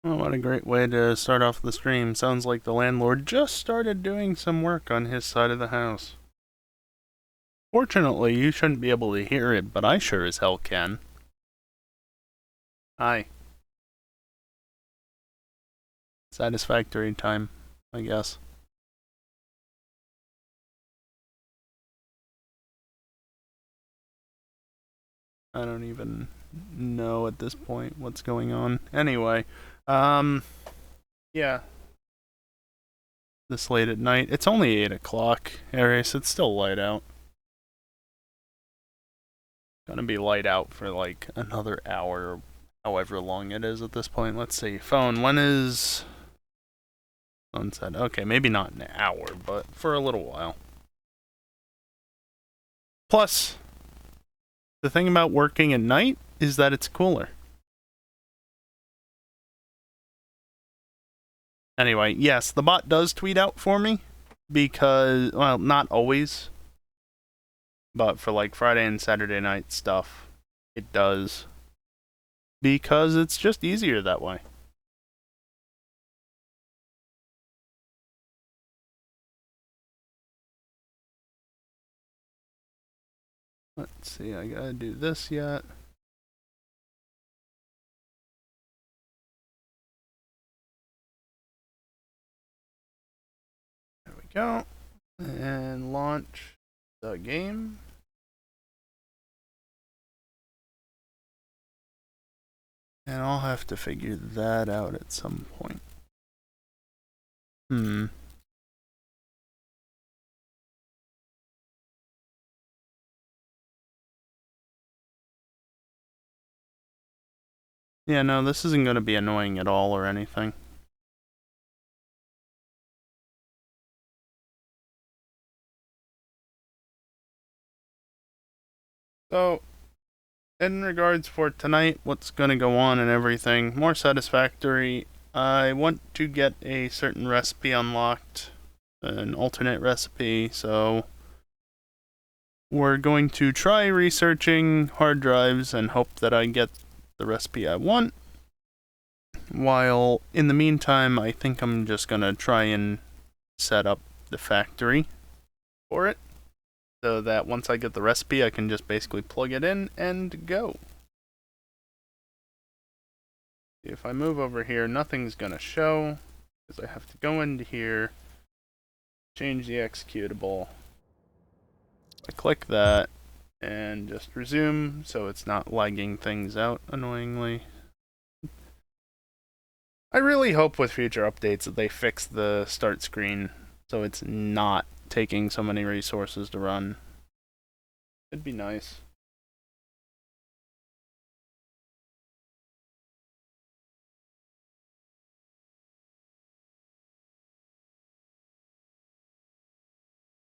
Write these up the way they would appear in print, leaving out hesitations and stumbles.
Well, what a great way to start off the stream. Sounds like the landlord just started doing some work on his side of the house. Fortunately, you shouldn't be able to hear it, but I sure as hell can. Hi. Satisfactory time, I guess. I don't even know at this point what's going on. Anyway, yeah. This late at night. It's only 8 o'clock, Aries. It's still light out. Gonna be light out for like another hour, or however long it is at this point. Let's see. Phone, when is sunset? Okay, maybe not an hour, but for a little while. Plus, the thing about working at night is that it's cooler. Anyway, yes, the bot does tweet out for me because, well, not always, but for like Friday and Saturday night stuff, it does. Because it's just easier that way. Let's see, I gotta do this yet. There we go. And launch the game. And I'll have to figure that out at some point. Yeah, no, this isn't going to be annoying at all or anything. So, in regards for tonight, what's going to go on and everything, more satisfactory. I want to get a certain recipe unlocked, an alternate recipe, so we're going to try researching hard drives and hope that I get the recipe I want. While in the meantime, I think I'm just going to try and set up the factory for it, so that once I get the recipe, I can just basically plug it in and go. If I move over here, nothing's gonna show, because I have to go into here, change the executable. I click that, and just resume, so it's not lagging things out annoyingly. I really hope with future updates that they fix the start screen, so it's not taking so many resources to run. It'd be nice.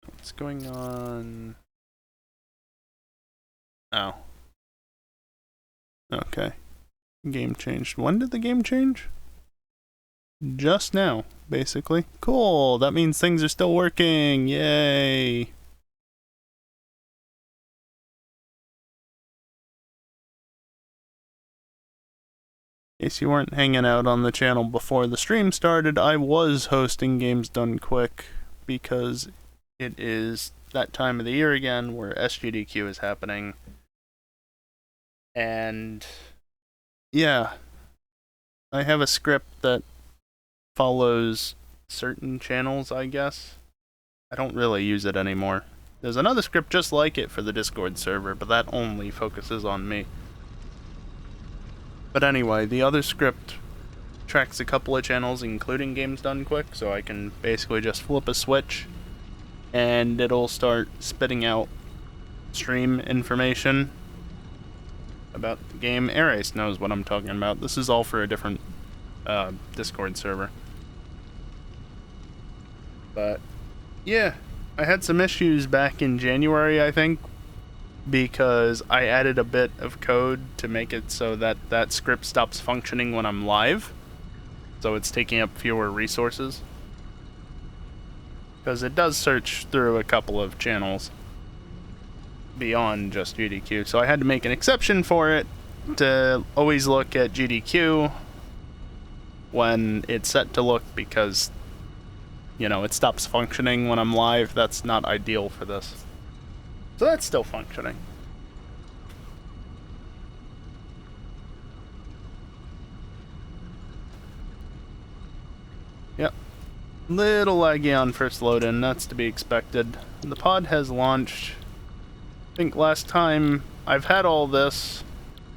What's going on? Oh. Okay. Game changed. When did the game change? Just now, basically. Cool, that means things are still working. Yay. In case you weren't hanging out on the channel before the stream started, I was hosting Games Done Quick because it is that time of the year again where SGDQ is happening. And yeah, I have a script that follows certain channels, I guess. I don't really use it anymore. There's another script just like it for the Discord server, but that only focuses on me. But anyway, the other script tracks a couple of channels, including Games Done Quick, so I can basically just flip a switch and it'll start spitting out stream information about the game. Ares knows what I'm talking about. This is all for a different Discord server. But yeah, I had some issues back in January, I think, because I added a bit of code to make it so that that script stops functioning when I'm live. So it's taking up fewer resources. Because it does search through a couple of channels beyond just GDQ. So I had to make an exception for it to always look at GDQ when it's set to look because, you know, it stops functioning when I'm live. That's not ideal for this. So that's still functioning. Yep. Little laggy on first load in, that's to be expected. The pod has launched. I think last time I've had all this,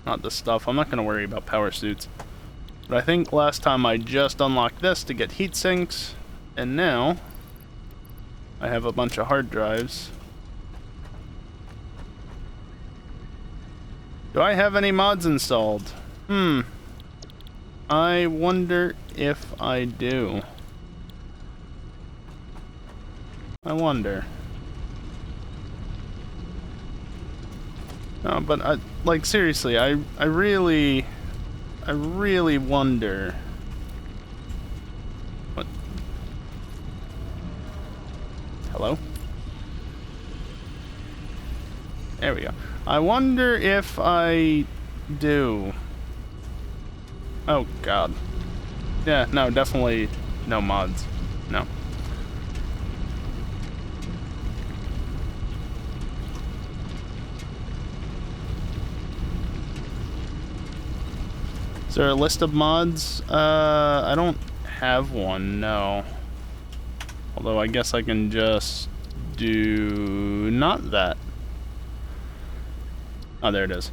not this stuff, I'm not going to worry about power suits. But I think last time I just unlocked this to get heat sinks, and now I have a bunch of hard drives. Do I have any mods installed? I wonder if I do. I wonder. No, but like seriously, I really wonder. What? Hello? There we go. I wonder if I do. Oh god. Yeah, no, definitely no mods. No. Is there a list of mods? I don't have one, no. Although I guess I can just do not that. Oh, there it is.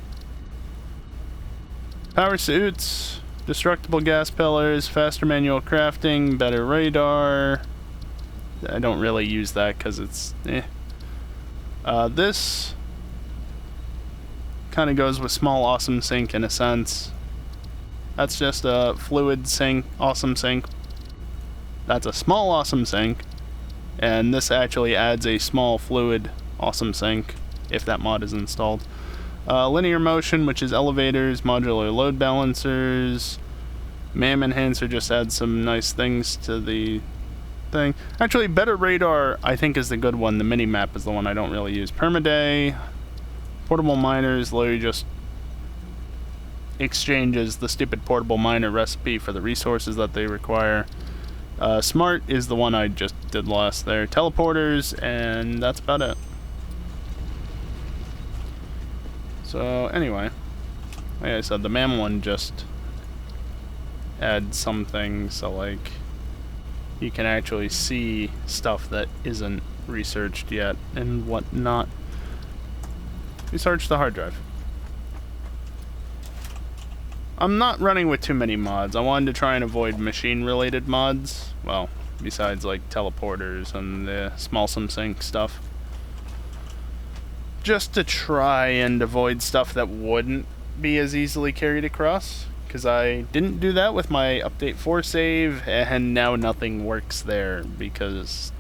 Power suits, destructible gas pillars, faster manual crafting, better radar. I don't really use that because it's this kind of goes with small awesome sink in a sense. That's just a fluid sink, awesome sink. That's a small awesome sink. And this actually adds a small fluid awesome sink if that mod is installed. Linear motion, which is elevators, modular load balancers. MAM enhancer just adds some nice things to the thing. Actually, better radar I think is the good one. The mini map is the one I don't really use. Permaday, portable miners, literally just exchanges the stupid portable miner recipe for the resources that they require. Smart is the one I just did last there. Teleporters, and that's about it. So anyway, like I said, the MAM one just adds something so like you can actually see stuff that isn't researched yet and whatnot. Research the hard drive. I'm not running with too many mods. I wanted to try and avoid machine-related mods. Well, besides like teleporters and the small sync stuff. Just to try and avoid stuff that wouldn't be as easily carried across. Because I didn't do that with my Update 4 save, and now nothing works there because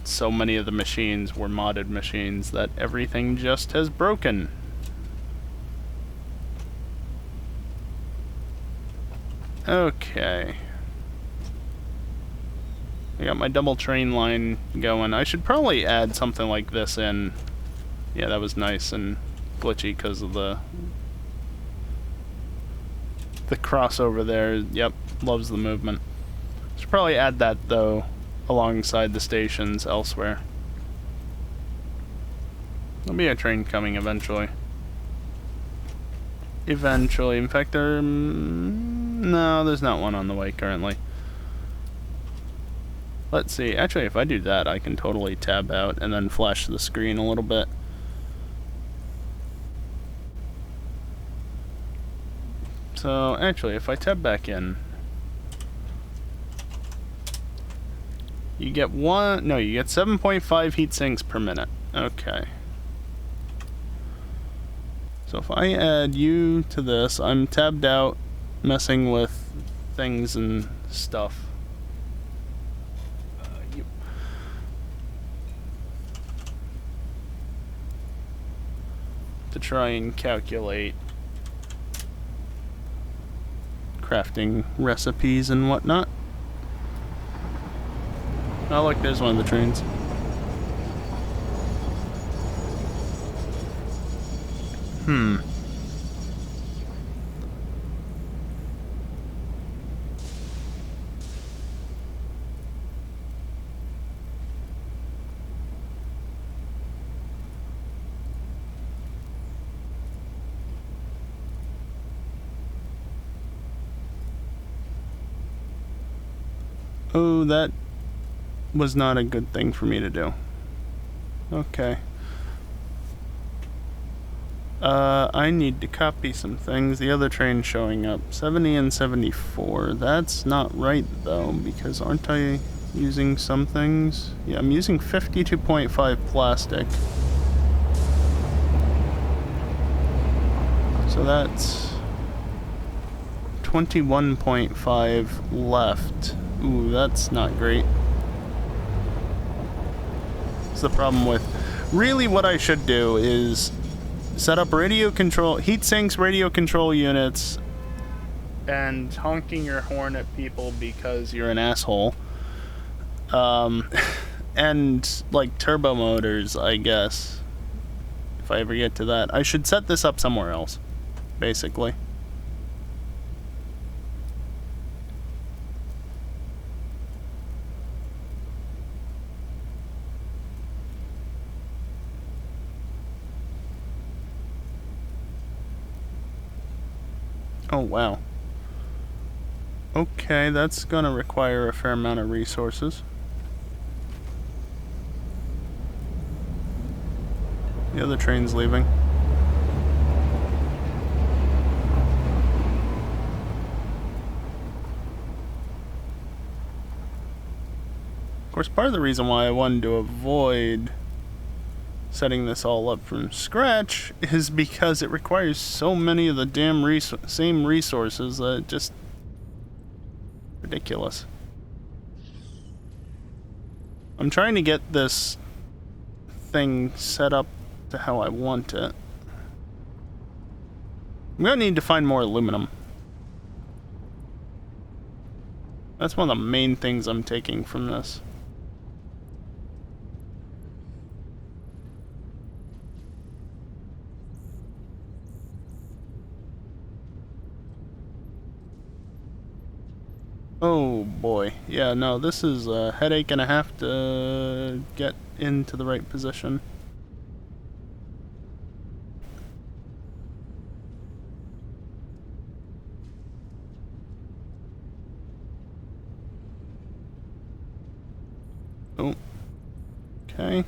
so many of the machines were modded machines that everything just has broken. Okay. I got my double train line going. I should probably add something like this in. Yeah, that was nice and glitchy because of the crossover there. Yep, loves the movement. Should probably add that though alongside the stations elsewhere. There'll be a train coming eventually. Eventually. In fact, no, there's not one on the way currently. Let's see. Actually, if I do that, I can totally tab out and then flash the screen a little bit. So, actually, if I tab back in, you get you get 7.5 heat sinks per minute. Okay. So if I add you to this, I'm tabbed out, messing with things and stuff. To try and calculate crafting recipes and whatnot. Oh look, there's one of the trains. Oh, that was not a good thing for me to do. Okay. I need to copy some things. The other train's showing up. 70 and 74. That's not right, though, because aren't I using some things? Yeah, I'm using 52.5 plastic. So that's 21.5 left. Ooh, that's not great. That's the problem with... Really, what I should do is set up radio control, heat sinks, radio control units, and honking your horn at people because you're an asshole. And, like, turbo motors, I guess. If I ever get to that. I should set this up somewhere else, basically. Oh, wow. Okay, that's gonna require a fair amount of resources. The other train's leaving. Of course, part of the reason why I wanted to avoid setting this all up from scratch is because it requires so many of the damn same resources that it just... ridiculous. I'm trying to get this thing set up to how I want it. I'm gonna need to find more aluminum. That's one of the main things I'm taking from this. Oh boy. Yeah, no, this is a headache and a half to get into the right position. Oh. Okay.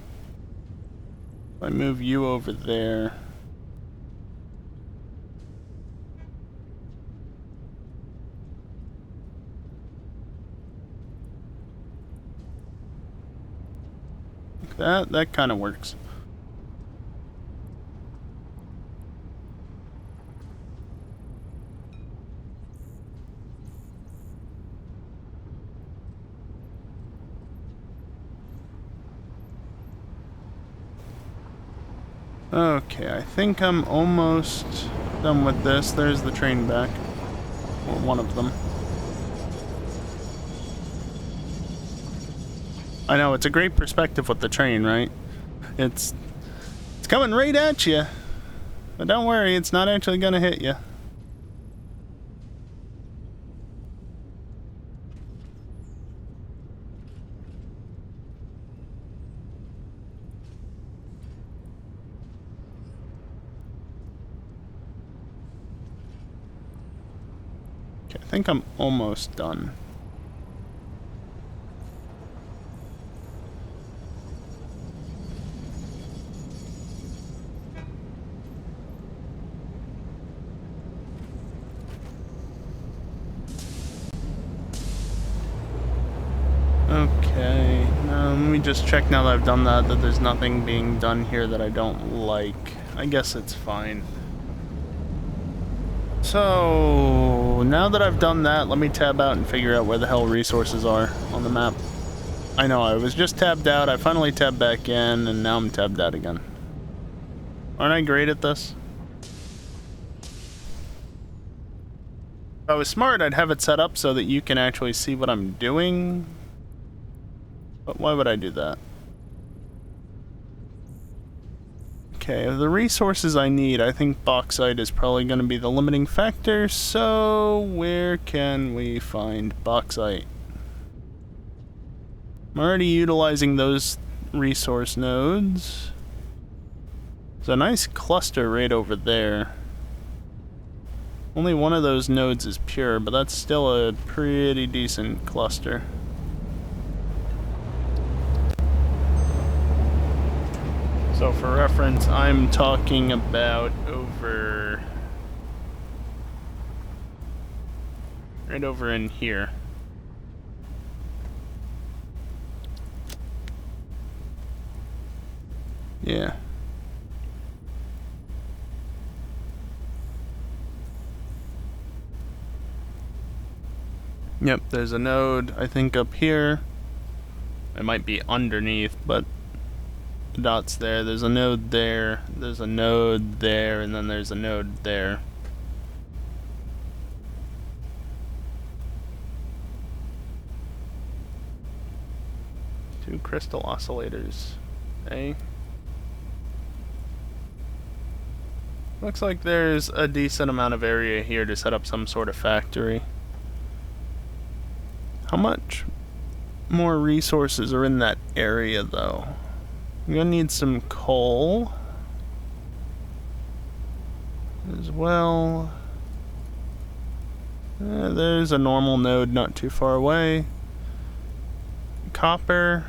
If I move you over there. That kind of works. Okay, I think I'm almost done with this. There's the train back. Or one of them. I know, it's a great perspective with the train, right? It's coming right at you. But don't worry, it's not actually gonna hit you. Okay, I think I'm almost done. Okay, let me just check now that I've done that there's nothing being done here that I don't like. I guess it's fine. So, now that I've done that, let me tab out and figure out where the hell resources are on the map. I know, I was just tabbed out, I finally tabbed back in, and now I'm tabbed out again. Aren't I great at this? If I was smart, I'd have it set up so that you can actually see what I'm doing. But why would I do that? Okay, of the resources I need, I think bauxite is probably going to be the limiting factor, so where can we find bauxite? I'm already utilizing those resource nodes. There's a nice cluster right over there. Only one of those nodes is pure, but that's still a pretty decent cluster. So for reference, I'm talking about over... right over in here. Yeah. Yep, there's a node, I think, up here. It might be underneath, but the dot's there. There's a node there, there's a node there, and then there's a node there. Two crystal oscillators. Okay. Looks like there's a decent amount of area here to set up some sort of factory. How much more resources are in that area, though? I'm gonna need some coal as well. There's a normal node not too far away. Copper.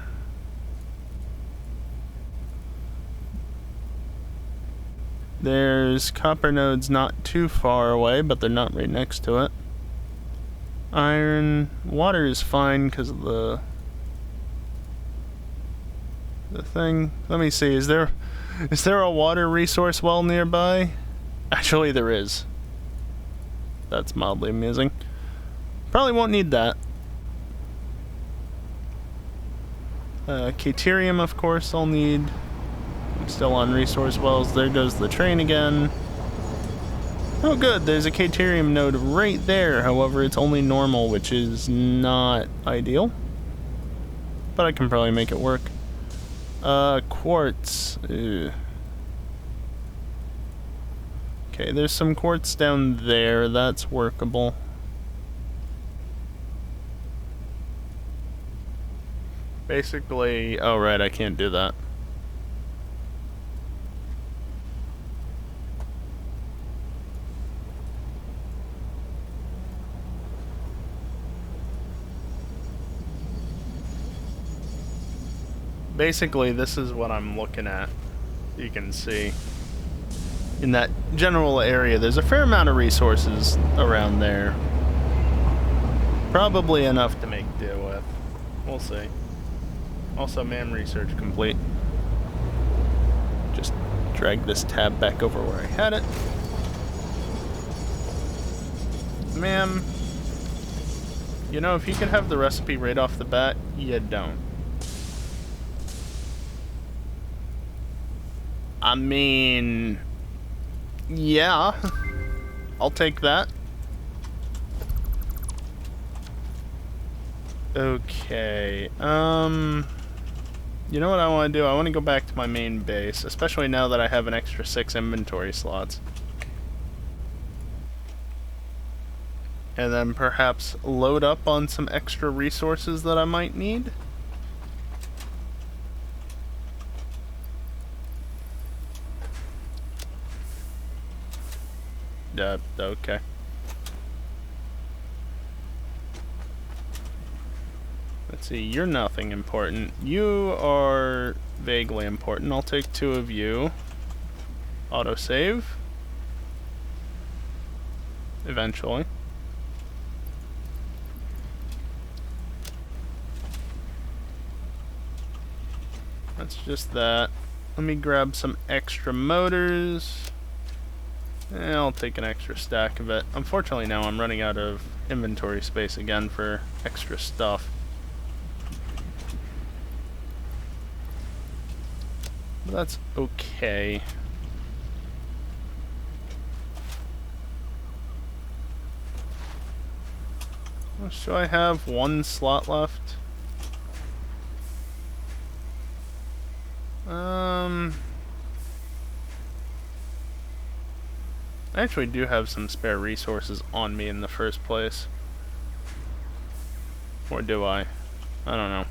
There's copper nodes not too far away, but they're not right next to it. Iron. Water is fine because of the thing. Let me see, is there a water resource well nearby? Actually, there is. That's mildly amusing. Probably won't need that. Caterium, of course, I'll need. I'm still on resource wells. There goes the train again. Oh good, there's a Caterium node right there. However, it's only normal, which is not ideal. But I can probably make it work. Quartz. Ew. Okay, there's some quartz down there. That's workable. Basically, oh right, I can't do that. Basically, this is what I'm looking at. You can see in that general area, there's a fair amount of resources around there. Probably enough to make do with. We'll see. Also, man research complete. Just drag this tab back over where I had it. Ma'am, you know, if you can have the recipe right off the bat, you don't. I mean, yeah, I'll take that. Okay, you know what I want to do? I want to go back to my main base, especially now that I have an extra 6 inventory slots. And then perhaps load up on some extra resources that I might need. Okay. Let's see, you're nothing important. You are vaguely important. I'll take 2 of you. Autosave. Eventually. That's just that. Let me grab some extra motors. I'll take an extra stack of it. Unfortunately now I'm running out of inventory space again for extra stuff. But that's okay. So I have 1 slot left. I actually do have some spare resources on me in the first place. Or do I? I don't know.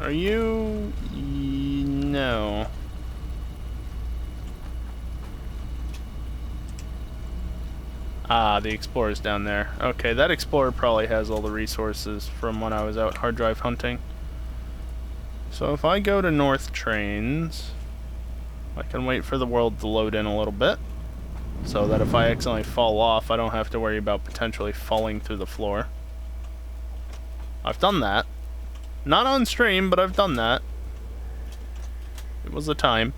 Are you... No. Ah, the Explorer's down there. Okay, that Explorer probably has all the resources from when I was out hard drive hunting. So if I go to North Trains, I can wait for the world to load in a little bit, so that if I accidentally fall off, I don't have to worry about potentially falling through the floor. I've done that. Not on stream, but I've done that. It was a time.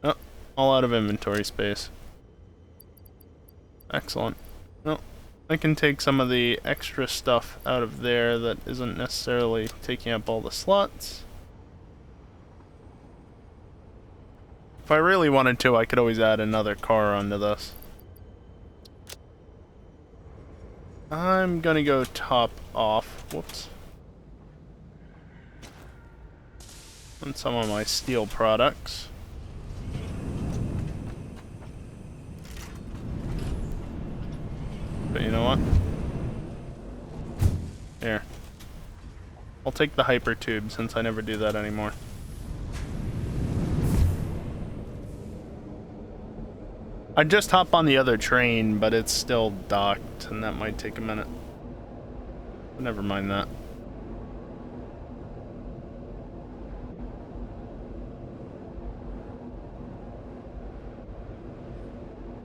Oh, all out of inventory space. Excellent. Well, I can take some of the extra stuff out of there that isn't necessarily taking up all the slots. If I really wanted to, I could always add another car onto this. I'm gonna go top off. Whoops. On some of my steel products. But you know what? Here. I'll take the hyper tube since I never do that anymore. I'd just hop on the other train, but it's still docked, and that might take a minute. But never mind that.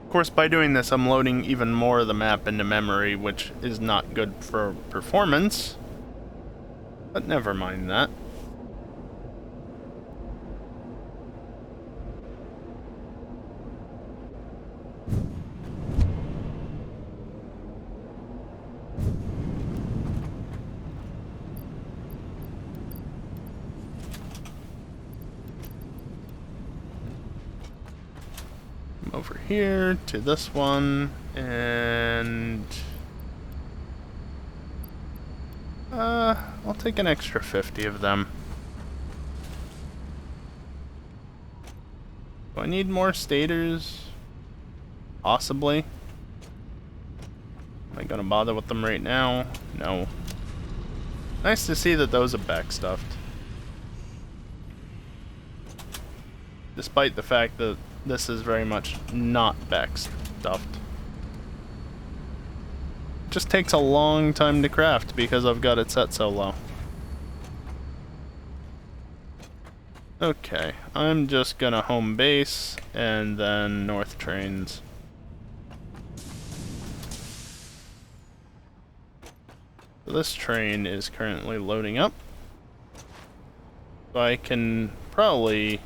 Of course, by doing this, I'm loading even more of the map into memory, which is not good for performance. But never mind that. Over here to this one, and I'll take an extra 50 of them. Do I need more stators? Possibly. Am I gonna bother with them right now? No. Nice to see that those are backstuffed. Despite the fact that this is very much not backstuffed. It just takes a long time to craft because I've got it set so low. Okay, I'm just gonna home base and then North Trains. So this train is currently loading up. So I can probably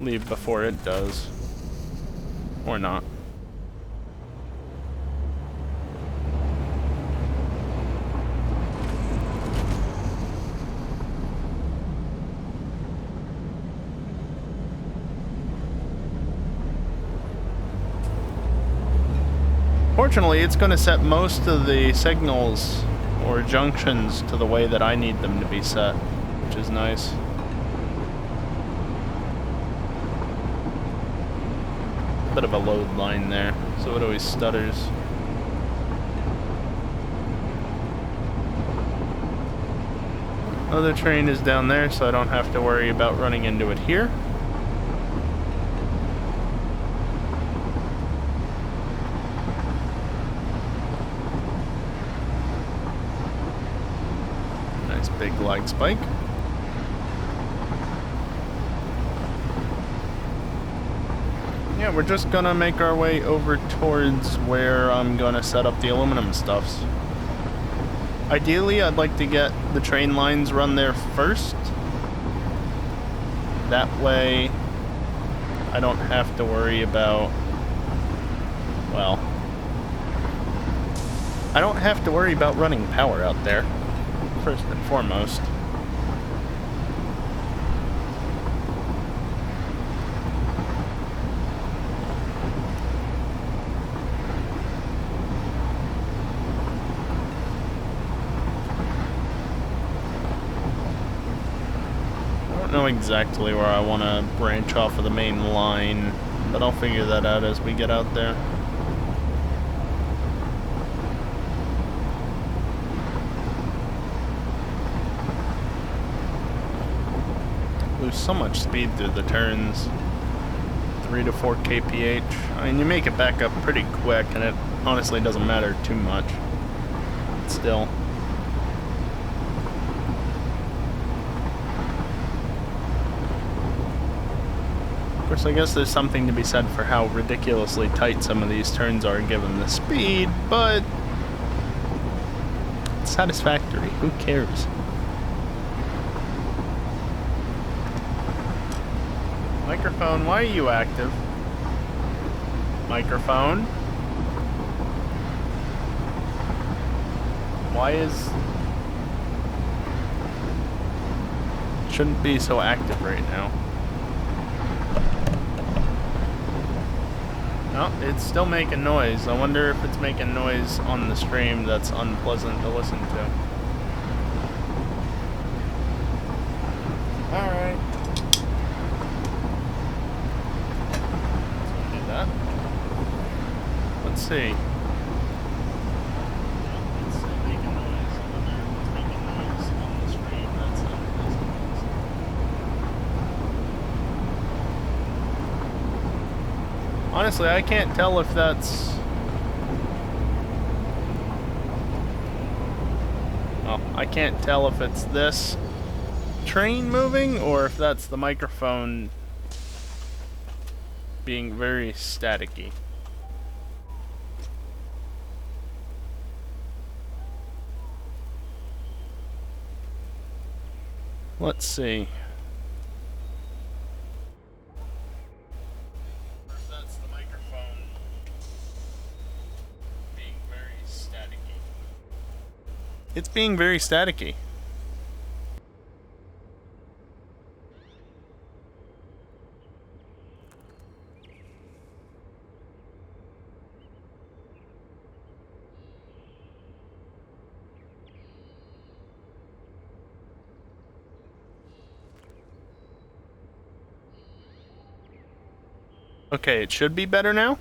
leave before it does. Or not. Fortunately, it's going to set most of the signals or junctions to the way that I need them to be set, which is nice. Bit of a load line there, so it always stutters. Other train is down there, so I don't have to worry about running into it here. Nice big lag spike. Yeah, we're just gonna make our way over towards where I'm gonna set up the aluminum stuffs. Ideally, I'd like to get the train lines run there first. That way, I don't have to worry about, well, I don't have to worry about running power out there, first and foremost. I don't know exactly where I want to branch off of the main line, but I'll figure that out as we get out there. lose so much speed through the turns. 3 to 4 kph. I mean, you make it back up pretty quick, and it honestly doesn't matter too much. But still. Of course, I guess there's something to be said for how ridiculously tight some of these turns are given the speed, but it's satisfactory. Who cares? Microphone, why are you active? Microphone? Why is... Shouldn't be so active right now. Oh, it's still making noise. I wonder if it's making noise on the stream that's unpleasant to listen to. Alright. So do that. Let's see. It's still making noise. I wonder if it's making noise on the stream that's unpleasant to listen to. Honestly, I can't tell if that's... Well, I can't tell if it's this train moving or if that's the microphone being very staticky. Let's see. If that's the microphone being very staticky. It's being very staticky. Okay, it should be better now.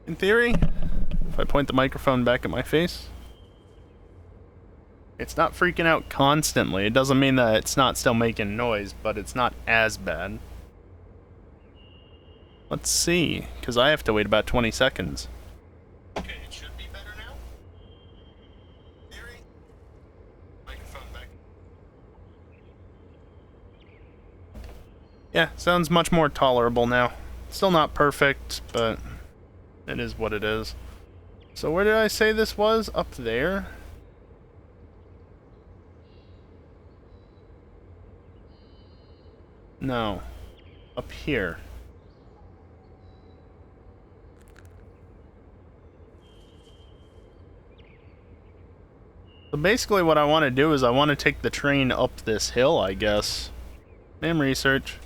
In theory, if I point the microphone back at my face. It's not freaking out constantly. It doesn't mean that it's not still making noise, but it's not as bad. Let's see, because I have to wait about 20 seconds. Okay, it should be better now. In theory, microphone back. Yeah, sounds much more tolerable now. Still not perfect, but it is what it is. So where did I say this was? Up there? No. Up here. So basically what I want to do is I want to take the train up this hill, I guess. Name research.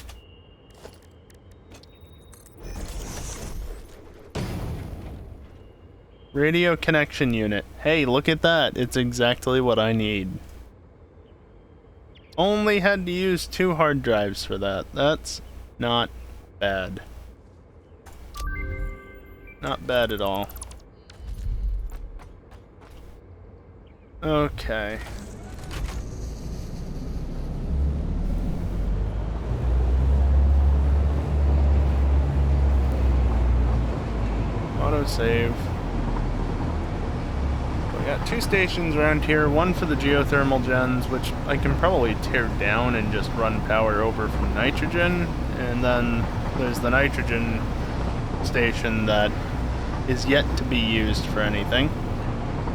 Radio connection unit. Hey, look at that. It's exactly what I need. Only had to use 2 hard drives for that. That's not bad. Not bad at all. Okay. Autosave. We got 2 stations around here, one for the geothermal gens, which I can probably tear down and just run power over from nitrogen, and then there's the nitrogen station that is yet to be used for anything,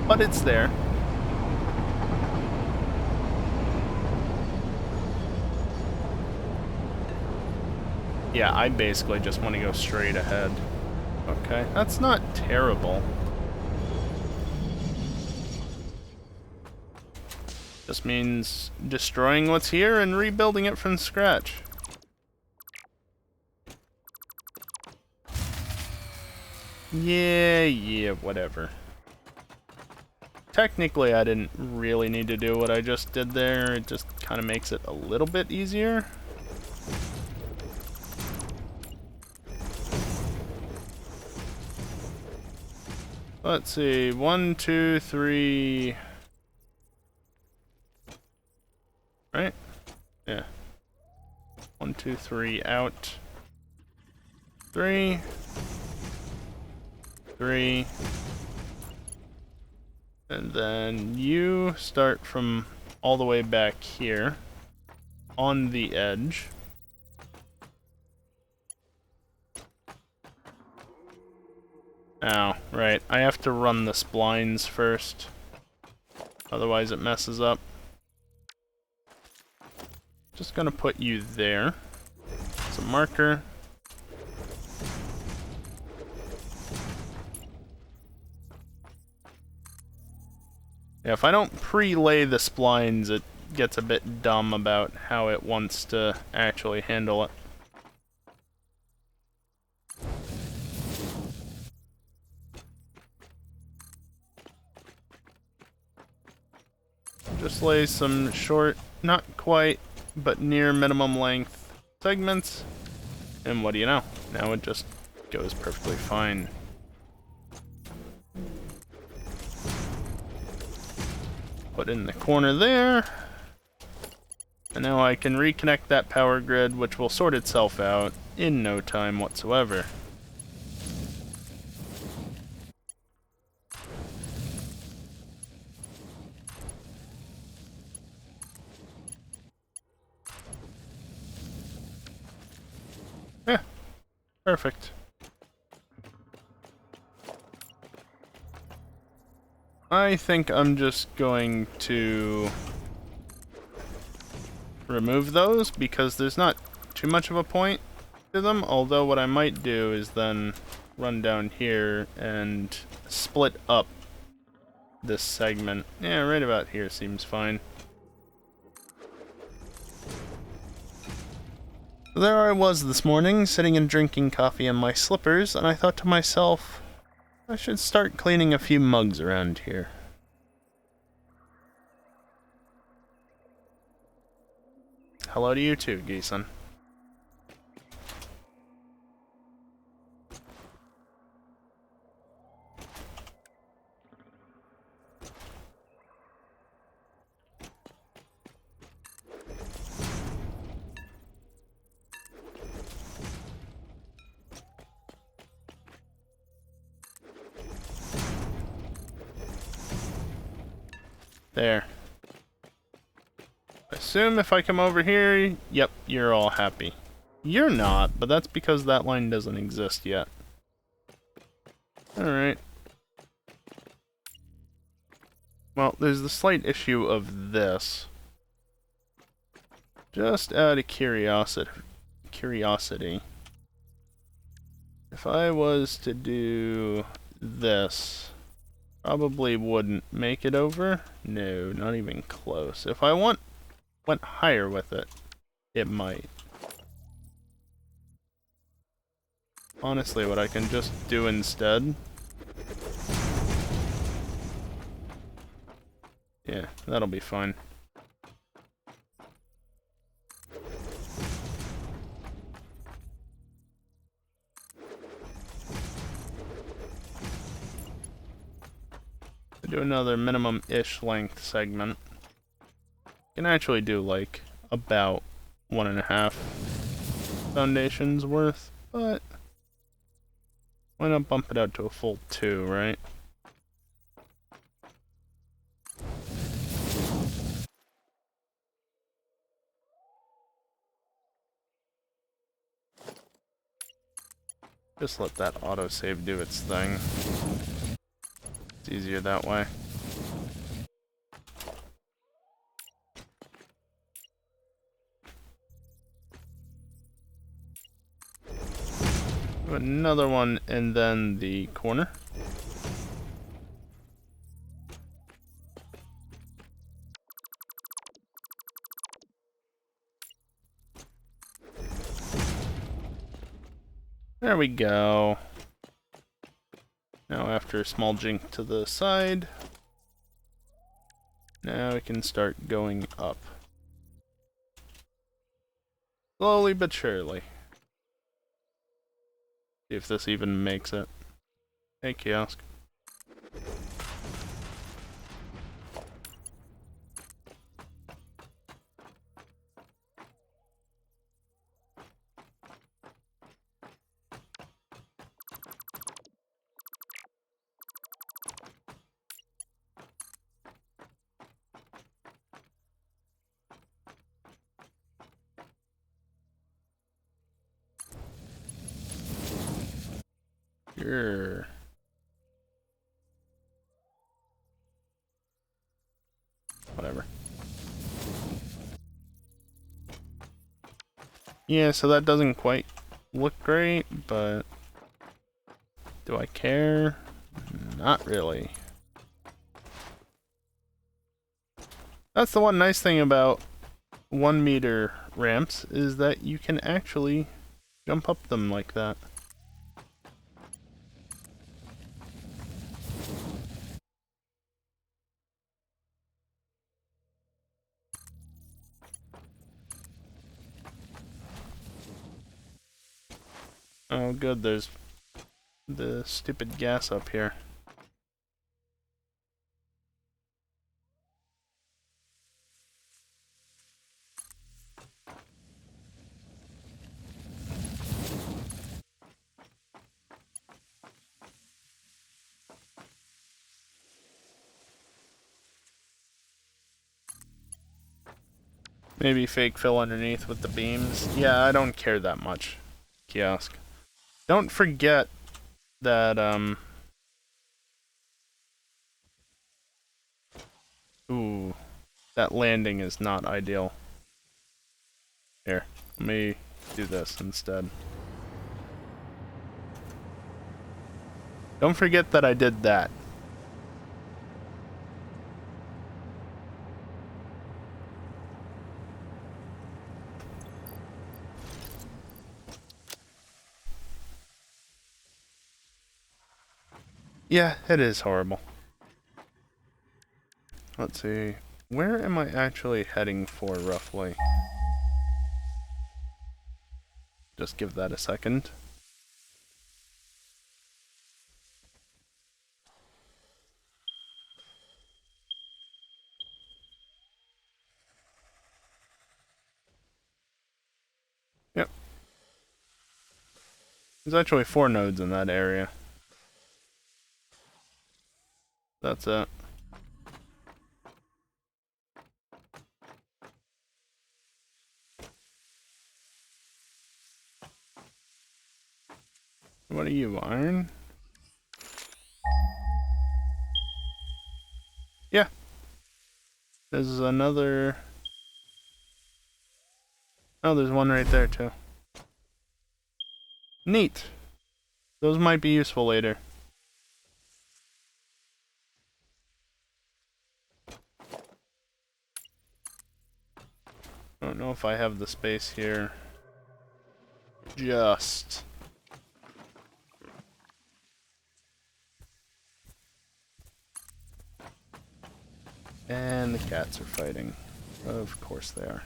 but it's there. Yeah, I basically just want to go straight ahead. Okay, that's not terrible. Just means destroying what's here and rebuilding it from scratch. Yeah, whatever. Technically, I didn't really need to do what I just did there. It just kind of makes it a little bit easier. Let's see, 1, 2, 3... Right? Yeah. 1, 2, 3, out. 3. 3. And then you start from all the way back here on the edge. Oh, right. I have to run the splines first. Otherwise it messes up. Just gonna put you there. It's a marker. Yeah, if I don't pre-lay the splines, it gets a bit dumb about how it wants to actually handle it. Just lay some short, not quite, but near minimum length segments. And what do you know? Now it just goes perfectly fine. Put in the corner there. And now I can reconnect that power grid, which will sort itself out in no time whatsoever. Yeah, perfect. I think I'm just going to remove those because there's not too much of a point to them, although what I might do is then run down here and split up this segment. Yeah, right about here seems fine. There I was this morning, sitting and drinking coffee in my slippers, and I thought to myself, I should start cleaning a few mugs around here. Hello to you too, Geeson. There. Assume if I come over here, yep, you're all happy. You're not, but that's because that line doesn't exist yet. Alright. Well, there's the slight issue of this. Just out of curiosity. If I was to do this, probably wouldn't make it over. No, not even close. If I went higher with it, it might. Honestly, what I can just do instead... Yeah, that'll be fine. Do another minimum-ish length segment. Can actually do like about 1.5 foundations worth, but why not bump it out to a full 2, right? Just let that autosave do its thing. It's easier that way. Another one, and then the corner. There we go. Now after a small jink to the side, now we can start going up. Slowly but surely. See if this even makes it. Hey, kiosk. Sure. Whatever. Yeah, so that doesn't quite look great, but do I care? Not really. That's the one nice thing about 1 meter ramps, is that you can actually jump up them like that. Oh good, there's the stupid gas up here. Maybe fake fill underneath with the beams. Yeah, I don't care that much. Kiosk. Don't forget that, ooh, that landing is not ideal. Here, let me do this instead. Don't forget that I did that. Yeah, it is horrible. Let's see. Where am I actually heading for, roughly? Just give that a second. Yep. There's actually 4 nodes in that area. That's it. What are you, iron? Yeah. There's another... Oh, there's one right there, too. Neat. Those might be useful later. I don't know if I have the space here. Just... And the cats are fighting. Of course they are.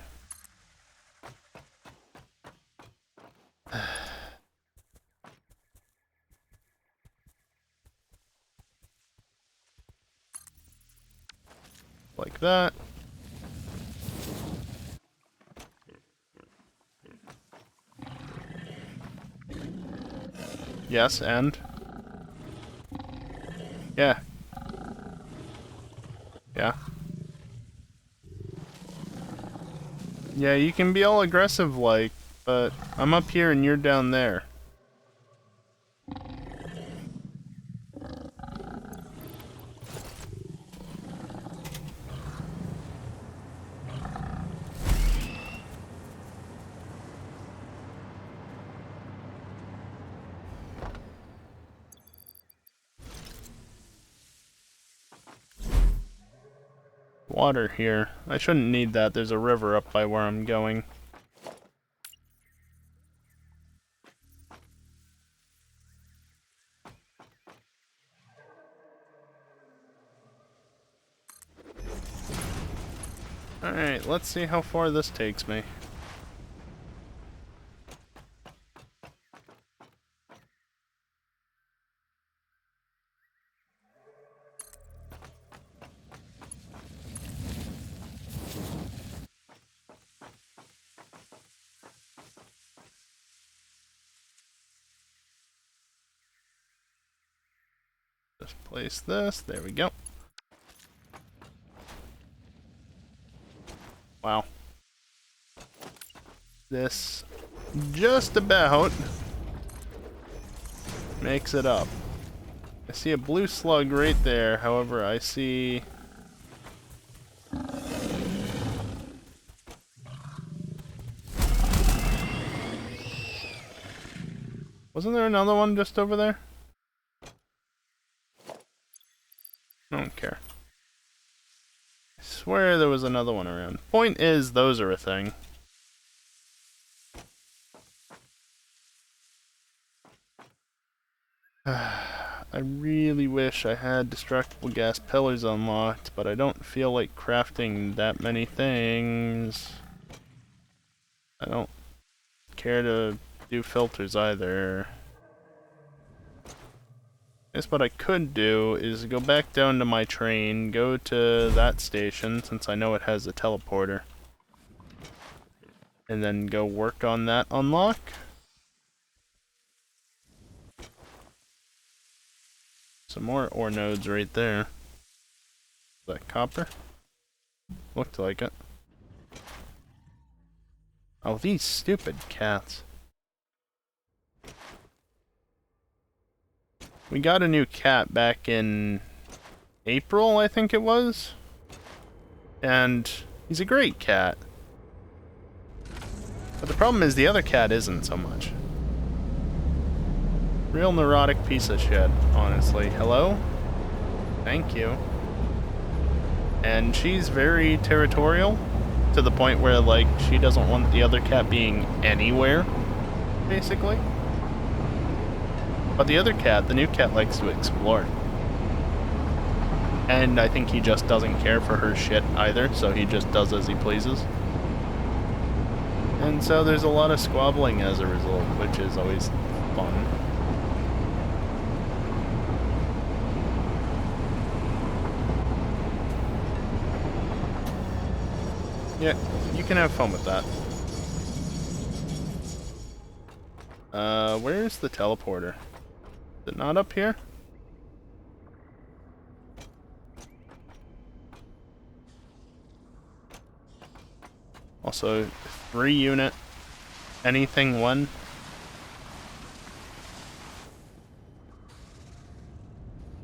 Like that. Yes, and? Yeah. Yeah. Yeah, you can be all aggressive like, but I'm up here and you're down there. Water here. I shouldn't need that. There's a river up by where I'm going. Alright, let's see how far this takes me. Just place this. There we go. Wow. This just about makes it up. I see a blue slug right there, however, I see... Wasn't there another one just over there? I don't care. I swear there was another one around. Point is, those are a thing. I really wish I had destructible gas pillars unlocked, but I don't feel like crafting that many things. I don't care to do filters either. I guess what I could do is go back down to my train, go to that station, since I know it has a teleporter, and then go work on that unlock. Some more ore nodes right there. Is that copper? Looked like it. Oh, these stupid cats. We got a new cat back in April, I think it was. And he's a great cat. But the problem is the other cat isn't so much. Real neurotic piece of shit, honestly. Hello? Thank you. And she's very territorial, to the point where, like, she doesn't want the other cat being anywhere, basically. But the other cat, the new cat, likes to explore. And I think he just doesn't care for her shit either, so he just does as he pleases. And so there's a lot of squabbling as a result, which is always fun. Yeah, you can have fun with that. Where's the teleporter? Is it not up here? Also, 3 unit. Anything 1.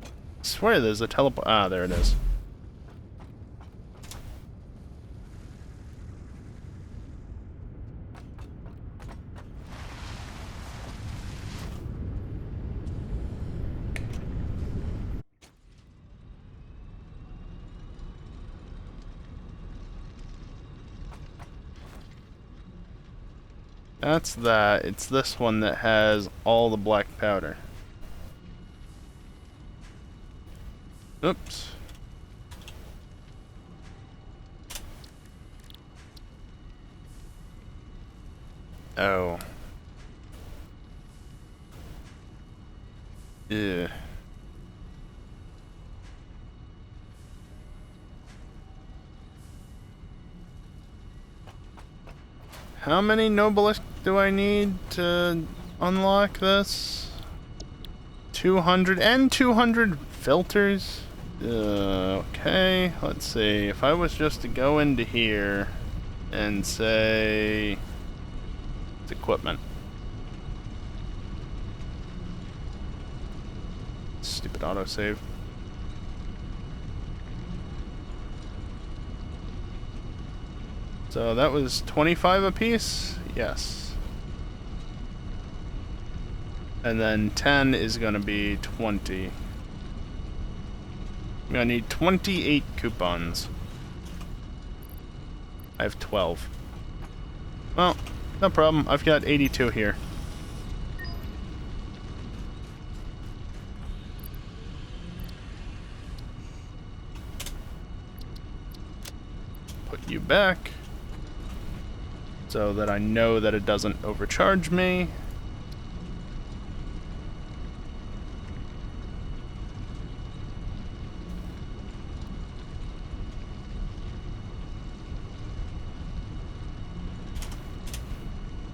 I swear there's a teleport. Ah, there it is. That's that. It's this one that has all the black powder. Oops. Oh. Yeah. How many Nobelisks do I need to unlock this? 200 and 200 filters? Okay, let's see. If I was just to go into here and say... It's equipment. Stupid autosave. So that was 25 apiece? Yes. And then 10 is going to be 20. I'm going to need 28 coupons. I have 12. Well, no problem. I've got 82 here. Put you back, so that I know that it doesn't overcharge me.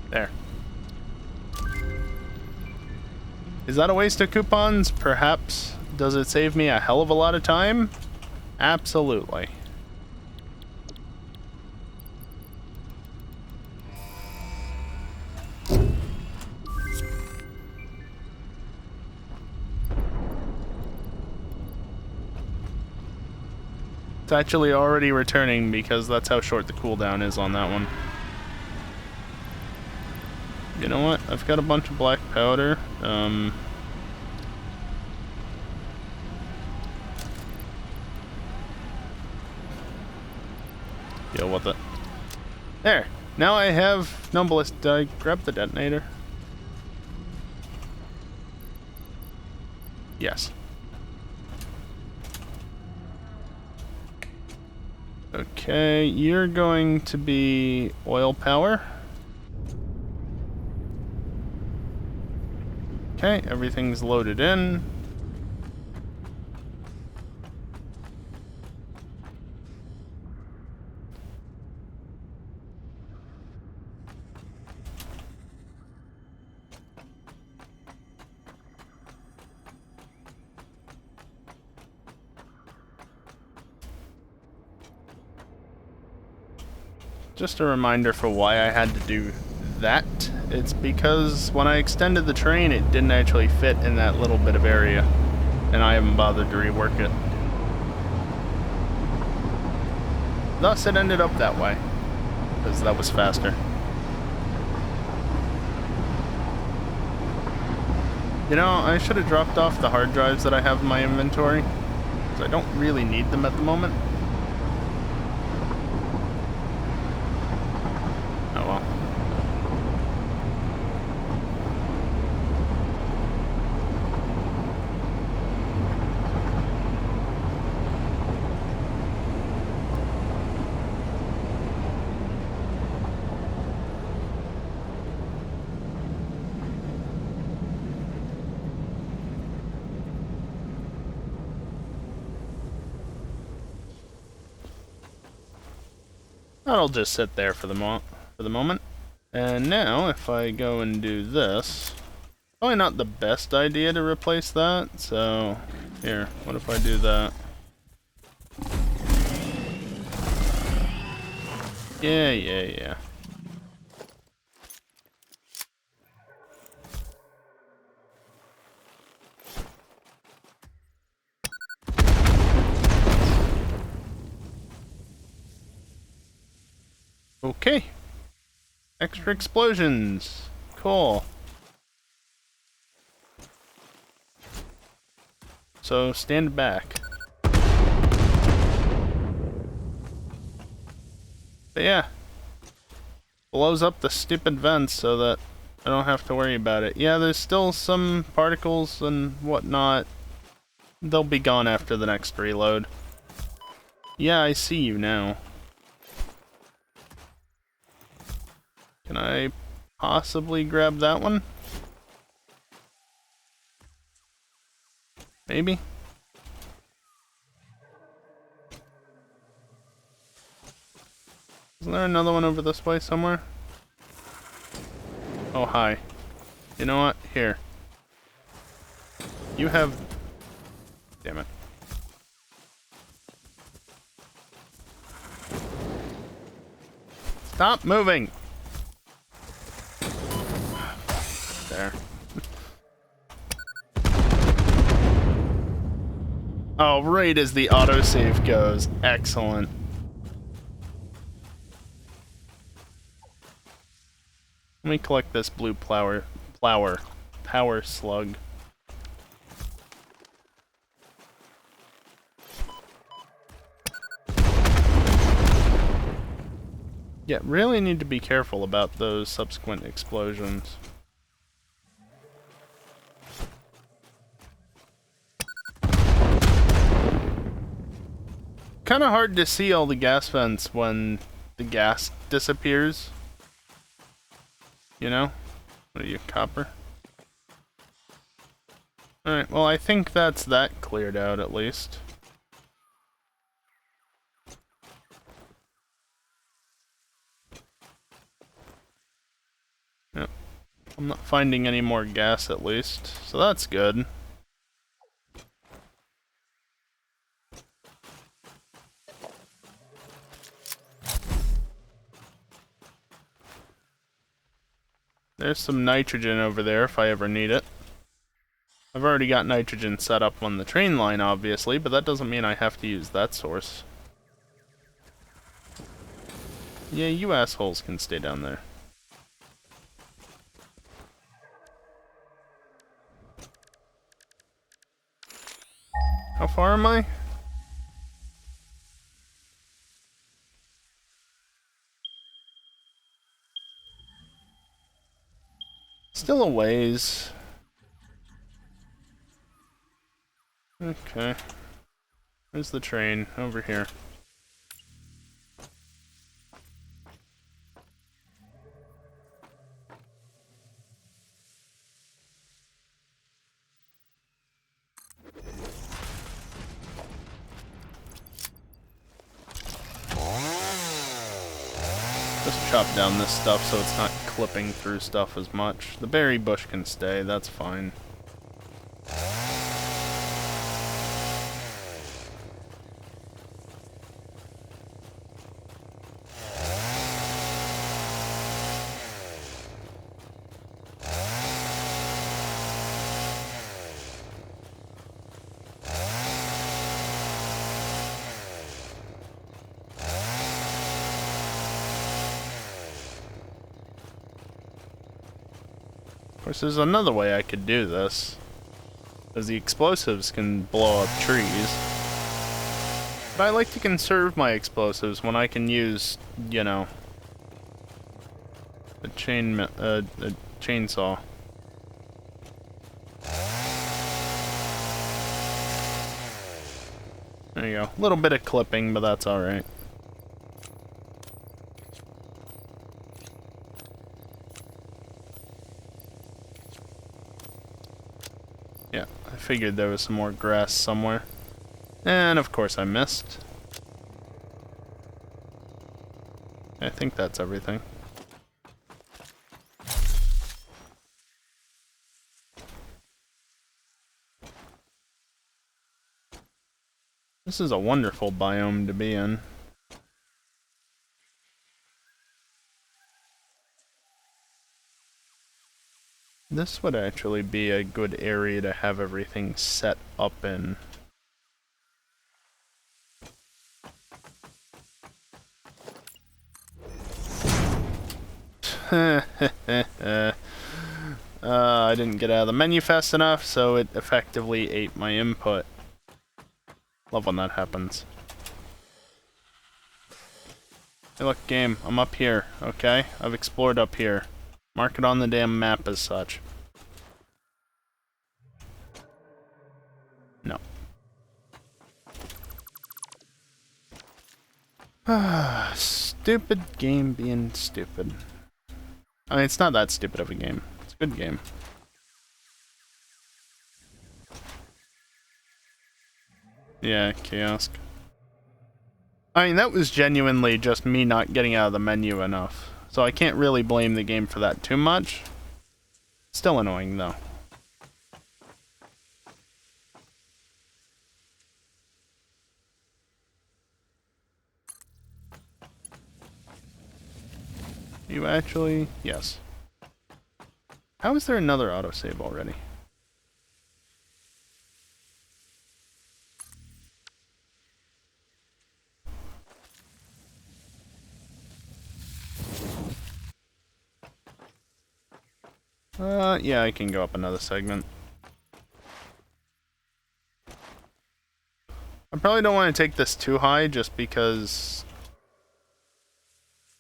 There. Is that a waste of coupons? Perhaps. Does it save me a hell of a lot of time? Absolutely. It's actually already returning because that's how short the cooldown is on that one. You know what? I've got a bunch of black powder. Deal with it. There. Now I have no ballista. Did I grab the detonator? Yes. Okay, you're going to be oil power. Okay, everything's loaded in. Just a reminder for why I had to do that. It's because when I extended the train, it didn't actually fit in that little bit of area, and I haven't bothered to rework it. Thus, it ended up that way, because that was faster. You know, I should have dropped off the hard drives that I have in my inventory, because I don't really need them at the moment. Oh well. That'll just sit there for the moment. And now, if I go and do this, probably not the best idea to replace that. So, here, what if I do that? Yeah. Okay. Extra explosions. Cool. So, stand back. But yeah. Blows up the stupid vents so that I don't have to worry about it. Yeah, there's still some particles and whatnot. They'll be gone after the next reload. Yeah, I see you now. Can I possibly grab that one? Maybe? Isn't there another one over this way somewhere? Oh, hi. You know what? Here. You have... Damn it. Stop moving! There. Oh, right as the autosave goes. Excellent. Let me collect this blue power slug. Yeah, really need to be careful about those subsequent explosions. Kind of hard to see all the gas vents when the gas disappears. You know? What are you, copper? Alright, well I think that's that cleared out at least. Yep. I'm not finding any more gas at least, so that's good. There's some nitrogen over there if I ever need it. I've already got nitrogen set up on the train line, obviously, but that doesn't mean I have to use that source. Yeah, you assholes can stay down there. How far am I? Still a ways. Okay. Where's the train? Over here. Just chop down this stuff so it's not clipping through stuff as much. The berry bush can stay, that's fine. Of course, there's another way I could do this. Because the explosives can blow up trees. But I like to conserve my explosives when I can use, you know, a chainsaw. There you go. A little bit of clipping, but that's alright. Yeah, I figured there was some more grass somewhere. And of course I missed. I think that's everything. This is a wonderful biome to be in. This would actually be a good area to have everything set up in. I didn't get out of the menu fast enough, so it effectively ate my input. Love when that happens. Hey look, game, I'm up here, okay? I've explored up here. Mark it on the damn map as such. No. Stupid game being stupid. I mean, it's not that stupid of a game. It's a good game. Yeah, kiosk. I mean, that was genuinely just me not getting out of the menu enough. So I can't really blame the game for that too much. Still annoying, though. You actually... Yes. How is there another autosave already? Yeah, I can go up another segment. I probably don't want to take this too high just because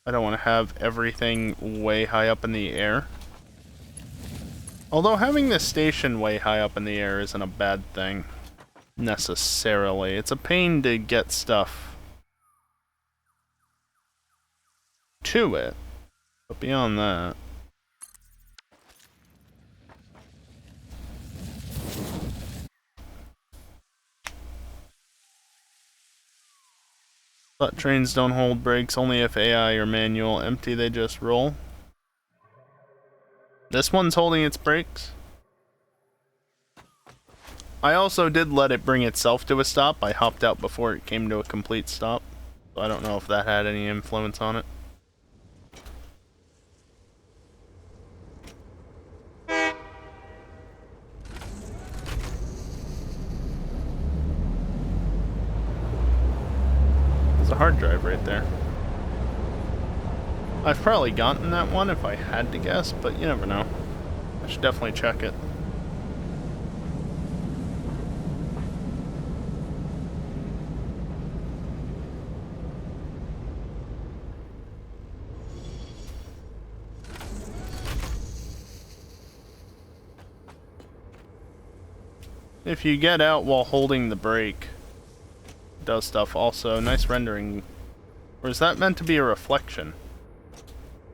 I don't want to have everything way high up in the air. Although having this station way high up in the air isn't a bad thing, necessarily. It's a pain to get stuff to it, but beyond that... But trains don't hold brakes, only if AI or manual. Empty, they just roll. This one's holding its brakes. I also did let it bring itself to a stop. I hopped out before it came to a complete stop. So I don't know if that had any influence on it. There's a hard drive right there. I've probably gotten that one if I had to guess, but you never know. I should definitely check it. If you get out while holding the brake, it does stuff also. Nice rendering. Or is that meant to be a reflection?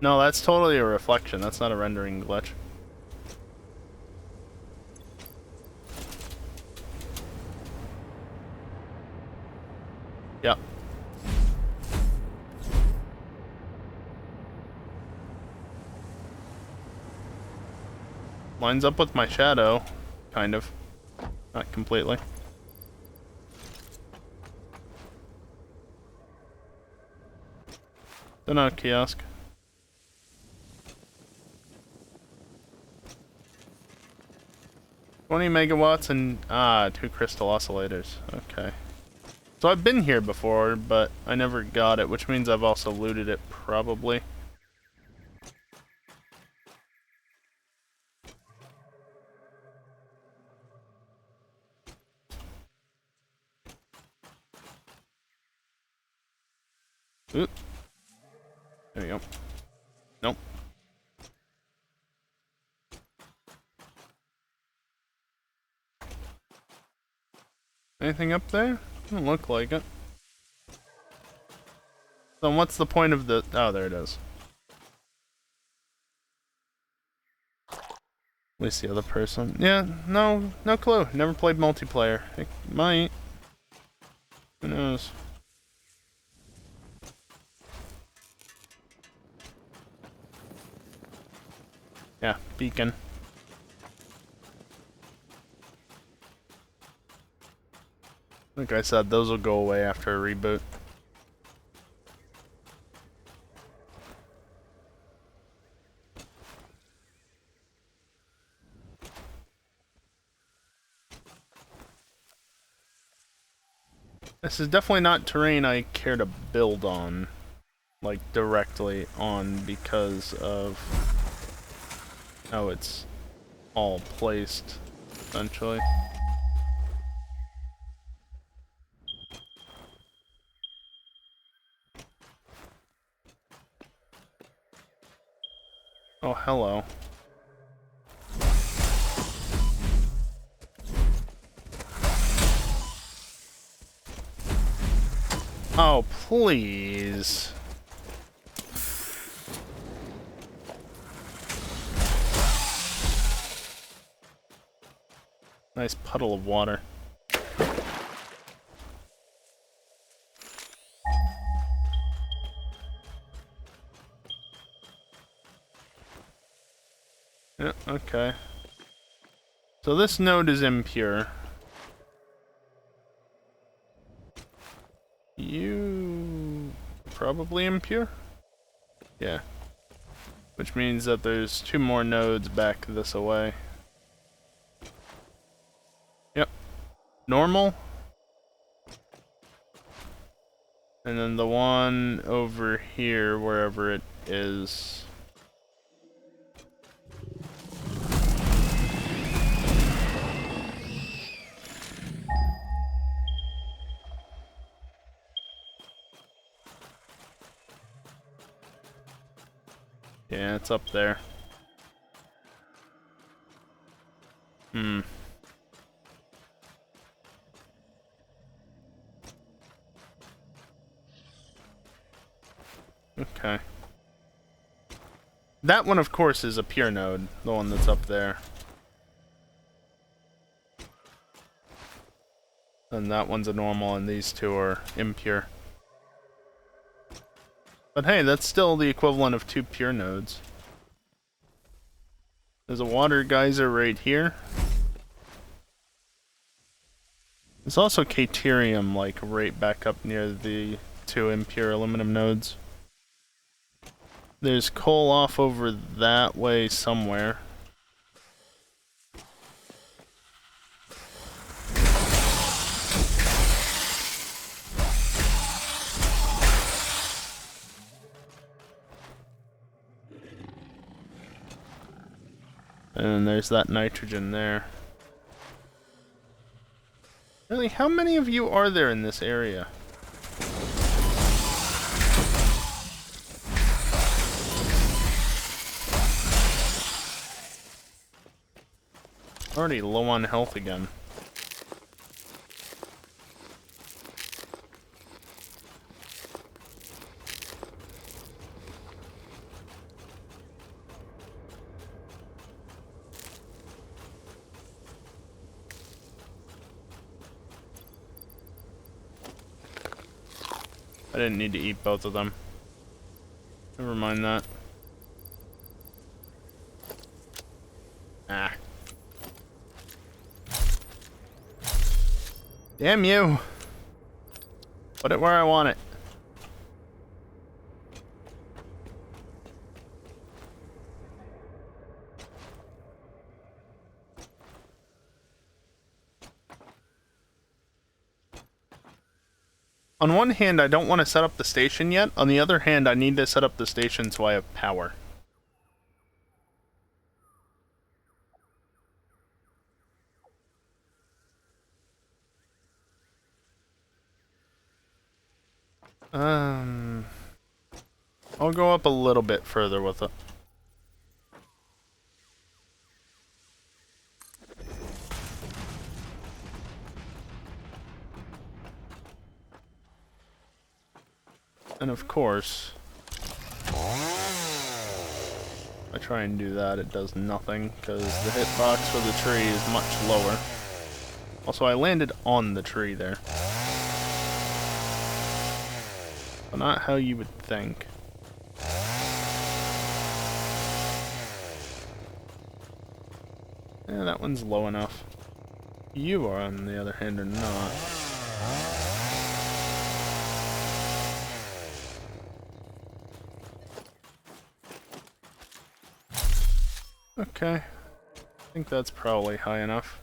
No, that's totally a reflection. That's not a rendering glitch. Yep. Lines up with my shadow, kind of. Not completely. Dunno, kiosk. 20 megawatts and 2 crystal oscillators. Okay. So I've been here before, but I never got it, which means I've also looted it, probably. Oop. There you go. Nope. Anything up there? Doesn't look like it. So what's the point of the... Oh, there it is. At least the other person. Yeah, no clue. Never played multiplayer. It might. Who knows? Yeah, beacon. Like I said, those will go away after a reboot. This is definitely not terrain I care to build on, like directly on, because of how it's all placed, essentially. Oh, hello. Oh, please. Nice puddle of water. Yeah, okay. So this node is impure. You... probably impure? Yeah. Which means that there's 2 more nodes back this away. Yep. Normal. And then the one over here, wherever it is... yeah, it's up there. Hmm. Okay. That one, of course, is a pure node, the one that's up there. And that one's a normal, and these 2 are impure. But hey, that's still the equivalent of 2 pure nodes. There's a water geyser right here. There's also Caterium, like, right back up near the 2 impure aluminum nodes. There's coal off over that way somewhere. And there's that nitrogen there. Really, how many of you are there in this area? Already low on health again. I didn't need to eat both of them. Never mind that. Ah. Damn you! Put it where I want it. On one hand, I don't want to set up the station yet. On the other hand, I need to set up the station so I have power. I'll go up a little bit further with it. And of course, I try and do that, it does nothing, because the hitbox for the tree is much lower. Also, I landed on the tree there. But not how you would think. Yeah, that one's low enough. You are, on the other hand, are not. Okay. I think that's probably high enough.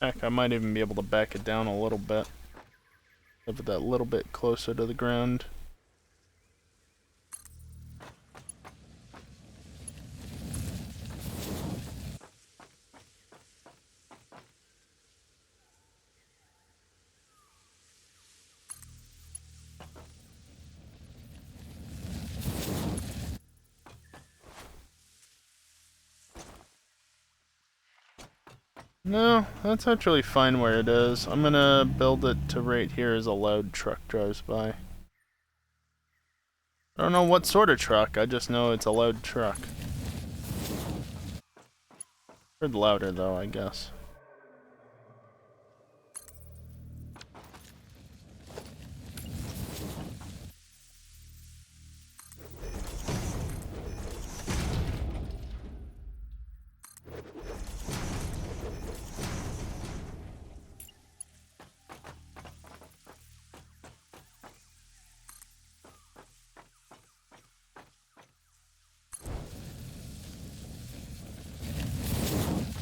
Heck, I might even be able to back it down a little bit. Have it that little bit closer to the ground. No, that's actually fine where it is. I'm gonna build it to right here as a loud truck drives by. I don't know what sort of truck, I just know it's a loud truck. Heard louder though, I guess.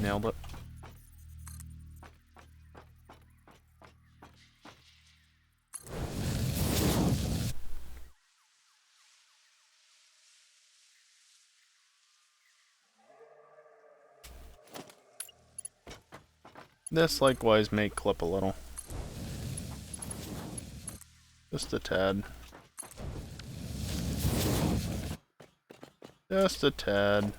Nailed it. This likewise may clip a little. Just a tad. Just a tad.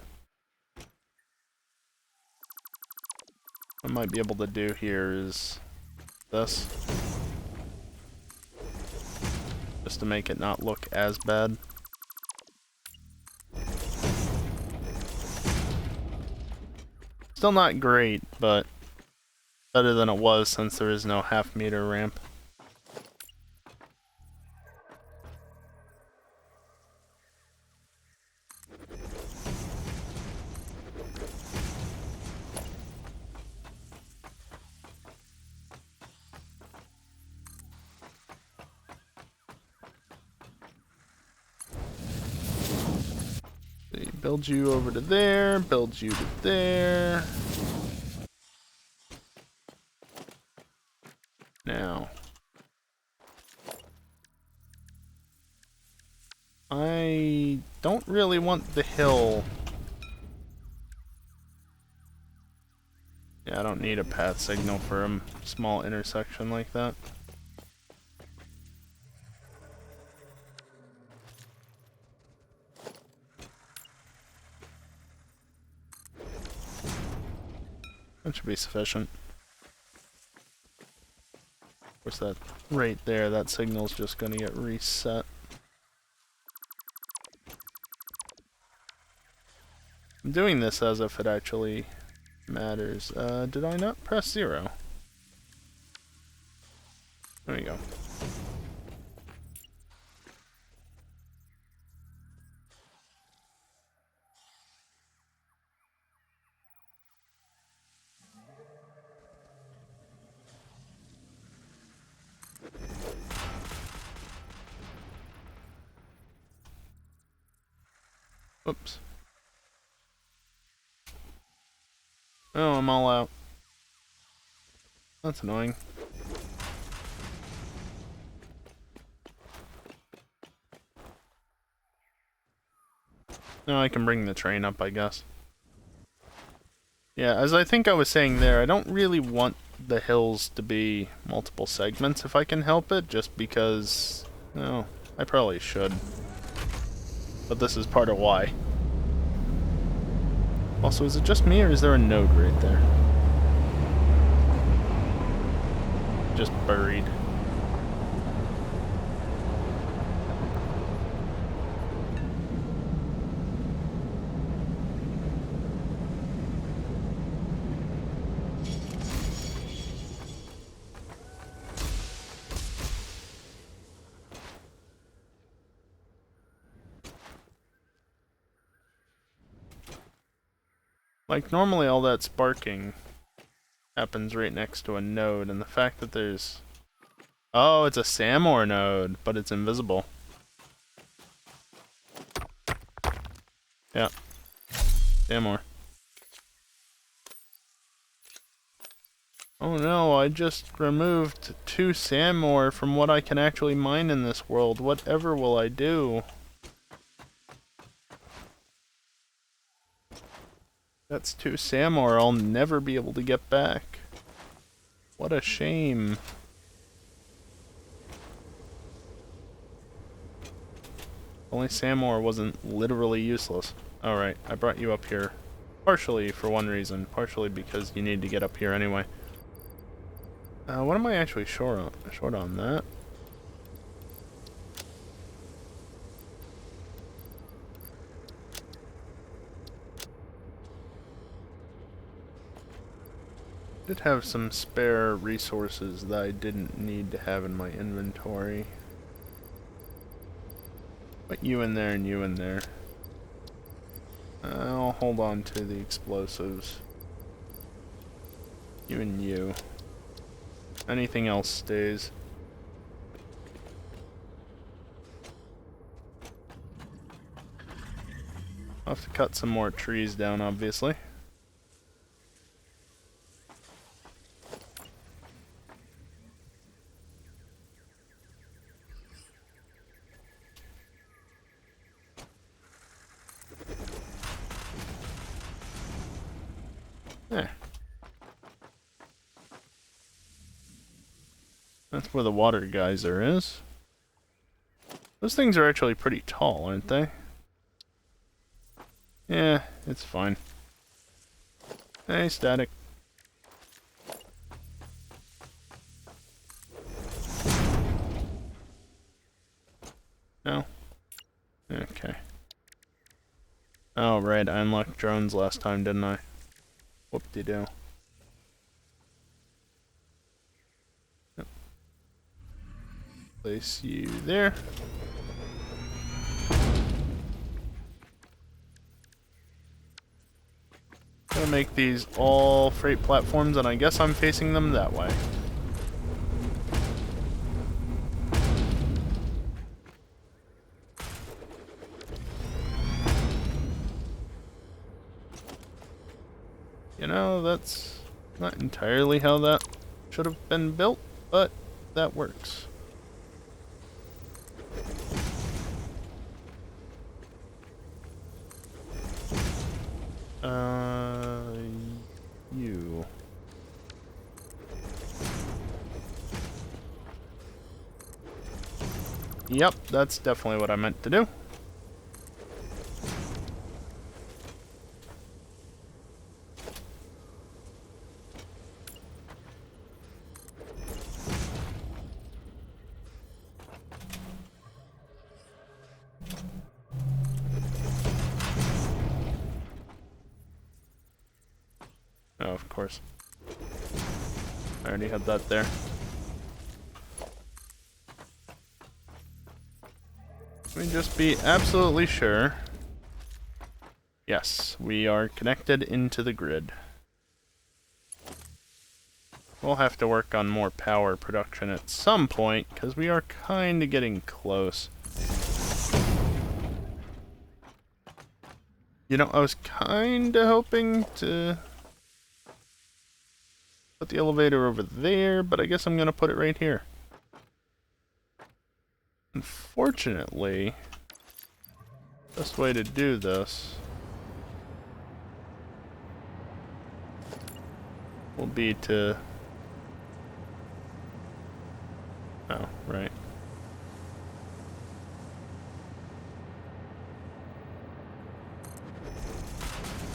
What I might be able to do here is this. Just to make it not look as bad. Still not great, but better than it was since there is no half-meter ramp. Build you over to there, build you to there. don't really want the hill. Yeah, I don't need a path signal for a small intersection like that. That should be sufficient. Of course, that right there, that signal's just gonna get reset. I'm doing this as if it actually matters. Did I not press 0? There we go. Oops. Oh, I'm all out. That's annoying. Now I can bring the train up, I guess. Yeah, as I think I was saying there, I don't really want the hills to be multiple segments if I can help it, just because, well, I probably should. But this is part of why. Also, is it just me or is there a node right there? Just buried. Like, normally all that sparking happens right next to a node, and the fact that there's... Oh, it's a Samor node, but it's invisible. Yeah. Samor. Oh no, I just removed 2 Samor from what I can actually mine in this world. Whatever will I do? That's 2 Samor I'll never be able to get back. What a shame. Only Samor wasn't literally useless. Alright, I brought you up here. Partially for one reason, partially because you need to get up here anyway. What am I actually short on? Short on that? Did have some spare resources that I didn't need to have in my inventory. But you in there and you in there. I'll hold on to the explosives. You and you. Anything else stays. I'll have to cut some more trees down, obviously. There. That's where the water geyser is. Those things are actually pretty tall, aren't they? Yeah, it's fine. Hey, static. No? Okay. Oh, right, I unlocked drones last time, didn't I? Whoop-de-doo. Yep. Place you there. Gonna make these all freight platforms, and I guess I'm facing them that way. You know, that's not entirely how that should have been built, but that works. Yep, that's definitely what I meant to do. Oh, of course. I already had that there. Let me just be absolutely sure. Yes, we are connected into the grid. We'll have to work on more power production at some point, because we are kind of getting close. You know, I was kind of hoping to put the elevator over there, but I guess I'm going to put it right here. Unfortunately, the best way to do this will be to... Oh, right.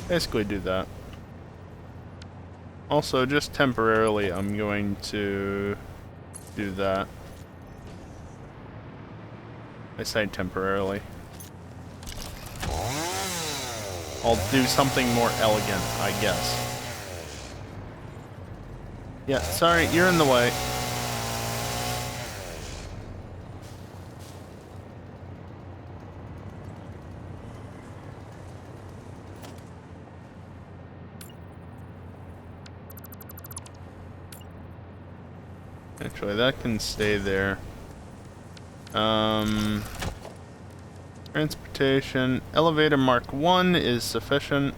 Basically do that. Also, just temporarily, I'm going to do that. I say temporarily. I'll do something more elegant, I guess. Yeah, sorry, you're in the way. Actually, that can stay there. Transportation. Elevator Mark 1 is sufficient.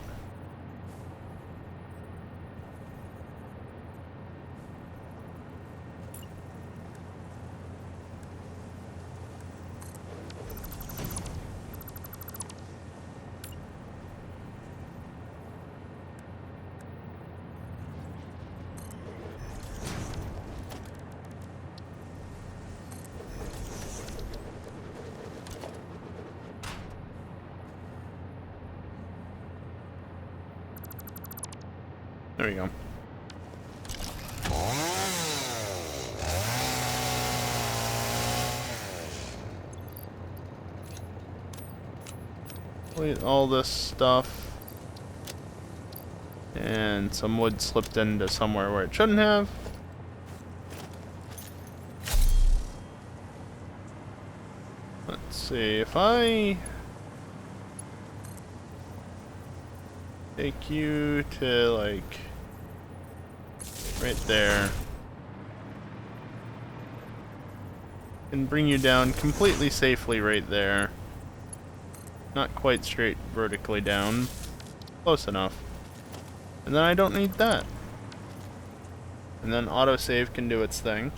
There we go. Delete all this stuff. And some wood slipped into somewhere where it shouldn't have. Let's see, if I take you to, like, right there, and bring you down completely safely right there. Not quite straight vertically down. Close enough. And then I don't need that. And then autosave can do its thing.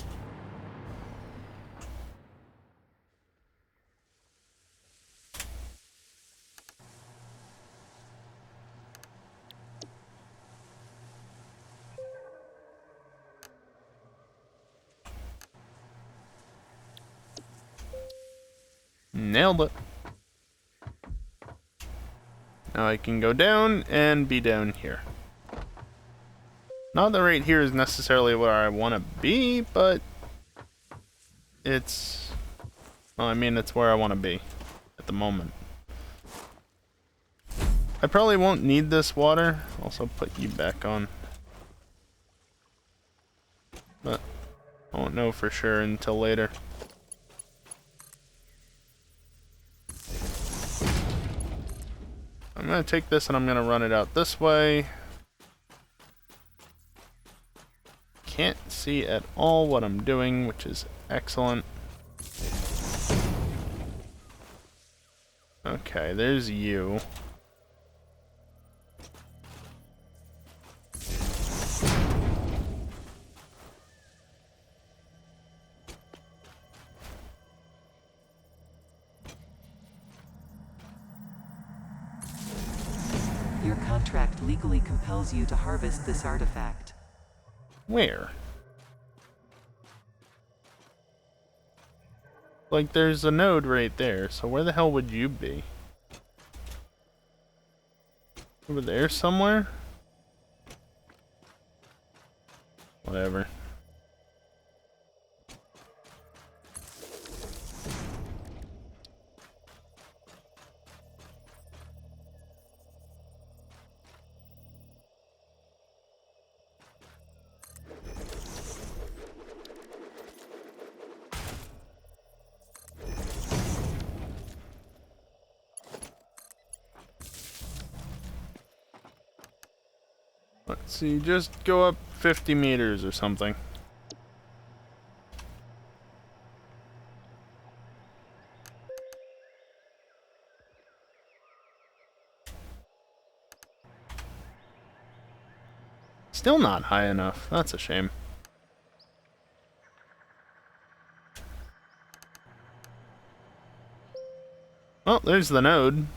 Nailed it. Now I can go down and be down here. Not that right here is necessarily where I want to be, but it's... Well, I mean, it's where I want to be at the moment. I probably won't need this water. Also put you back on. But I won't know for sure until later. I'm going to take this and I'm going to run it out this way. Can't see at all what I'm doing, which is excellent. Okay, there's you. Your contract legally compels you to harvest this artifact. Where? Like, there's a node right there, so where the hell would you be? Over there somewhere? Whatever. Let's see, just go up 50 meters or something. Still not high enough. That's a shame. Well, there's the node.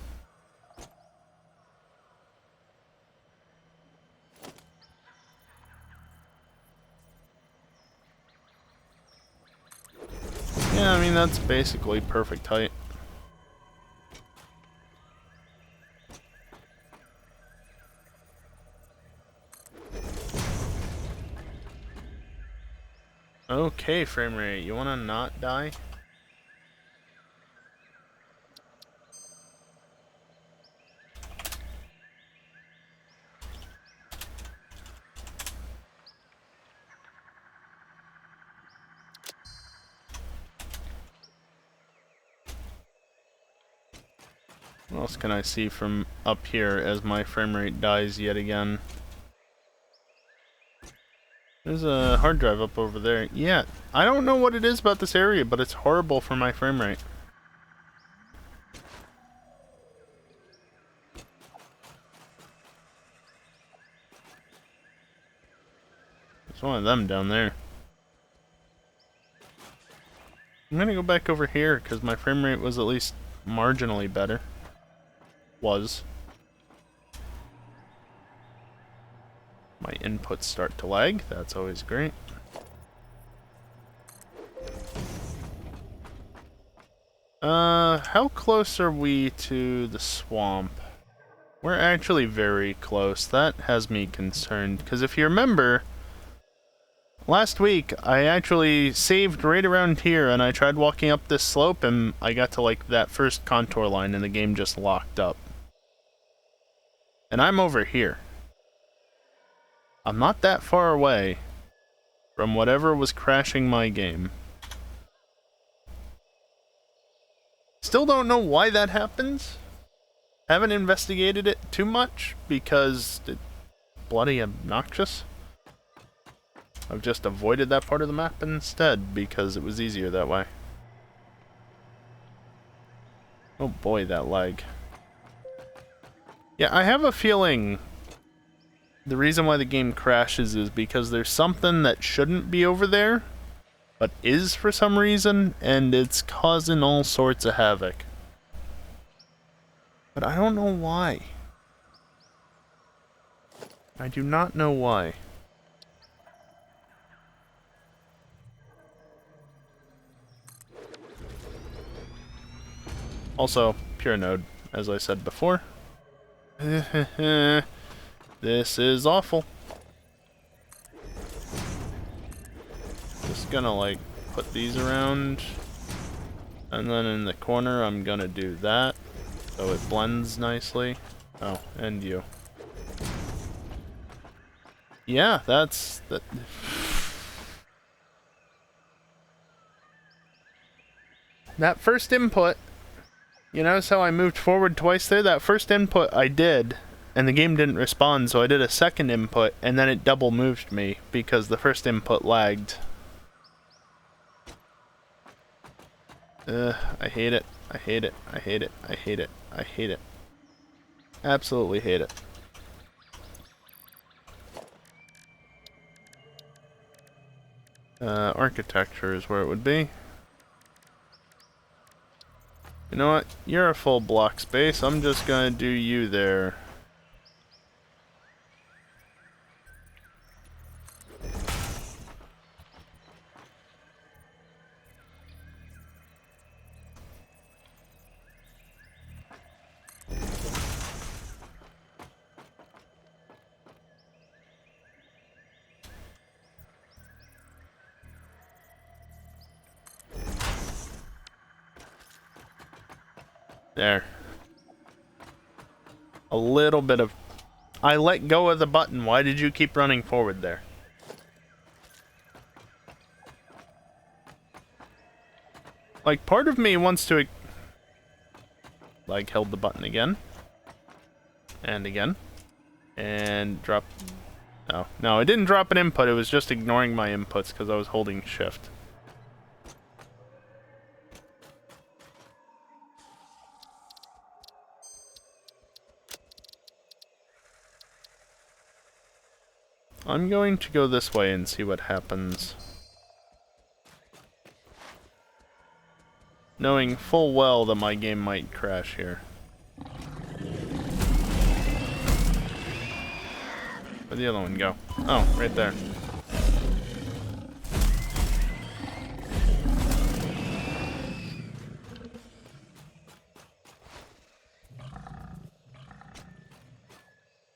Yeah, I mean, that's basically perfect height. Okay, frame rate, you wanna not die? What else can I see from up here as my frame rate dies yet again? There's a hard drive up over there. Yeah, I don't know what it is about this area, but it's horrible for my frame rate. There's one of them down there. I'm gonna go back over here, because my frame rate was at least marginally better. Was. My inputs start to lag. That's always great. How close are we to the swamp? We're actually very close. That has me concerned, because if you remember, last week I actually saved right around here, and I tried walking up this slope, and I got to like that first contour line, and the game just locked up. And I'm over here. I'm not that far away from whatever was crashing my game. Still don't know why that happens. Haven't investigated it too much because it's bloody obnoxious. I've just avoided that part of the map instead because it was easier that way. Oh boy, that lag. Yeah, I have a feeling the reason why the game crashes is because there's something that shouldn't be over there, but is for some reason, and it's causing all sorts of havoc. But I don't know why. I do not know why. Also, pure node, as I said before. This is awful. Just gonna like put these around, and then in the corner I'm gonna do that so it blends nicely. Oh, and you. Yeah, that's that. That first input, you notice how I moved forward twice there? That first input I did, and the game didn't respond, so I did a second input, and then it double moved me because the first input lagged. I hate it. I hate it. I hate it. I hate it. I hate it. Absolutely hate it. Architecture is where it would be. You know what? You're a full block space. I'm just gonna do you there. There. A little bit of... I let go of the button. Why did you keep running forward there? Like, part of me wants to... Like, held the button again. And again. And drop... No. No, it didn't drop an input. It was just ignoring my inputs because I was holding shift. I'm going to go this way and see what happens. Knowing full well that my game might crash here. Where'd the other one go? Oh, right there.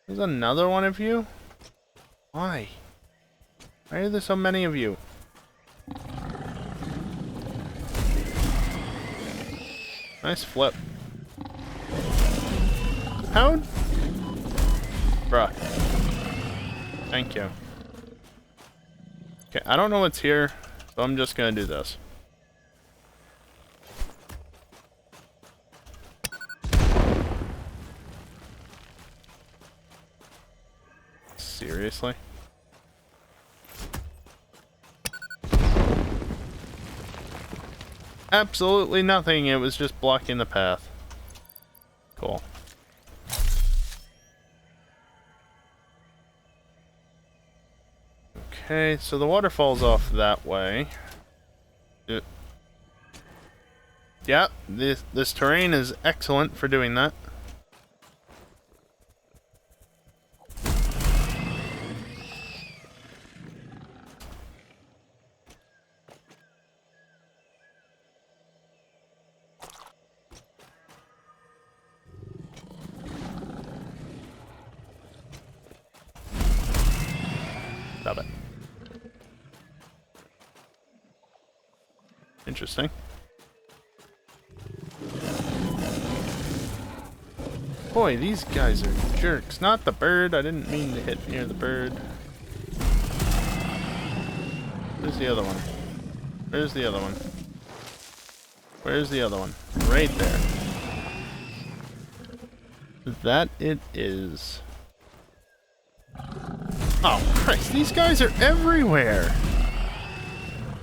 There's another one of you? Why? Why are there so many of you? Nice flip. How? Bruh. Thank you. Okay, I don't know what's here, so I'm just gonna do this. Seriously? Absolutely nothing, it was just blocking the path. Cool. Okay, so the waterfall's off that way. Yeah, this terrain is excellent for doing that. Stop it. Interesting. Boy, these guys are jerks. Not the bird. I didn't mean to hit near the bird. Where's the other one? Where's the other one? Where's the other one? Right there. That it is. Oh, Christ. These guys are everywhere.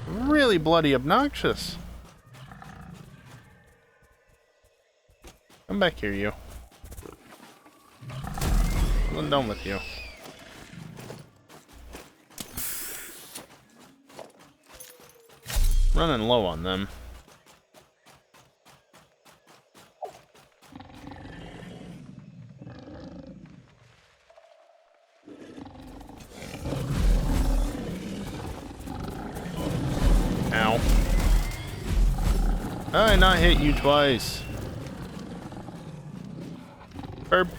Really bloody obnoxious. Come back here, you. I'm done with you. Running low on them. Ow. How did I not hit you twice? Herb.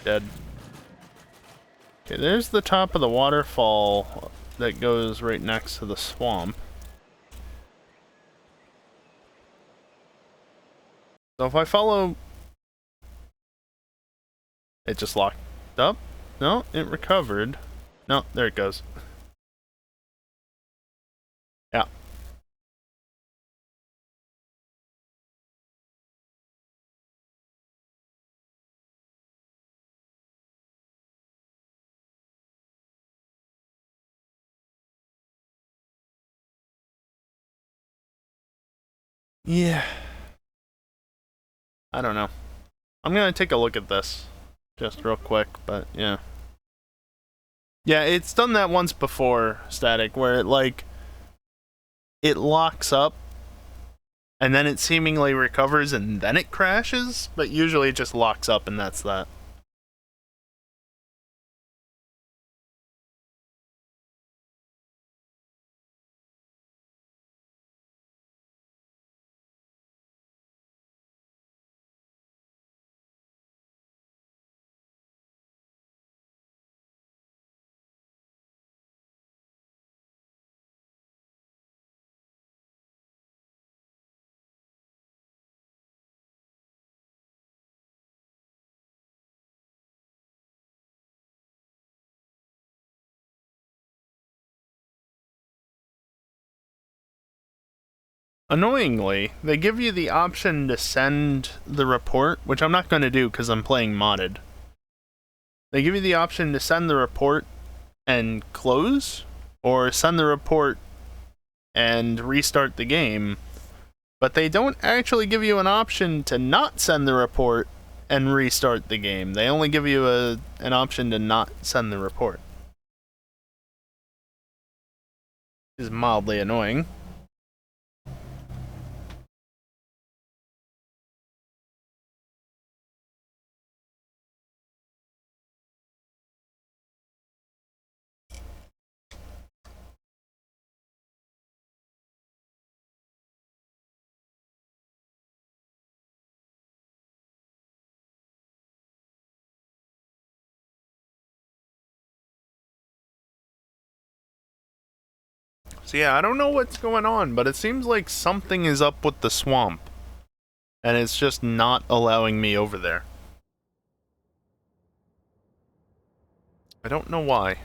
Dead. Okay, there's the top of the waterfall that goes right next to the swamp. So if I follow... It just locked up? No, it recovered. No, there it goes. Yeah. Yeah. I don't know. I'm gonna take a look at this. Just real quick, but yeah. Yeah, it's done that once before, Static, where it, like... It locks up, and then it seemingly recovers, and then it crashes, but usually it just locks up, and that's that. Annoyingly, they give you the option to send the report, which I'm not going to do because I'm playing modded. They give you the option to send the report and close, or send the report and restart the game, but they don't actually give you an option to not send the report and restart the game. They only give you an option to not send the report. Is mildly annoying. So yeah, I don't know what's going on, but it seems like something is up with the swamp. And it's just not allowing me over there. I don't know why.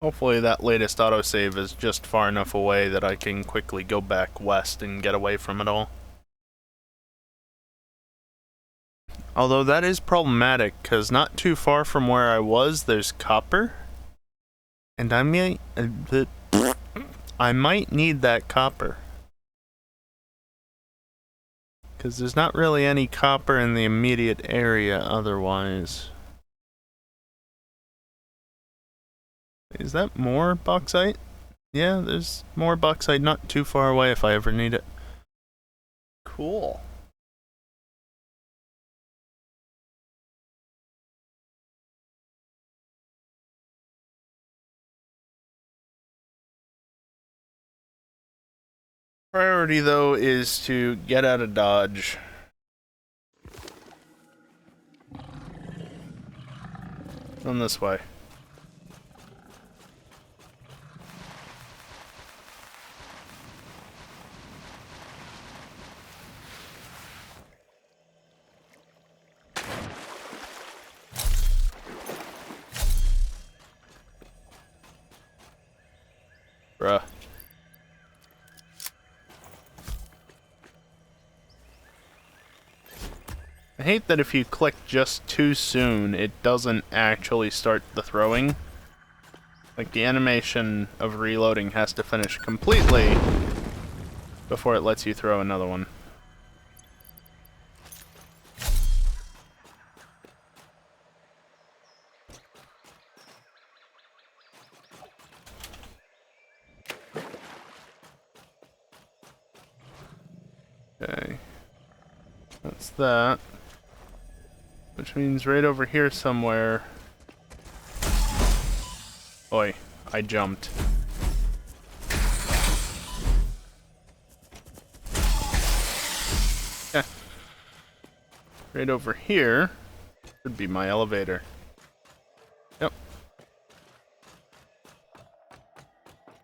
Hopefully that latest autosave is just far enough away that I can quickly go back west and get away from it all. Although that is problematic, because not too far from where I was, there's copper. And I might need that copper. Because there's not really any copper in the immediate area otherwise. Is that more bauxite? Yeah, there's more bauxite not too far away if I ever need it. Cool. Priority, though, is to get out of Dodge. On this way. Bruh. I hate that if you click just too soon, it doesn't actually start the throwing. Like, the animation of reloading has to finish completely before it lets you throw another one. Okay. That's that. Which means right over here somewhere... Oi, I jumped. Yeah. Right over here should be my elevator. Yep.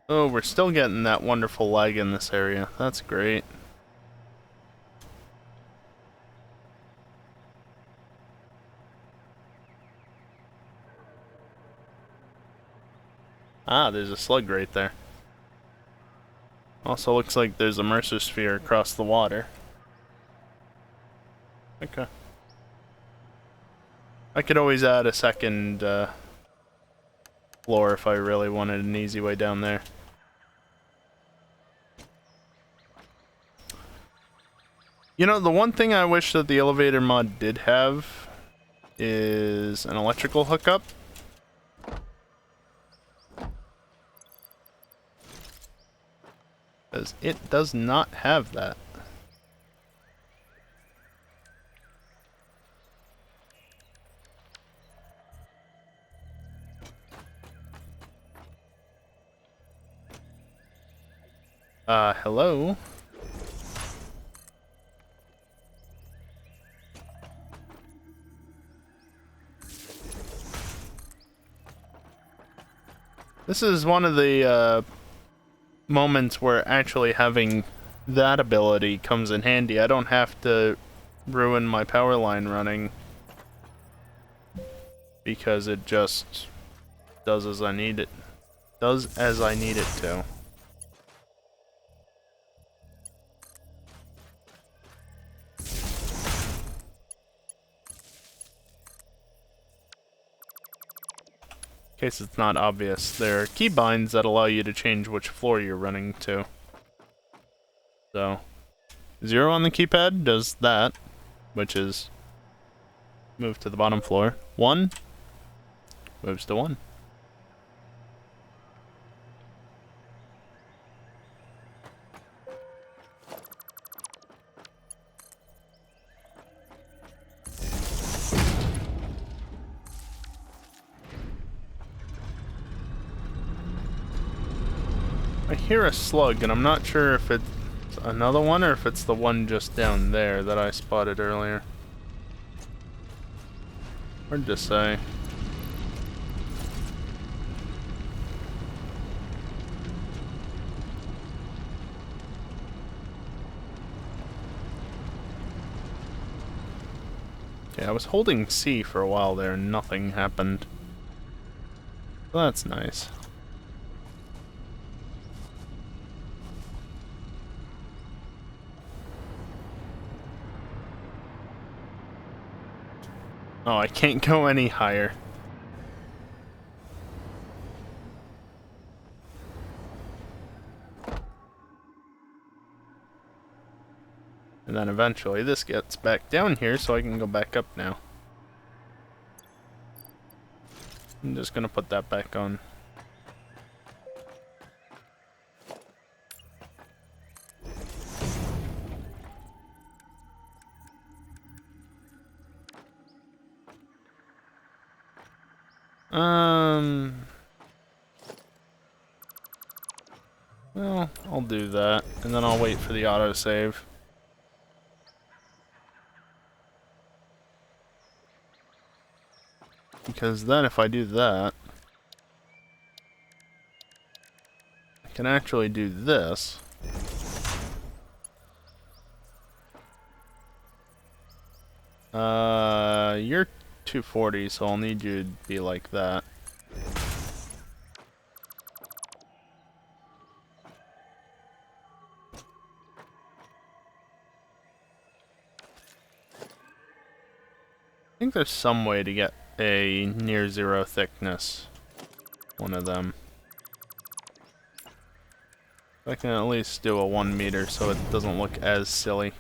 Oh, we're still getting that wonderful lag in this area. That's great. Ah, there's a slug right there. Also looks like there's a Mercer sphere across the water. Okay. I could always add a second floor if I really wanted an easy way down there. You know, the one thing I wish that the elevator mod did have is an electrical hookup. Because it does not have that. Hello? This is one of the, moments where actually having that ability comes in handy. I don't have to ruin my power line running. because it just does as I need it. Does as I need it to. In case it's not obvious, there are keybinds that allow you to change which floor you're running to. So, 0 on the keypad does that, which is move to the bottom floor. 1 moves to 1. I hear a slug, and I'm not sure if it's another one or if it's the one just down there that I spotted earlier. Hard to say. Okay, I was holding C for a while there and nothing happened. So that's nice. Oh, I can't go any higher. And then eventually this gets back down here so I can go back up now. I'm just gonna put that back on. Well, I'll do that, and then I'll wait for the autosave. Because then if I do that, I can actually do this. You're 240, so I'll need you to be like that. I think there's some way to get a near zero thickness. One of them. I can at least do a 1 meter so it doesn't look as silly.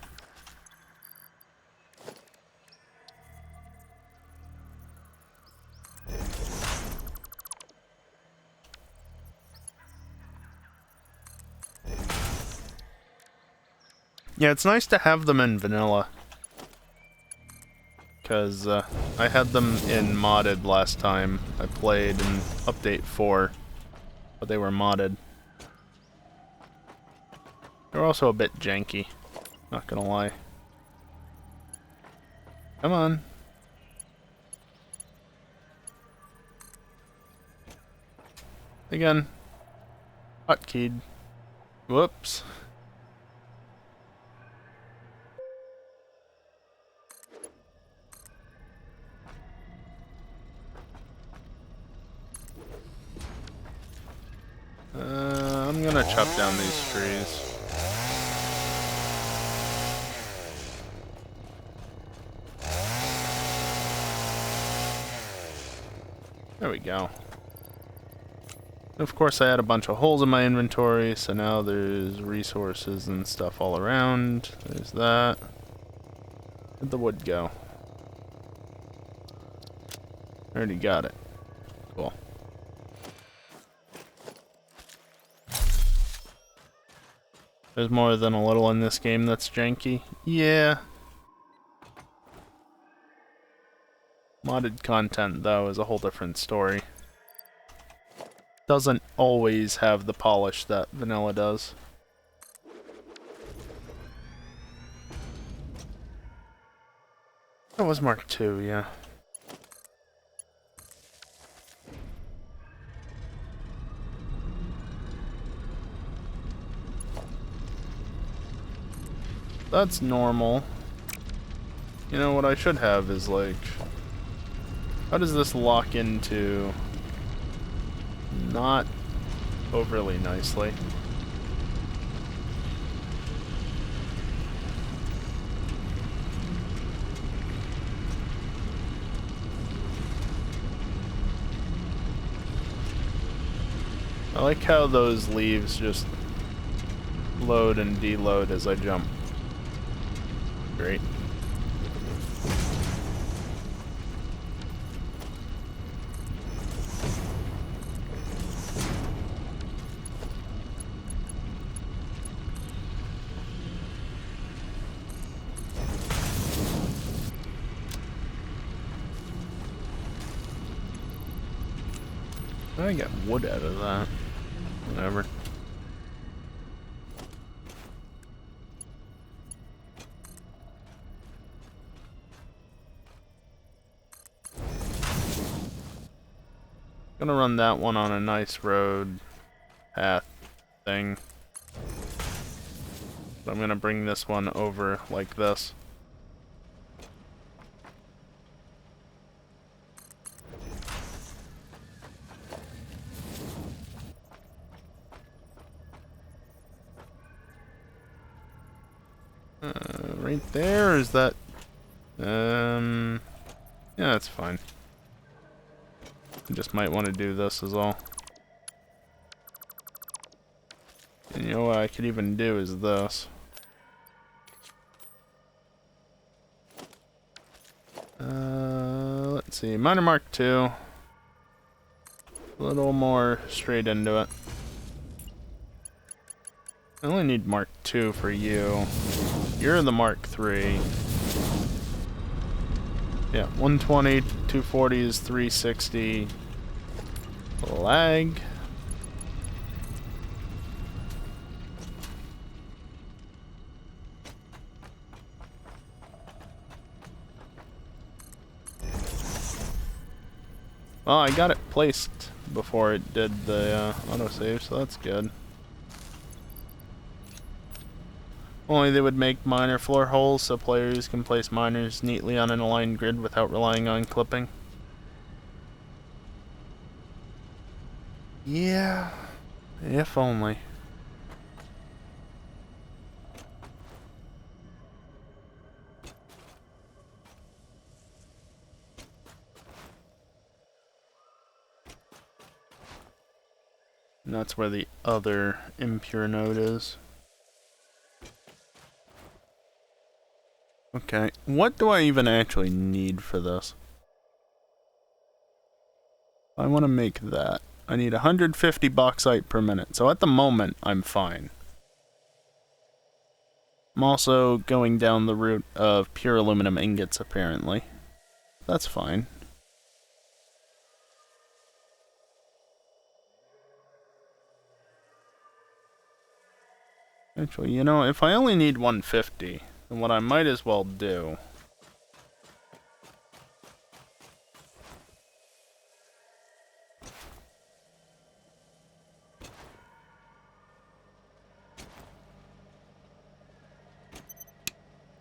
Yeah, it's nice to have them in vanilla. Because I had them in modded last time I played in update 4, but they were modded. They're also a bit janky, not gonna lie. Come on. Again. Hotkeyed. Whoops. I'm gonna chop down these trees. There we go. Of course I had a bunch of holes in my inventory, so now there's resources and stuff all around. There's that. Where'd the wood go? Already got it. Cool. There's more than a little in this game that's janky. Yeah. Modded content, though, is a whole different story. Doesn't always have the polish that vanilla does. That was Mark II, yeah. That's normal. You know, what I should have is, like, How does this lock into? Not overly nicely. I like how those leaves just load and deload as I jump. Great. I got wood out of that. Whatever. Gonna run that one on a nice road path thing. So I'm gonna bring this one over like this. Right there, is that... yeah, that's fine. I just might want to do this as all. And you know what I could even do is this. Let's see, Miner Mark II. A little more straight into it. I only need Mark II for you. You're the Mark III. Yeah, 120, 240 is 360. Lag. Well, I got it placed before it did the autosave, so that's good. Only they would make miner floor holes so players can place miners neatly on an aligned grid without relying on clipping. Yeah, if only. And that's where the other impure node is. Okay, what do I even actually need for this? I want to make that. I need 150 bauxite per minute, so at the moment, I'm fine. I'm also going down the route of pure aluminum ingots, apparently. That's fine. Actually, you know, if I only need 150, then what I might as well do...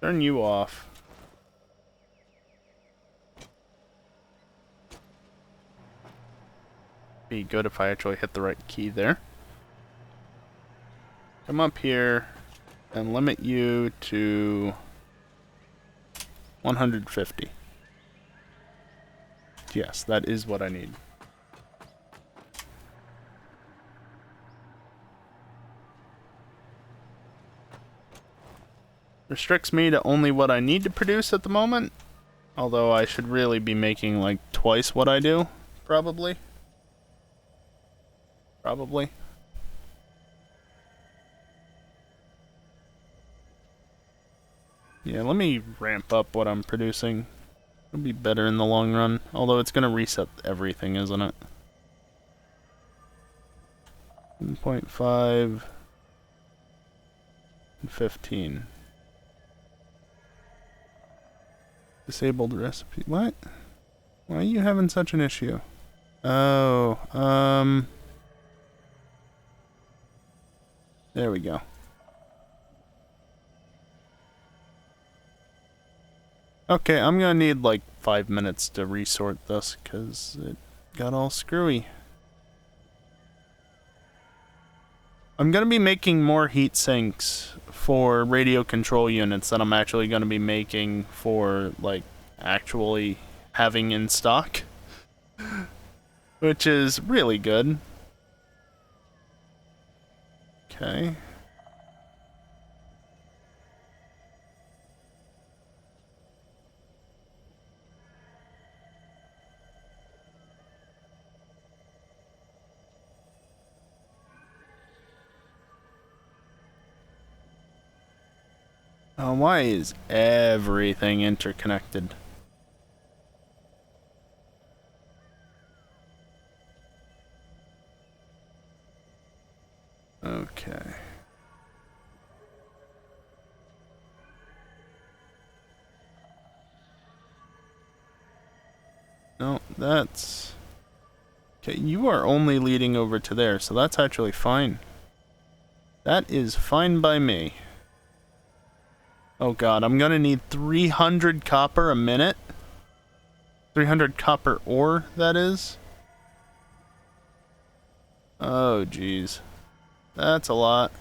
turn you off. Be good if I actually hit the right key there. Come up here and limit you to 150. Yes, that is what I need. Restricts me to only what I need to produce at the moment. Although I should really be making like twice what I do. Probably. Probably. Yeah, let me ramp up what I'm producing. It'll be better in the long run. Although it's gonna reset everything, isn't it? 1.5 and 15. Disabled recipe. What? Why are you having such an issue? Oh, there we go. Okay, I'm gonna need like 5 minutes to resort this because it got all screwy. I'm gonna be making more heat sinks for radio control units than I'm actually gonna be making for like actually having in stock, which is really good. Okay. Why is everything interconnected? Okay. No, that's... Okay, you are only leading over to there, so that's actually fine. That is fine by me. Oh god, I'm gonna need 300 copper a minute? 300 copper ore, that is? Oh, jeez. That's a lot.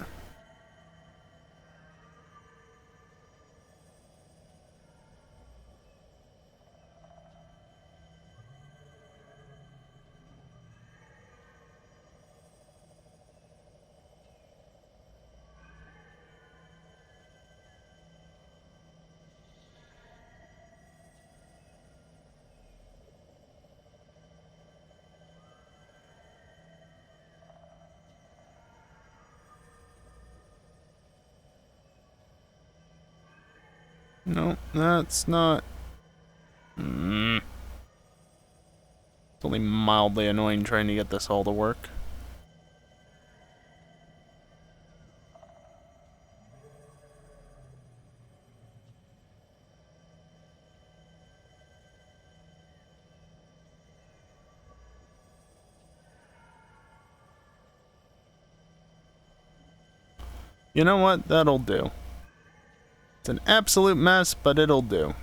No, that's not... It's only mildly annoying trying to get this all to work. You know what? That'll do. It's an absolute mess, but it'll do.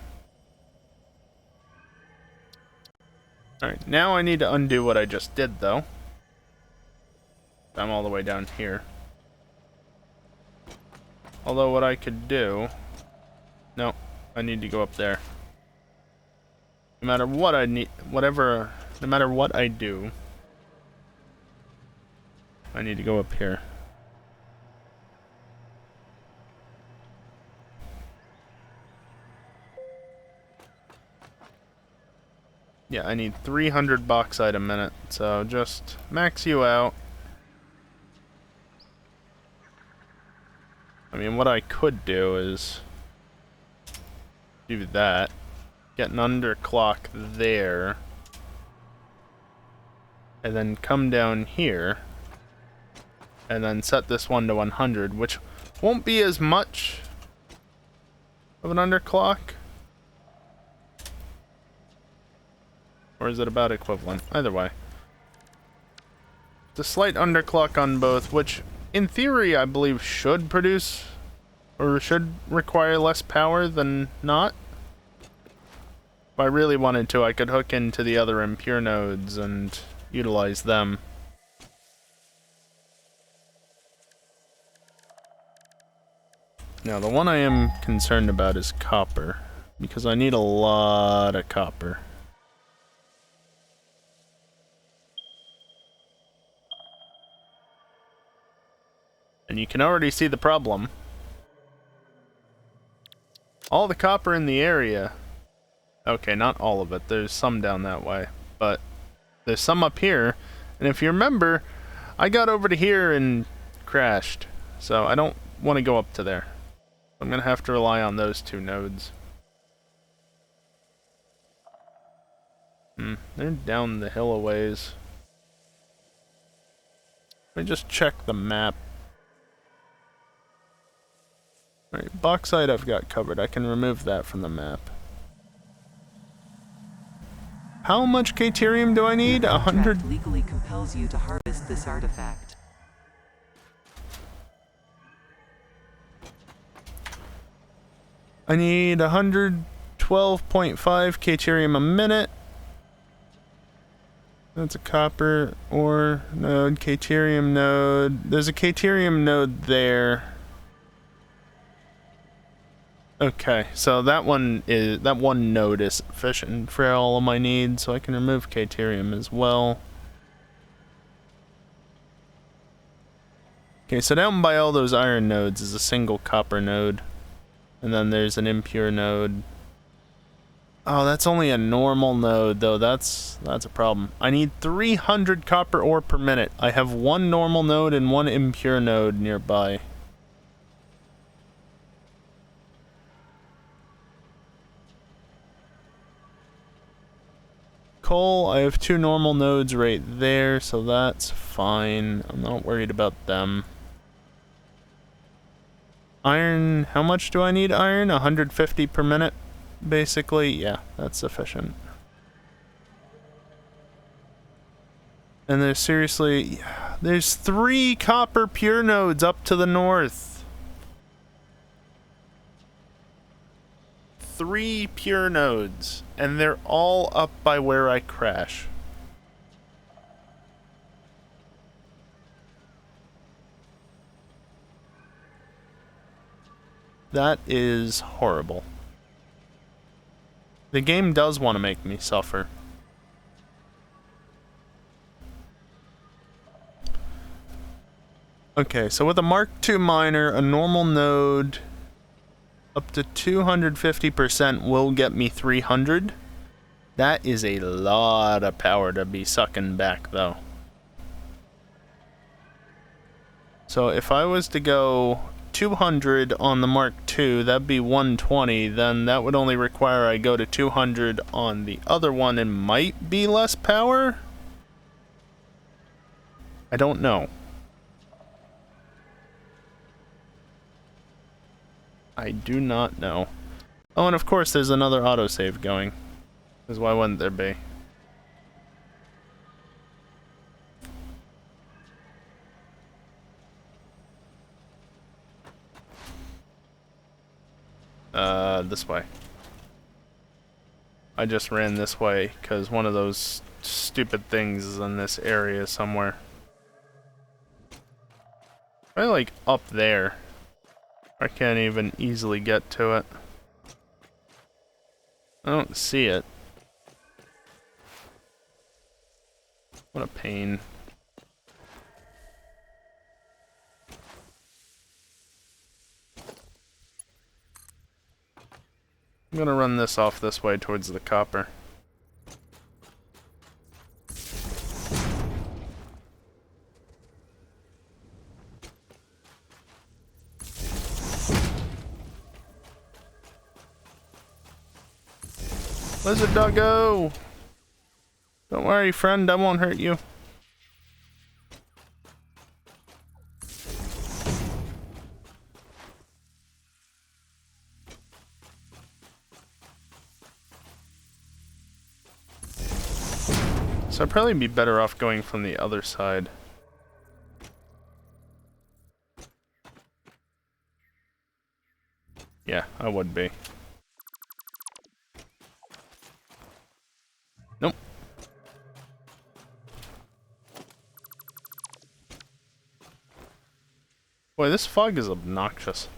Alright, now I need to undo what I just did, though. I'm all the way down here. Although what I could do... No, I need to go up there. No matter what I need... Whatever... No matter what I do... I need to go up here. Yeah, I need 300 bauxite a minute, so just max you out. I mean, what I could do is do that, get an underclock there, and then come down here, and then set this one to 100, which won't be as much of an underclock. Or is it about equivalent? Either way. It's a slight underclock on both, which in theory I believe should produce or should require less power than not. If I really wanted to, I could hook into the other impure nodes and utilize them. Now, the one I am concerned about is copper, because I need a lot of copper. And you can already see the problem. All the copper in the area... Okay, not all of it. There's some down that way. But there's some up here. And if you remember, I got over to here and crashed. So I don't want to go up to there. I'm going to have to rely on those two nodes. They're down the hill a ways. Let me just check the map. Alright, bauxite I've got covered. I can remove that from the map. How much Caterium do I need? 100? Legally compels you to harvest this artifact. I need 100 12.5 Caterium a minute. That's a copper ore node, Caterium node. There's a Caterium node there. Okay, so that one node is sufficient for all of my needs, so I can remove Caterium as well. Okay, so down by all those iron nodes is a single copper node. And then there's an impure node. Oh, that's only a normal node, though. That's a problem. I need 300 copper ore per minute. I have one normal node and one impure node nearby. Coal, I have two normal nodes right there, so that's fine. I'm not worried about them. Iron, how much do I need iron? 150 per minute? Basically, yeah, that's sufficient. And there's seriously, there's 3 copper pure nodes up to the north. 3 pure nodes, and they're all up by where I crash. That is horrible. The game does want to make me suffer. Okay, so with a Mark II miner, a normal node up to 250% will get me 300. That is a lot of power to be sucking back, though. So if I was to go 200 on the Mark II, that'd be 120, then that would only require I go to 200 on the other one and might be less power? I don't know. I do not know. Oh, and of course there's another autosave going. Because why wouldn't there be? This way. I just ran this way because one of those stupid things is in this area somewhere. Probably like up there. I can't even easily get to it. I don't see it. What a pain. I'm gonna run this off this way towards the copper. Lizard doggo! Don't worry, friend, I won't hurt you. So I'd probably be better off going from the other side. Yeah, I would be. Nope. Boy, this fog is obnoxious.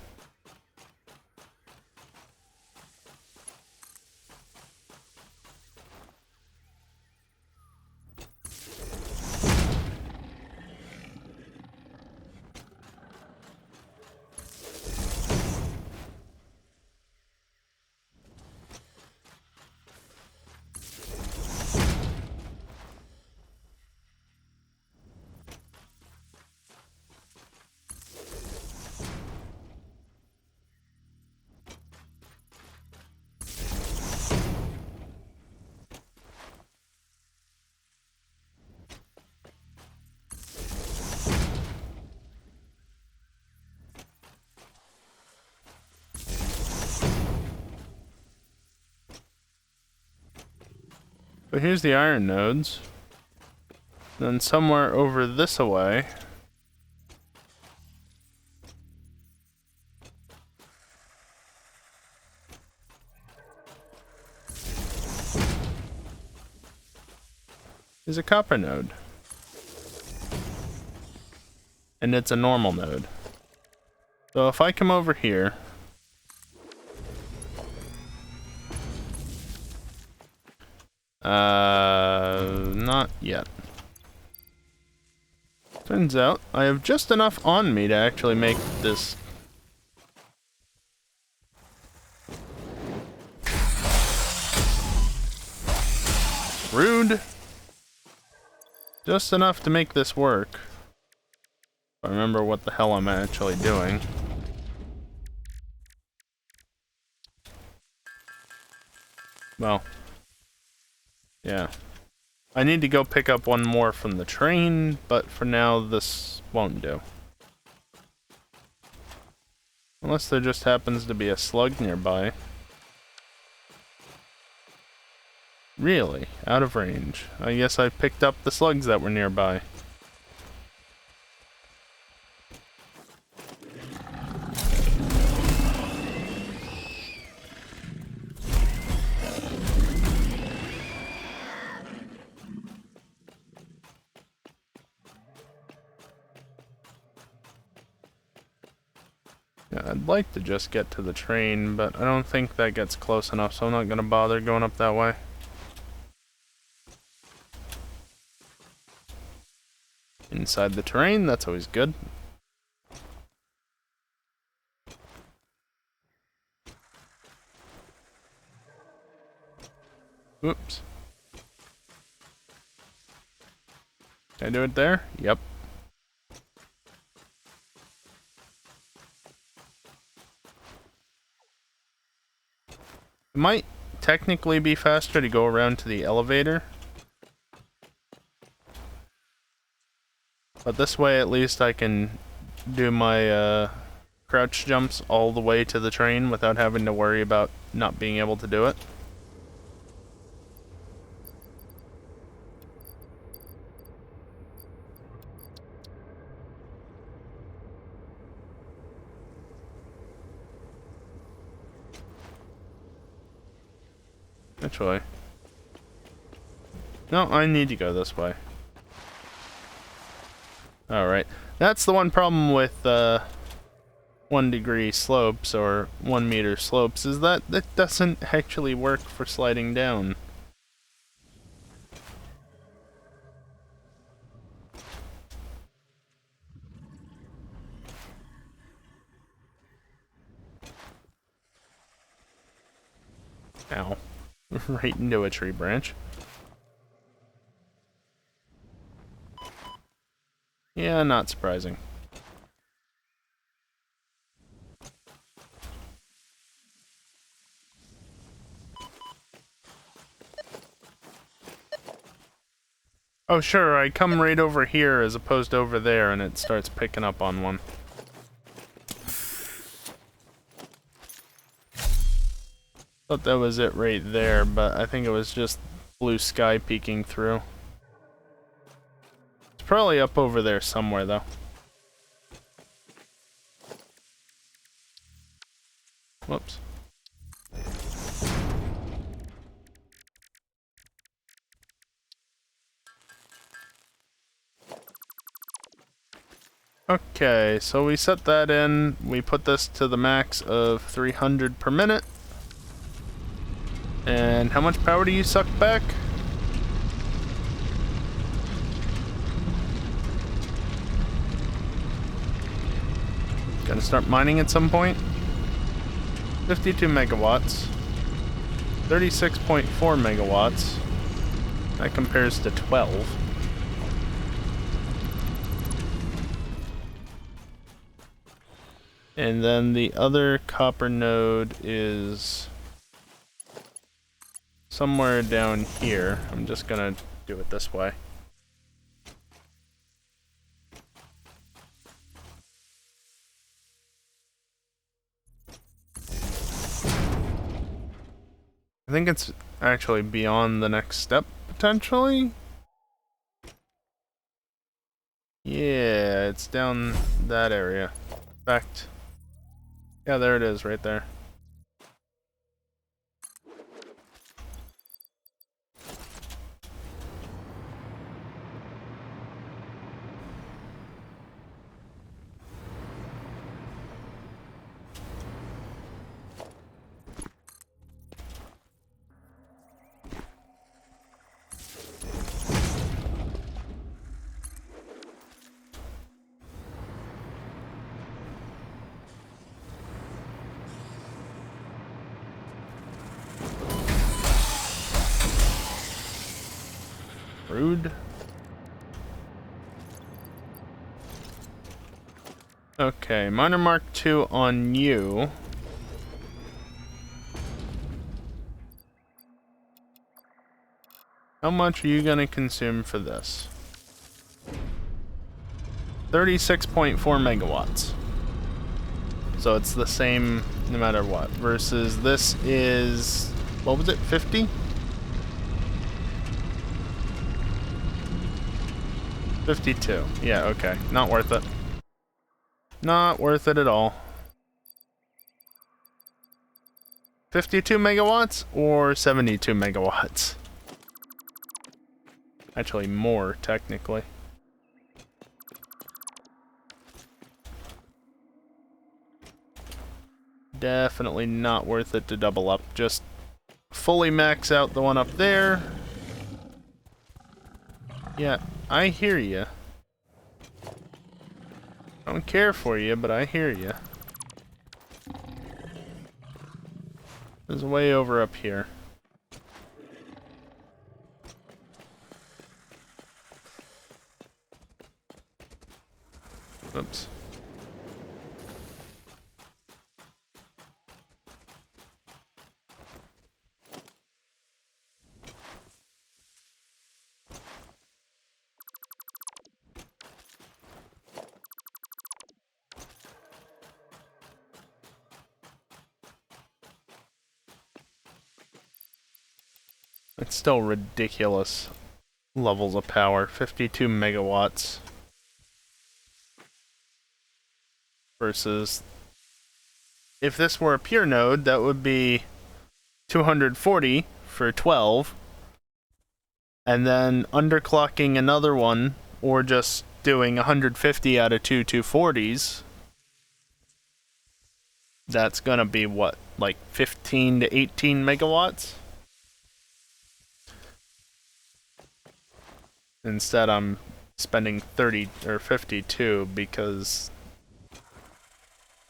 But here's the iron nodes. Then somewhere over this away. is a copper node. And it's a normal node. So if I come over here, not yet. Turns out I have just enough on me to actually make this. Rude. Just enough to make this work. If I remember what the hell I'm actually doing. Well. Yeah. I need to go pick up one more from the train, but for now this won't do. Unless there just happens to be a slug nearby. Really? Out of range. I guess I picked up the slugs that were nearby. Yeah, I'd like to just get to the train, but I don't think that gets close enough, so I'm not gonna bother going up that way. Inside the terrain, that's always good. Oops. Can I do it there? Yep. It might technically be faster to go around to the elevator. But this way at least I can do my crouch jumps all the way to the train without having to worry about not being able to do it. Which way? No, I need to go this way. Alright. That's the one problem with 1 degree slopes or 1 meter slopes, is that it doesn't actually work for sliding down. Ow. Right into a tree branch. Yeah, not surprising. Oh sure, I come right over here as opposed to over there and it starts picking up on one. Thought that was it right there, but I think it was just blue sky peeking through. It's probably up over there somewhere though. Whoops. Okay, so we set that in. We put this to the max of 300 per minute. And how much power do you suck back? Gonna start mining at some point. 52 megawatts. 36.4 megawatts. That compares to 12. And then the other copper node is somewhere down here. I'm just gonna do it this way. I think it's actually beyond the next step, potentially? Yeah, it's down that area. In fact, yeah, there it is, right there. Rude. Okay, Miner Mark II on you. How much are you gonna consume for this? 36.4 megawatts. So it's the same no matter what. Versus this is, what was it, 50? 52. Yeah, okay. Not worth it. Not worth it at all. 52 megawatts or 72 megawatts? Actually, more, technically. Definitely not worth it to double up. Just fully max out the one up there. Yeah, I hear you. I don't care for you, but I hear you. There's way over up here. Oops. It's still ridiculous levels of power. 52 megawatts. Versus, if this were a pure node, that would be 240 for 12. And then underclocking another one, or just doing 150 out of two 240s. That's gonna be what, like 15 to 18 megawatts? Instead, I'm spending 30 or 52 because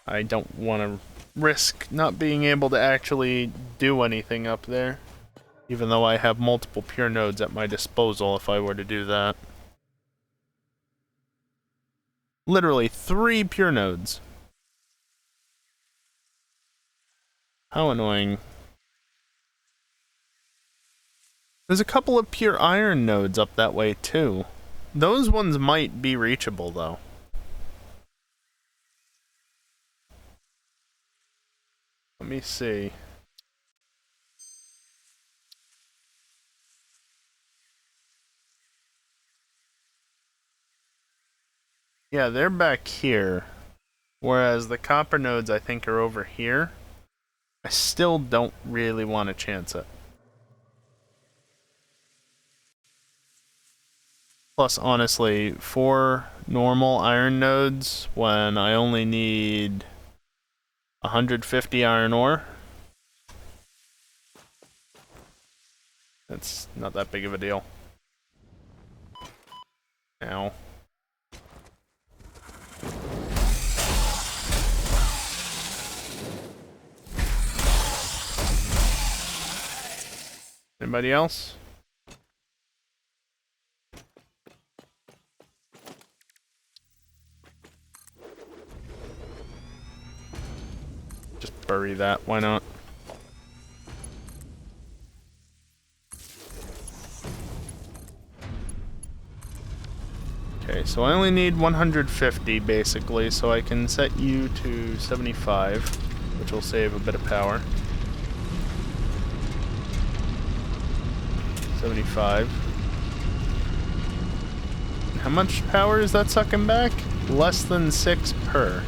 I don't want to risk not being able to actually do anything up there. Even though I have multiple pure nodes at my disposal if I were to do that. Literally 3 pure nodes. How annoying. There's a couple of pure iron nodes up that way too. Those ones might be reachable though. Let me see. Yeah, they're back here. Whereas the copper nodes I think are over here. I still don't really want to chance it. Plus, honestly, 4 normal iron nodes when I only need 150 iron ore. That's not that big of a deal. Ow. Anybody else? Just bury that, why not? Okay, so I only need 150 basically, so I can set you to 75, which will save a bit of power. 75. How much power is that sucking back? Less than 6 per.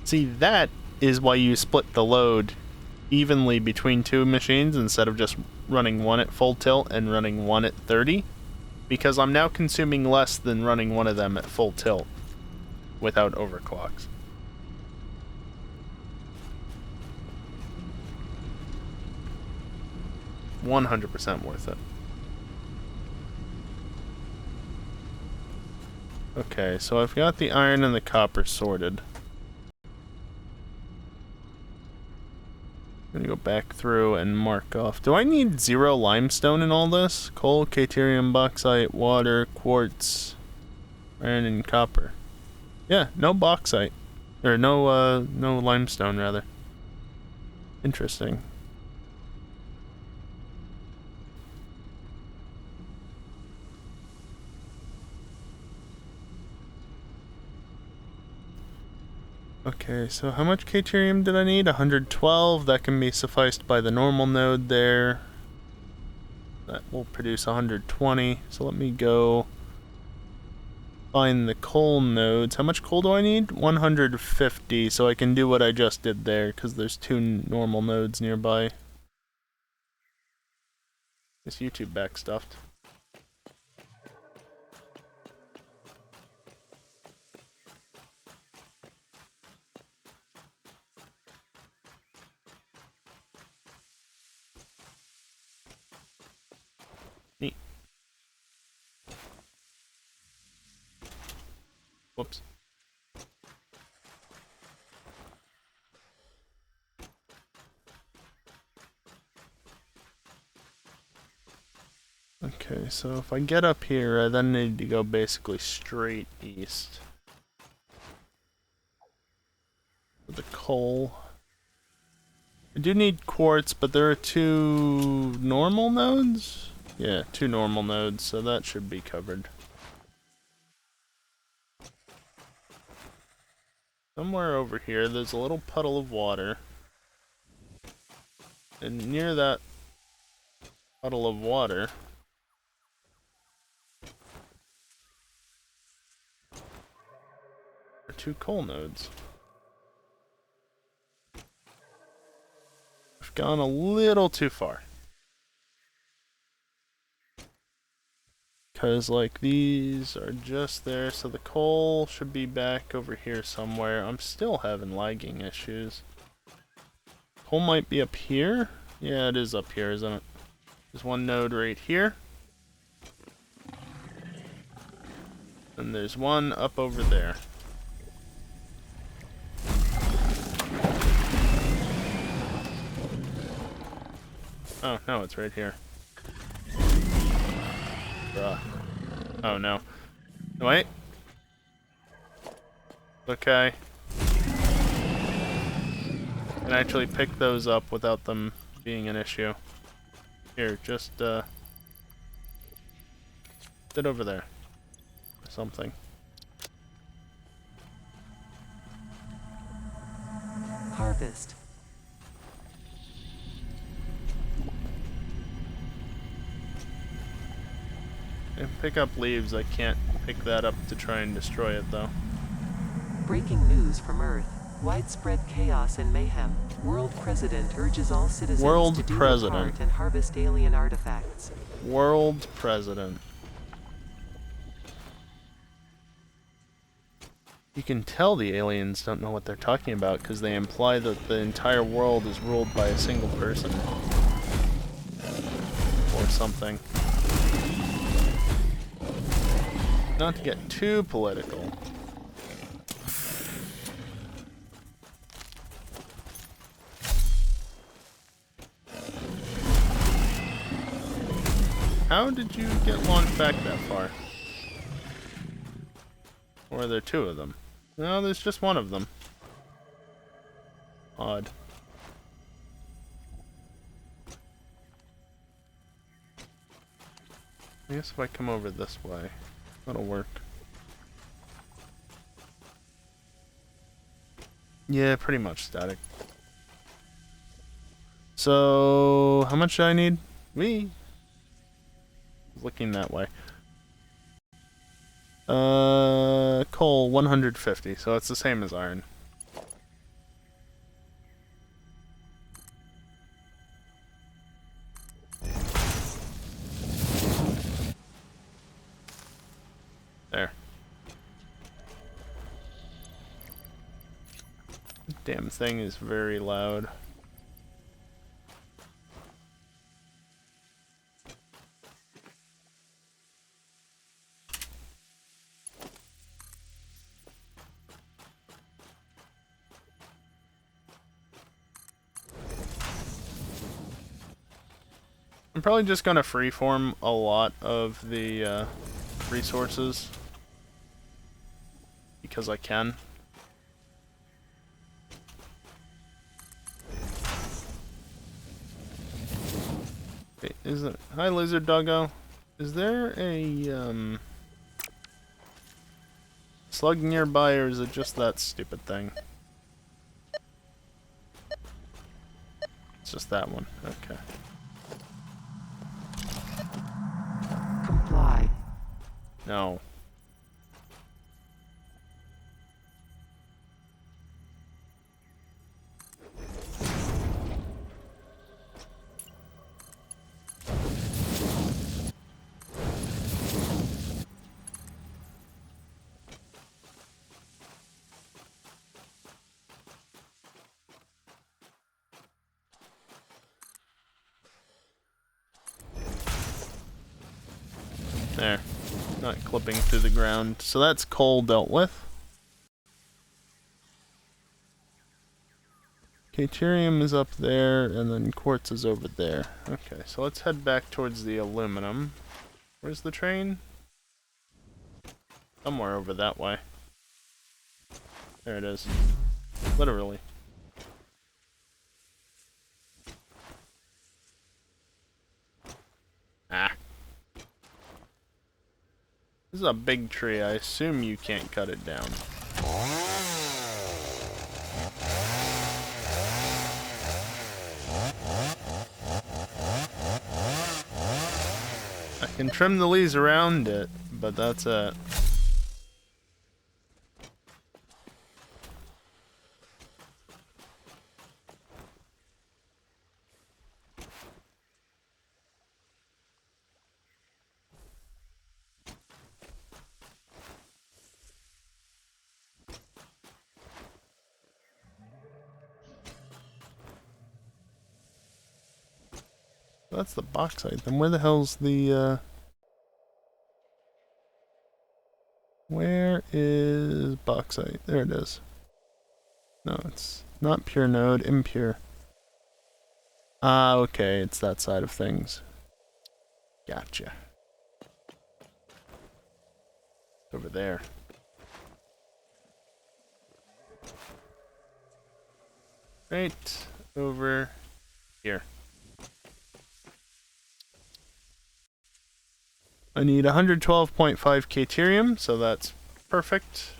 See, that is why you split the load evenly between 2 machines instead of just running one at full tilt and running one at 30. Because I'm now consuming less than running one of them at full tilt without overclocks. $100% worth it. Okay, so I've got the iron and the copper sorted. I'm gonna go back through and mark off. Do I need 0 limestone in all this? Coal, caterium, bauxite, water, quartz, iron, and copper. Yeah, no bauxite. Or no limestone, rather. Interesting. Okay, so how much caterium did I need? 112. That can be sufficed by the normal node there. That will produce 120. So let me go find the coal nodes. How much coal do I need? 150, so I can do what I just did there, because there's 2 normal nodes nearby. This YouTube back stuffed. Neat. Whoops. Okay, so if I get up here, I then need to go basically straight east. For the coal. I do need quartz, but there are 2 normal nodes? Yeah, 2 normal nodes, so that should be covered. Somewhere over here, there's a little puddle of water. And near that puddle of water are 2 coal nodes. I've gone a little too far. Because, like, these are just there, so the coal should be back over here somewhere. I'm still having lagging issues. Coal might be up here? Yeah, it is up here, isn't it? There's 1 node right here. And there's 1 up over there. Oh, no, it's right here. Bruh. Oh, no. Wait. Okay. I can actually pick those up without them being an issue. Here, just, sit over there. Or something. Harvest. I pick up leaves, I can't pick that up to try and destroy it, though. Breaking news from Earth. Widespread chaos and mayhem. World President urges all citizens to do their part and harvest alien artifacts. World President. You can tell the aliens don't know what they're talking about because they imply that the entire world is ruled by a single person. Or something. Not to get too political. How did you get launched back that far? Or are there 2 of them? No, there's just 1 of them. Odd. I guess if I come over this way, that'll work. Yeah, pretty much static. So, how much do I need? Looking that way. Coal 150, so it's the same as iron. There. Damn thing is very loud. I'm probably just gonna freeform a lot of the resources because I can. Wait, is it? Hi, Lizard Doggo. Is there a slug nearby, or is it just that stupid thing? It's just that one. Okay. Comply. No. There. Not clipping through the ground. So that's coal dealt with. Caterium is up there, and then quartz is over there. Okay, so let's head back towards the aluminum. Where's the train? Somewhere over that way. There it is. Literally. Ah. This is a big tree. I assume you can't cut it down. I can trim the leaves around it, but that's it. That's the bauxite. Then where the hell's the, where is bauxite? There it is. No, it's not pure node, impure. Ah, okay, it's that side of things. Gotcha. Over there. Right over here. I need 112.5 caterium, so that's perfect.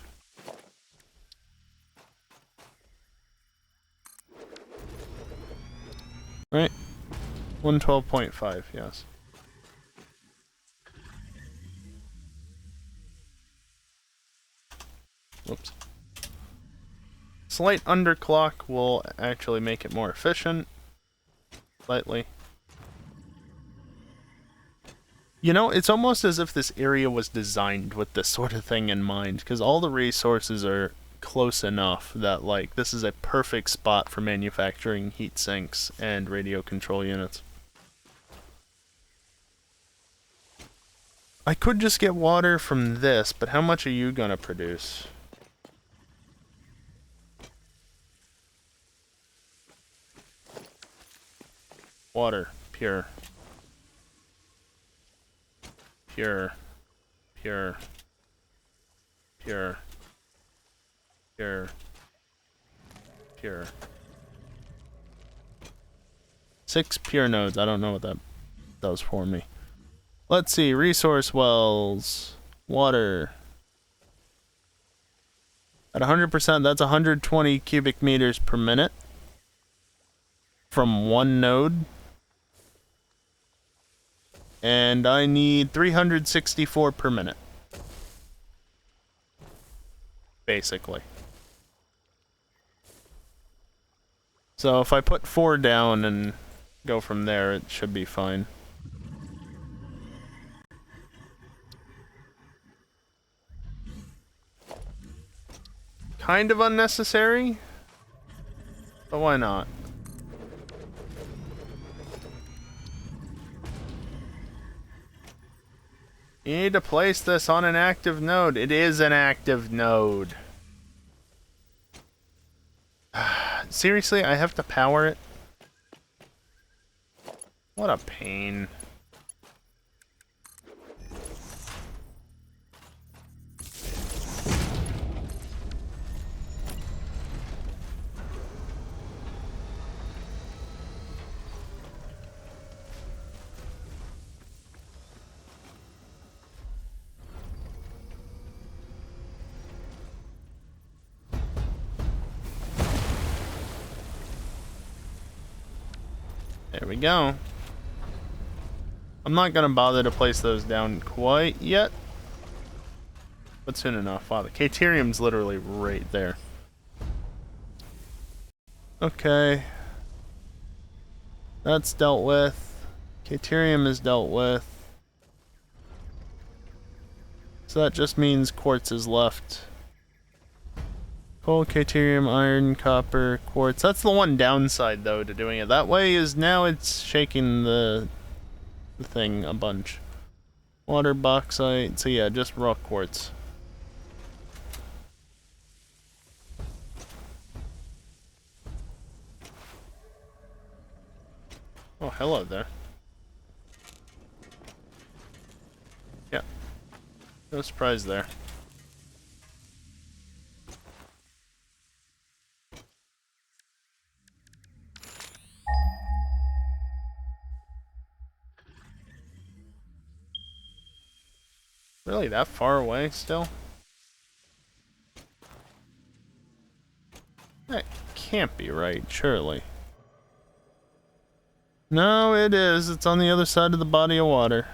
Right. 112.5, yes. Whoops. Slight underclock will actually make it more efficient. Slightly. You know, it's almost as if this area was designed with this sort of thing in mind, because all the resources are close enough that, like, this is a perfect spot for manufacturing heat sinks and radio control units. I could just get water from this, but how much are you gonna produce? Water. Pure. Pure. Pure. Pure. Pure. Pure. 6 pure nodes. I don't know what that does for me. Let's see. Resource wells. Water. At 100%, that's 120 cubic meters per minute. From one node. And I need 364 per minute. Basically. So if I put 4 down and go from there, it should be fine. Kind of unnecessary, but why not? You need to place this on an active node. It is an active node. Seriously, I have to power it? What a pain. There we go. I'm not gonna bother to place those down quite yet, but soon enough. Wow, the Caterium's literally right there. Okay. That's dealt with. Caterium is dealt with. So that just means quartz is left. Coal, Caterium, iron, copper, quartz. That's the one downside, though, to doing it that way, is now it's shaking the thing a bunch. Water, bauxite, so yeah, just raw quartz. Oh, hello there. Yeah. No surprise there. Really that far away still? That can't be right, surely. No, it is. It's on the other side of the body of water.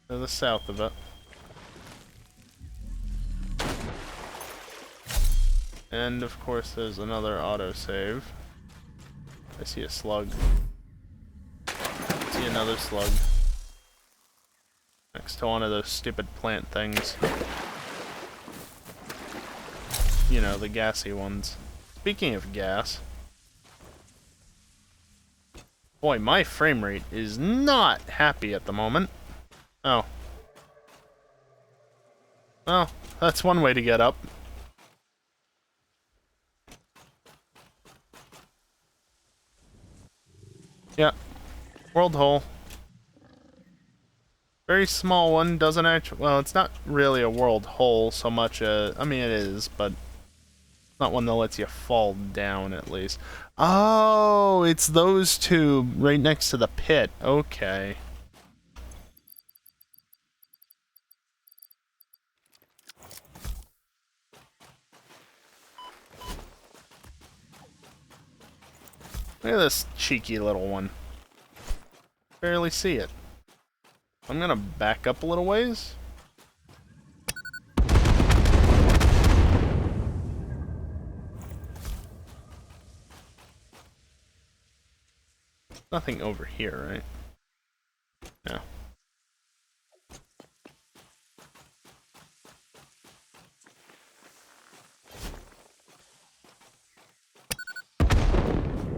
To the south of it. And of course there's another autosave. I see a slug. I see another slug. Next to one of those stupid plant things. You know, the gassy ones. Speaking of gas... Boy, my frame rate is not happy at the moment. Oh. Well, that's one way to get up. Yeah. World hole. Very small one, doesn't actually... Well, it's not really a world hole so much as... I mean, it is, but... Not one that lets you fall down, at least. Oh, it's those two right next to the pit. Okay. Look at this cheeky little one. Barely see it. I'm gonna back up a little ways. Nothing over here, right? No.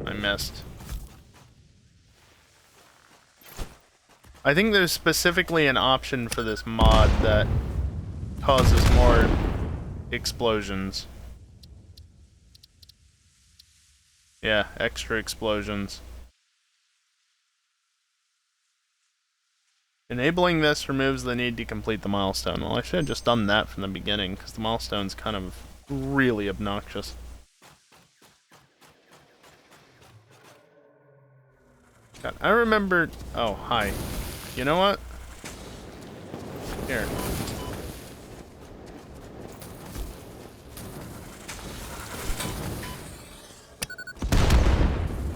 I missed. I think there's specifically an option for this mod that causes more explosions. Yeah, extra explosions. Enabling this removes the need to complete the milestone. Well, I should have just done that from the beginning, because the milestone's kind of really obnoxious. God, I remember... Oh, hi. You know what? Here.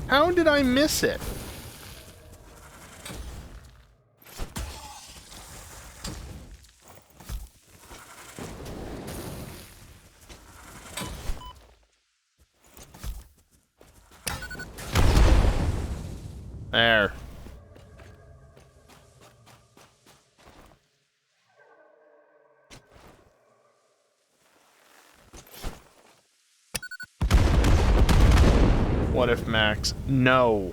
How did I miss it? There. What if Max? No.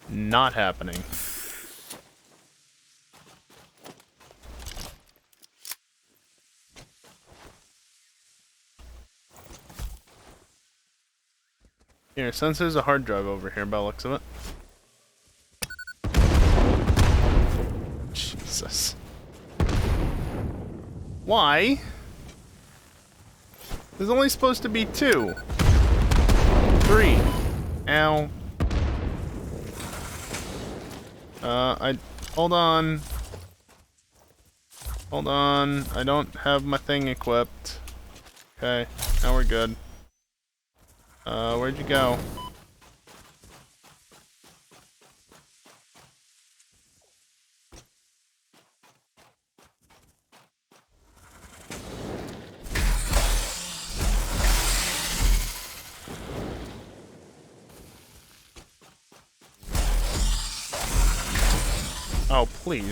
Not happening. Here, since there's a hard drive over here by the looks of it. Jesus. Why? There's only supposed to be 2. 3. Ow. Hold on. Hold on. I don't have my thing equipped. Okay, now we're good. Where'd you go? Oh, please.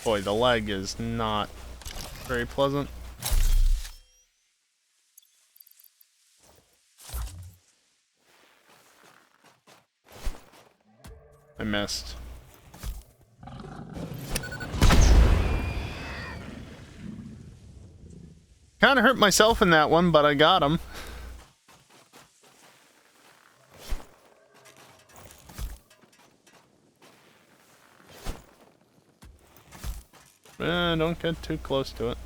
Boy, the lag is not very pleasant. I missed. Kinda hurt myself in that one, but I got him. Don't get too close to it.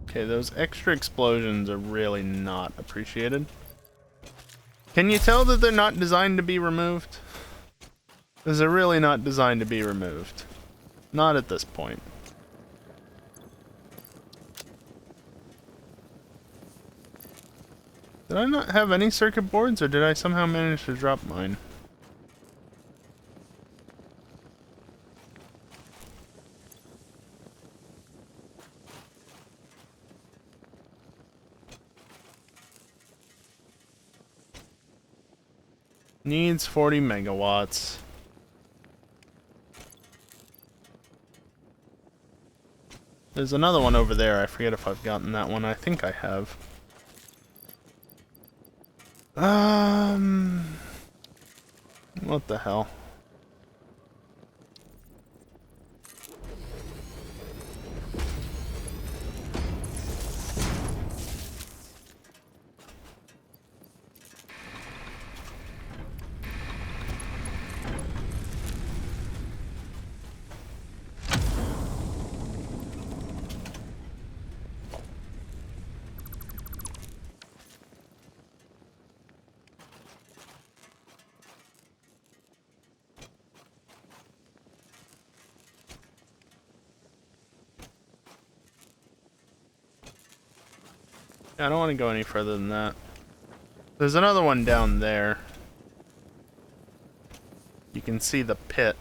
Okay, those extra explosions are really not appreciated. Can you tell that they're not designed to be removed? Because they're really not designed to be removed. Not at this point. Did I not have any circuit boards, or did I somehow manage to drop mine? Needs 40 megawatts. There's another one over there. I forget if I've gotten that one. I think I have. What the hell? I don't want to go any further than that. There's another one down there. You can see the pit.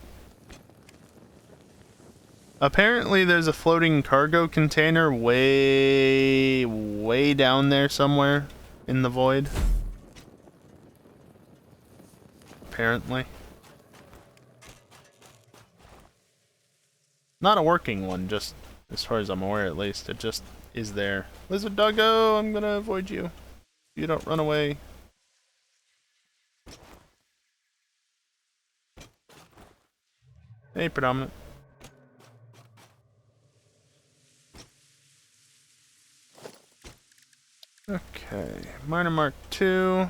Apparently there's a floating cargo container way down there somewhere in the void. Apparently. Not a working one, just as far as I'm aware at least. It just is there. Lizard doggo, I'm gonna avoid you. You don't run away. Hey, Predominant. Okay, Miner Mark II.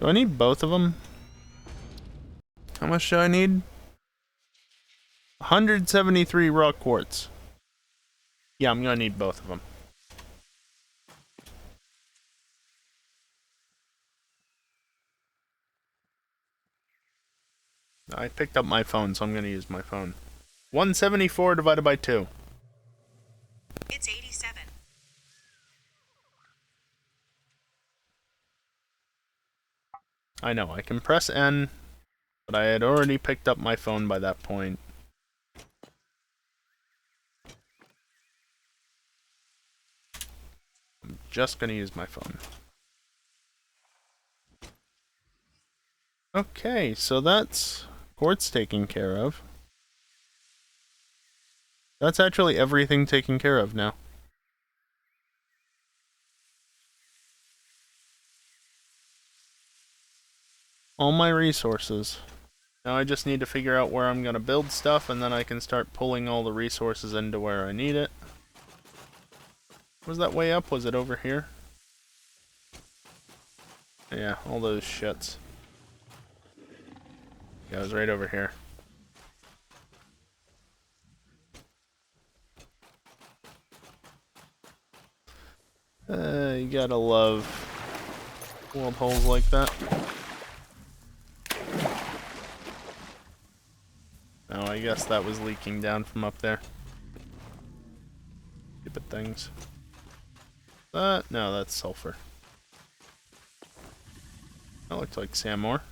Do I need both of them? How much do I need? 173 raw quartz. Yeah, I'm gonna need both of them. I picked up my phone, so I'm gonna use my phone. 174 divided by 2. It's 87. I know, I can press N, but I had already picked up my phone by that point. I'm just gonna use my phone. Okay, so that's quartz taken care of. That's actually everything taken care of now. All my resources. Now I just need to figure out where I'm gonna build stuff, and then I can start pulling all the resources into where I need it. Was that way up? Was it over here? Yeah, all those shits. Yeah, it was right over here. You gotta love world holes like that. Oh, I guess that was leaking down from up there. Stupid things. No, that's sulfur. That looks like sand ore.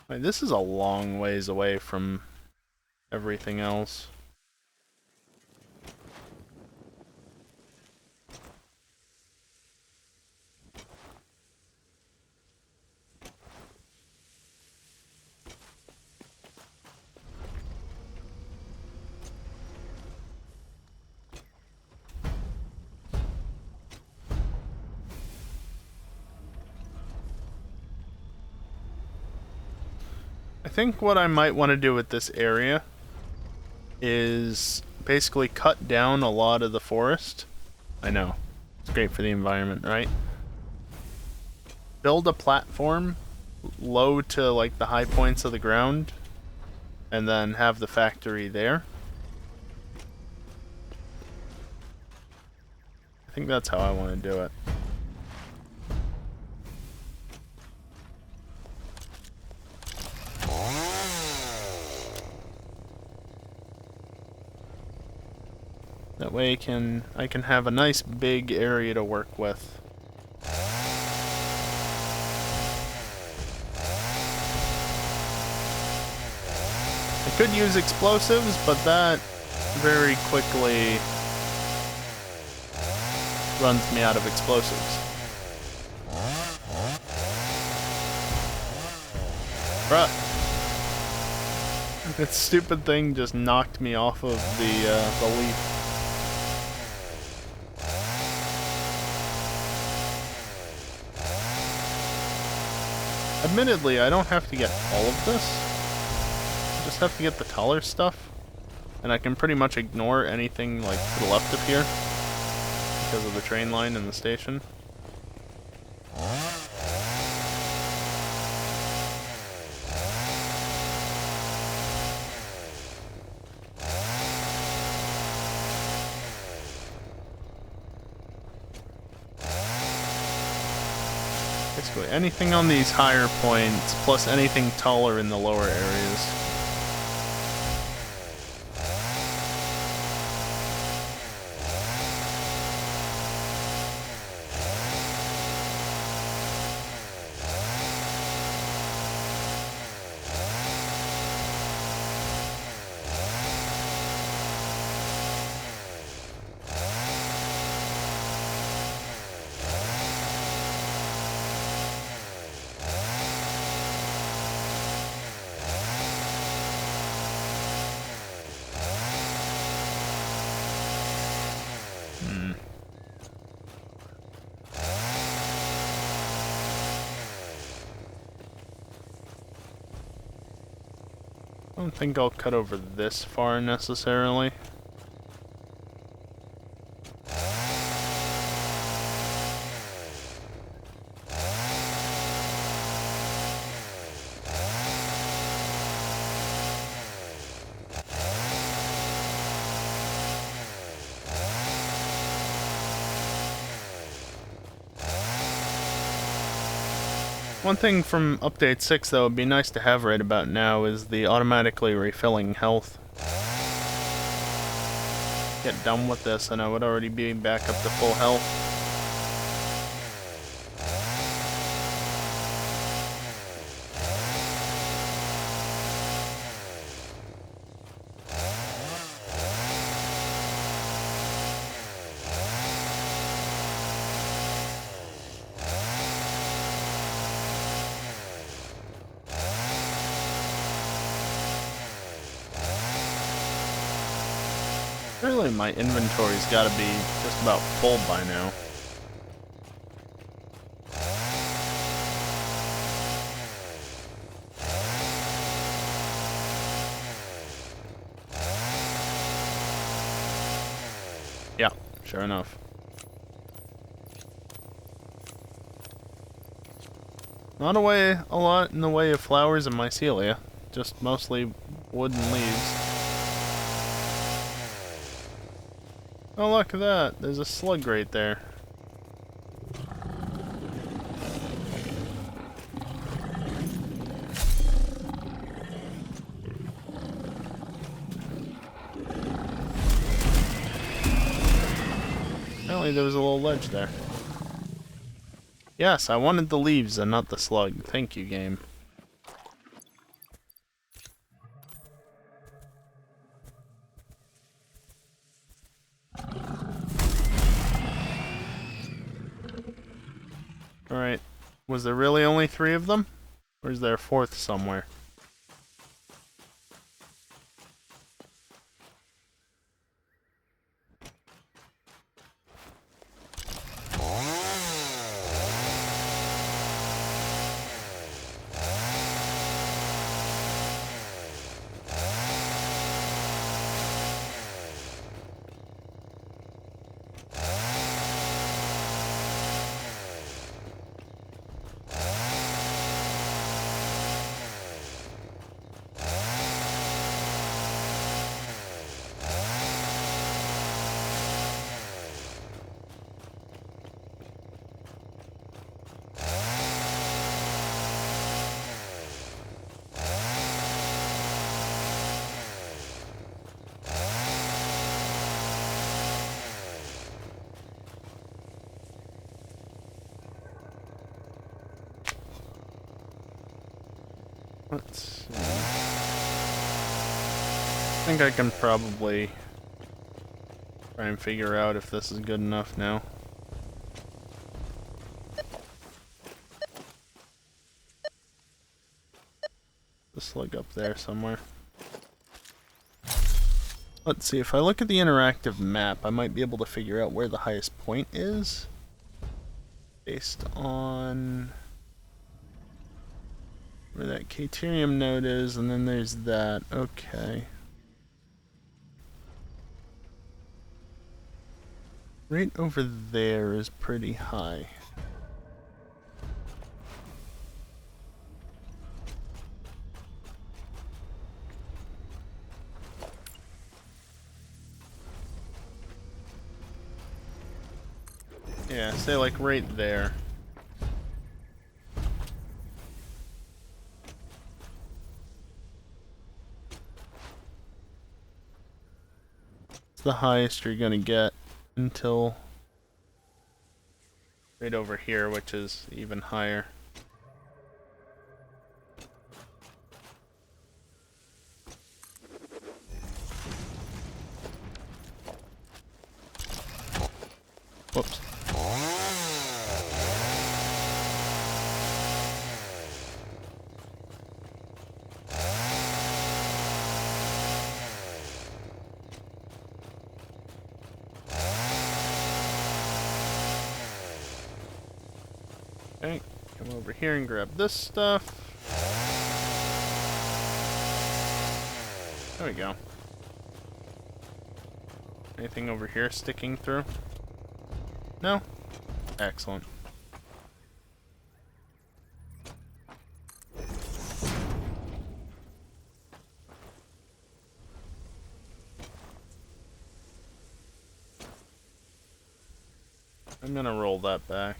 Wait, this is a long ways away from everything else. I think what I might want to do with this area is basically cut down a lot of the forest. I know. It's great for the environment, right? Build a platform low to like the high points of the ground, and then have the factory there. I think that's how I want to do it. That way I can have a nice big area to work with. I could use explosives, but that very quickly runs me out of explosives. Bruh. That stupid thing just knocked me off of the leaf. Admittedly, I don't have to get all of this. I just have to get the taller stuff. And I can pretty much ignore anything like to the left of here because of the train line and the station. Basically, anything on these higher points, plus anything taller in the lower areas. I don't think I'll cut over this far necessarily. One thing from Update 6 that would be nice to have right about now is the automatically refilling health. Get done with this and I would already be back up to full health. Really, my inventory's gotta be just about full by now. Yeah, sure enough. Not a lot in the way of flowers and mycelia, just mostly wood and leaves. Oh, look at that. There's a slug right there. Apparently there was a little ledge there. Yes, I wanted the leaves and not the slug. Thank you, game. Alright. Was there really only 3 of them? Or is there a 4th somewhere? Let's see. I think I can probably try and figure out if this is good enough now. The slug up there somewhere. Let's see, if I look at the interactive map, I might be able to figure out where the highest point is. Based on where that Caterium node is, and then there's that. Okay. Right over there is pretty high. Yeah, say like right there. It's the highest you're gonna get until right over here, which is even higher. Whoops. Okay, come over here and grab this stuff. There we go. Anything over here sticking through? No? Excellent. I'm gonna roll that back.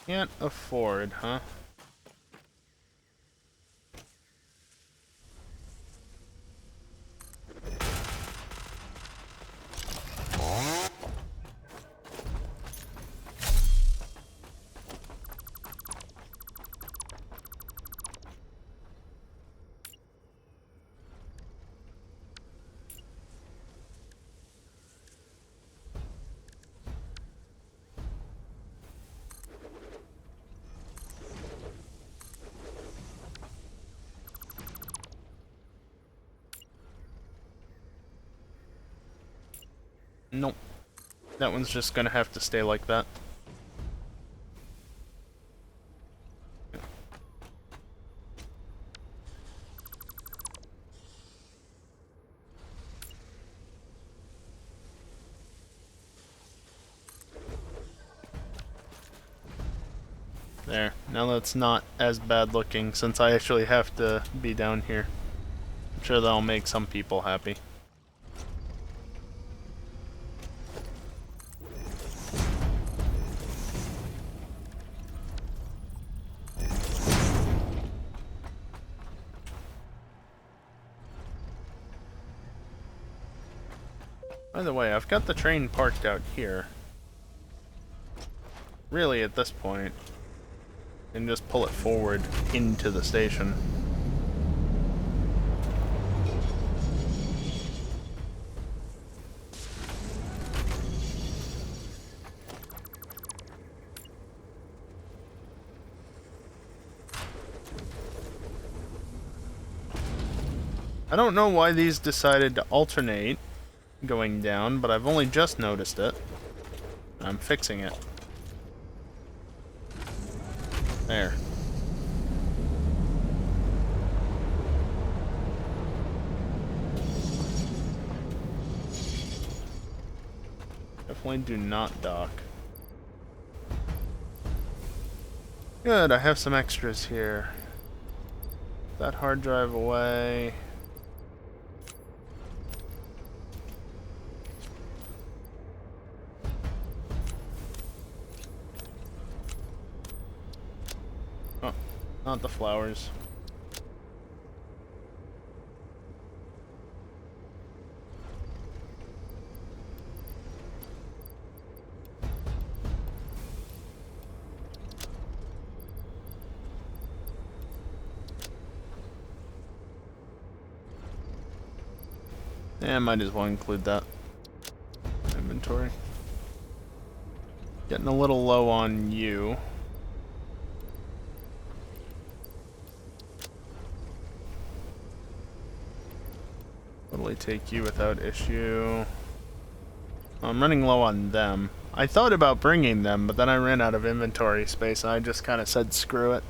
Can't afford, huh? Nope. That one's just gonna have to stay like that. There. Now that's not as bad looking since I actually have to be down here. I'm sure that'll make some people happy. By the way, I've got the train parked out here. Really, at this point, and just pull it forward into the station. I don't know why these decided to alternate going down, but I've only just noticed it. I'm fixing it. There. Definitely do not dock. Good, I have some extras here. That hard drive away. Oh, not the flowers. Yeah, might as well include that. Inventory. Getting a little low on you. Totally take you without issue. I'm running low on them. I thought about bringing them, but then I ran out of inventory space and I just kind of said screw it.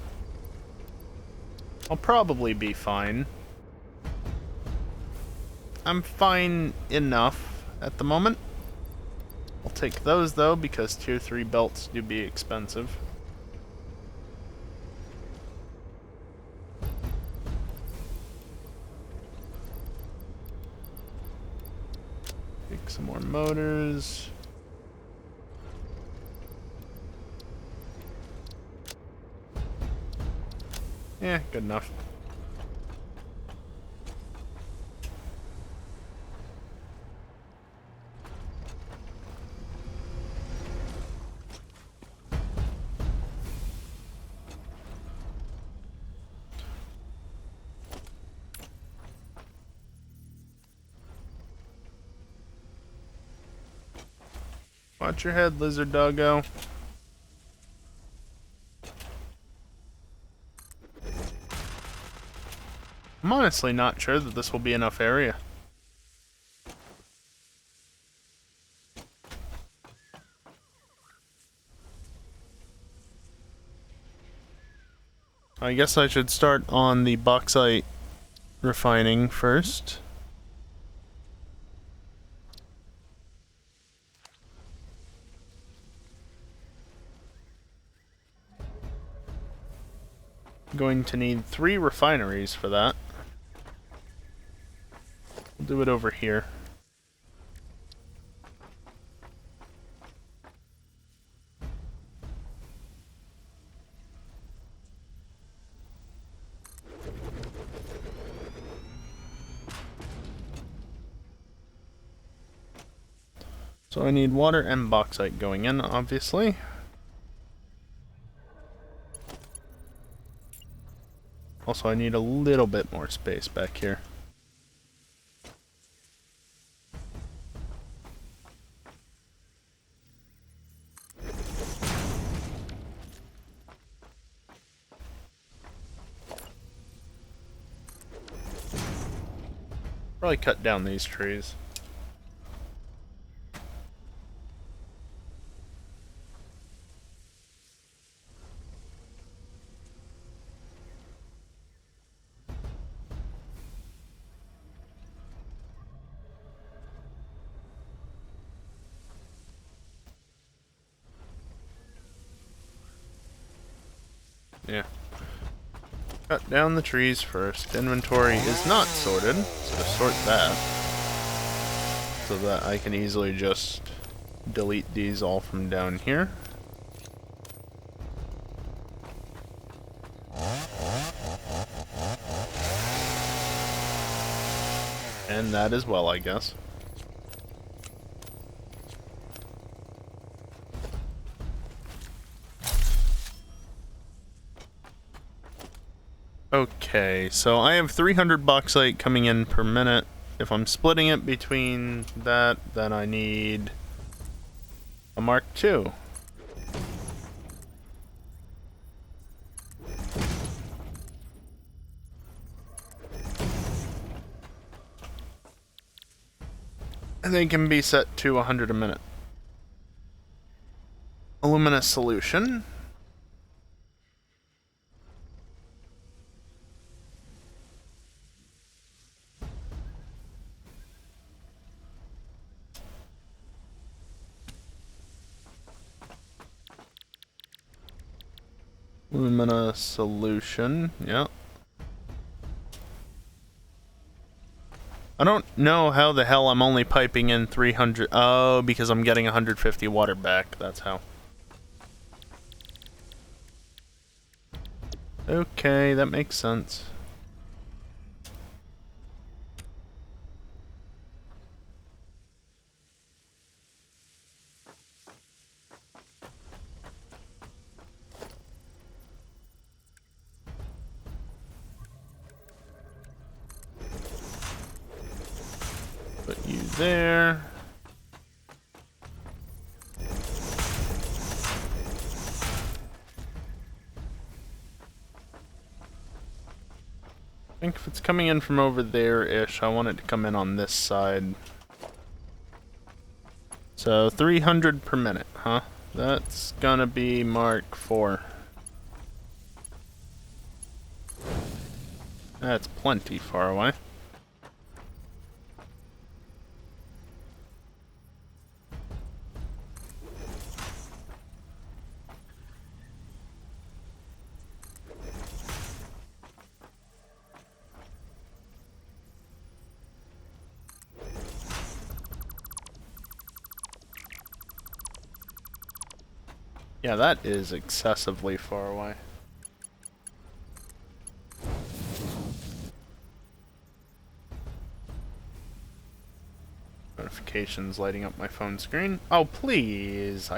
I'll probably be fine. I'm fine enough at the moment. I'll take those though because tier 3 belts do be expensive. Take some more motors. Yeah, good enough. Watch your head, lizard doggo. I'm honestly not sure that this will be enough area. I guess I should start on the bauxite refining first. Going to need 3 refineries for that. We'll do it over here. So I need water and bauxite going in, obviously. Also, I need a little bit more space back here. Probably cut down these trees. Yeah. Cut down the trees first. Inventory is not sorted, so sort that. So that I can easily just delete these all from down here. And that as well, I guess. Okay, so I have 300 bauxite coming in per minute. If I'm splitting it between that, then I need a Mark II. And they can be set to 100 a minute. Luminous solution. Luminous solution, yeah. I don't know how the hell I'm only piping in 300. Oh, because I'm getting 150 water back. That's how. Okay, that makes sense. Put you there. I think if it's coming in from over there-ish, I want it to come in on this side. So 300 per minute, huh? That's gonna be Mark IV. That's plenty far away. Yeah, that is excessively far away. Notifications lighting up my phone screen. Oh, please.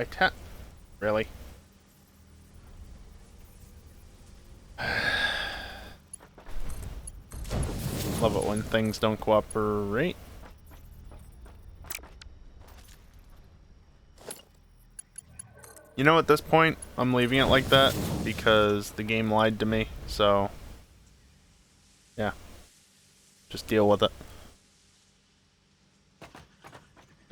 Really? Love it when things don't cooperate. You know, at this point, I'm leaving it like that because the game lied to me, so yeah. Just deal with it.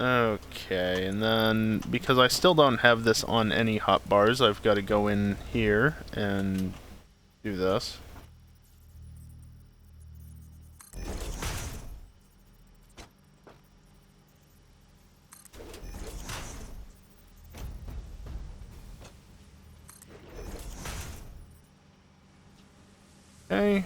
Okay, and then because I still don't have this on any hotbars, I've got to go in here and do this. Okay.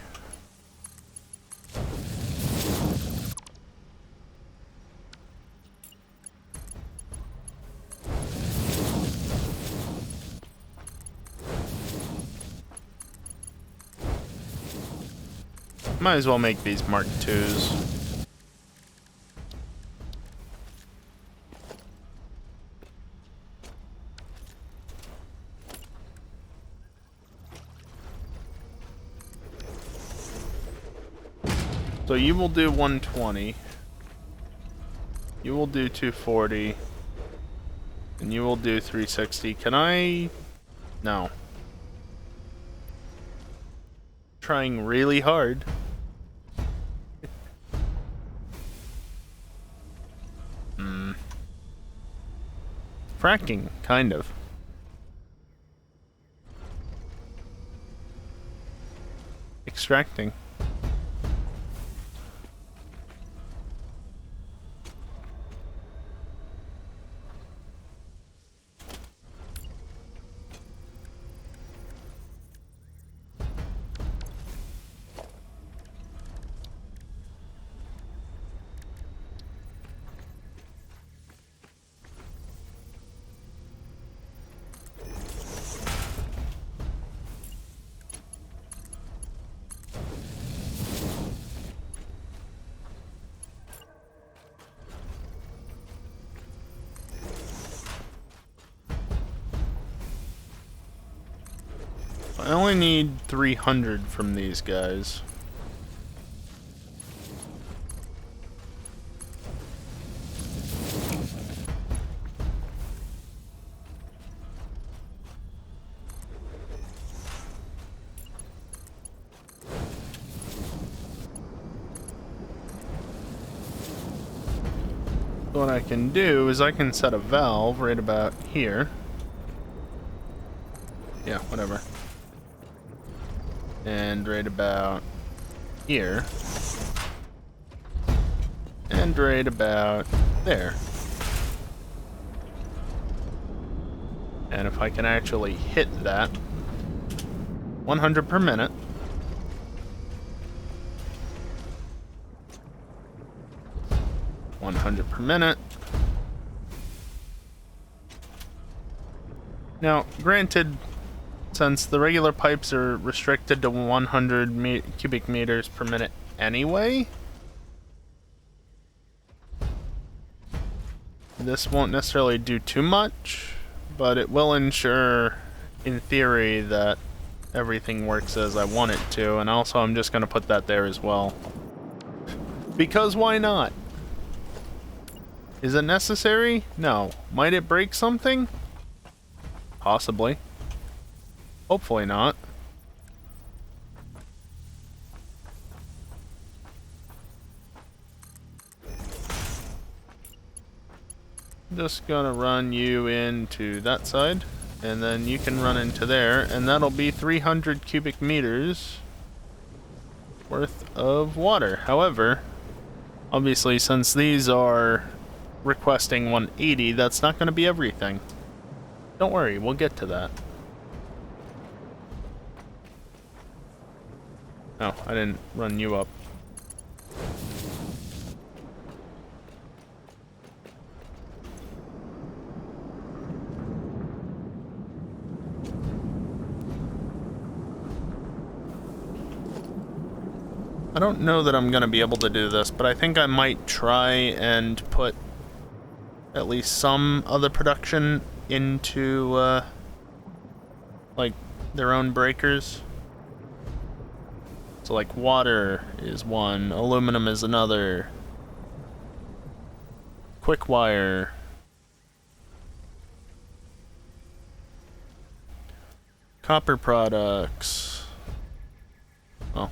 Might as well make these Mark IIs. So you will do 120. You will do 240. And you will do 360. Can I? No. Trying really hard. Fracking, kind of. Extracting. I only need 300 from these guys. What I can do is I can set a valve right about here. Yeah, whatever. And right about here. And right about there. And if I can actually hit that 100 per minute. Per minute. Now, granted, since the regular pipes are restricted to 100 cubic meters per minute anyway, this won't necessarily do too much, but it will ensure, in theory, that everything works as I want it to, and also I'm just going to put that there as well. Because why not? Is it necessary? No. Might it break something? Possibly. Hopefully not. Just gonna run you into that side, and then you can run into there, and that'll be 300 cubic meters worth of water. However, obviously, since these are requesting 180, that's not going to be everything. Don't worry, we'll get to that. Oh, I didn't run you up. I don't know that I'm going to be able to do this, but I think I might try and put at least some other production into, like, their own breakers. So, like, water is one, aluminum is another, quick wire, copper products. Well,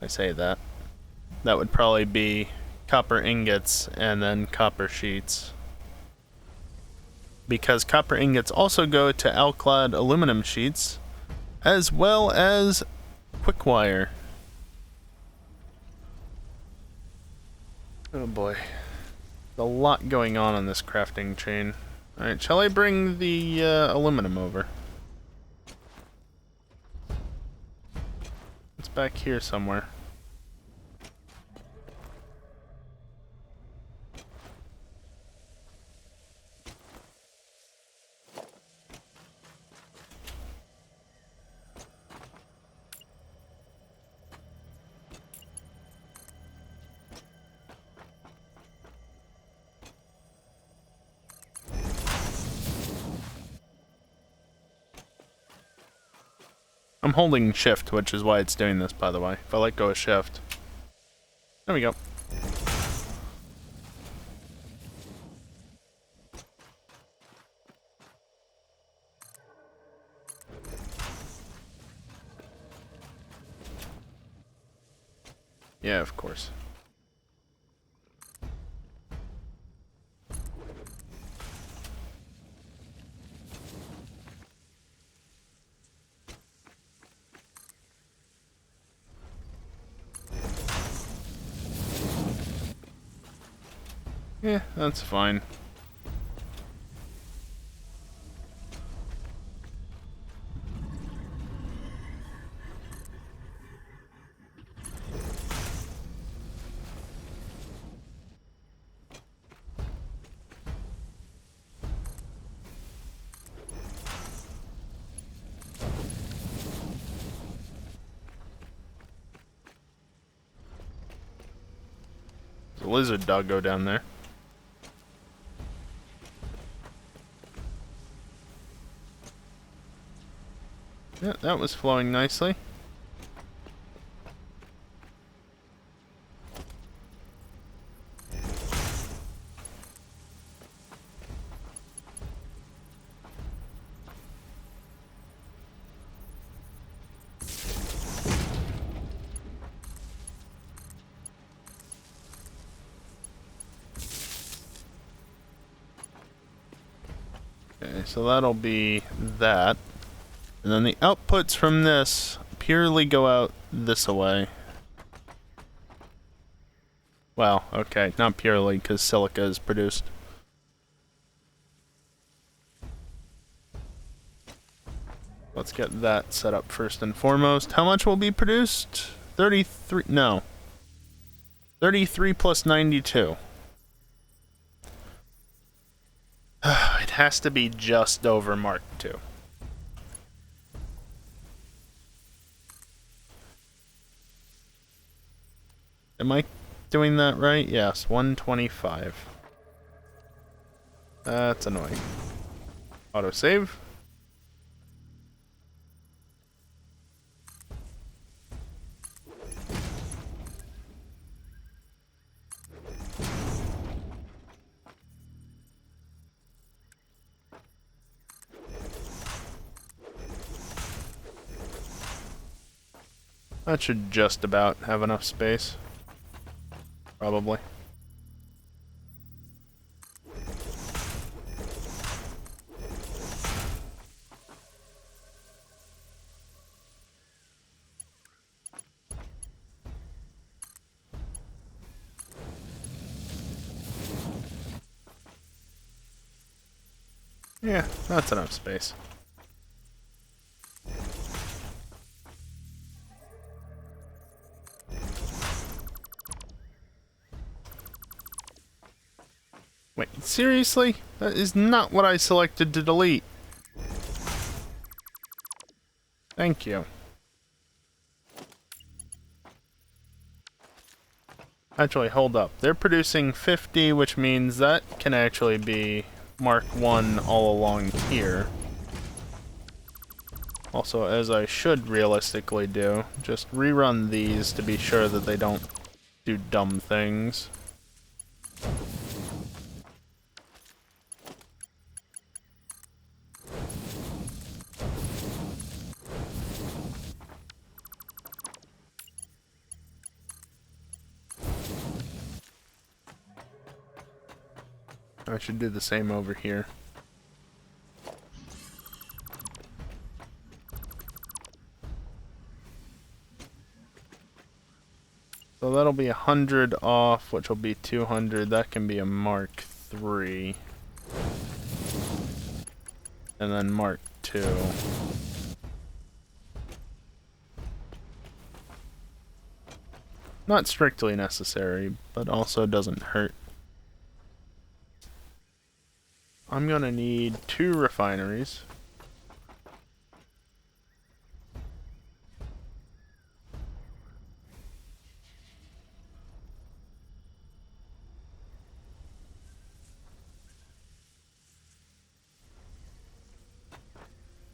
I say that. That would probably be copper ingots and then copper sheets. Because copper ingots also go to alclad aluminum sheets, as well as quick wire. Oh boy. A lot going on this crafting chain. Alright, shall I bring the aluminum over? It's back here somewhere. I'm holding shift, which is why it's doing this, by the way. If I let go of shift. There we go. Yeah, of course. Yeah, that's fine. There's a lizard doggo down there. Yeah, that was flowing nicely. Okay, so that'll be that. And then the outputs from this purely go out this way. Well, okay, not purely, because silica is produced. Let's get that set up first and foremost. How much will be produced? 33, no. 33 plus 92. It has to be just over Mark II. Am I doing that right? Yes, 125. That's annoying. Autosave. That should just about have enough space. Probably. Yeah, that's enough space. Wait, seriously? That is not what I selected to delete. Thank you. Actually, hold up. They're producing 50, which means that can actually be Mark 1 all along here. Also, as I should realistically do, just rerun these to be sure that they don't do dumb things. I should do the same over here. So that'll be 100 off, which will be 200. That can be a Mark III. And then Mark II. Not strictly necessary, but also doesn't hurt. I'm gonna need 2 refineries.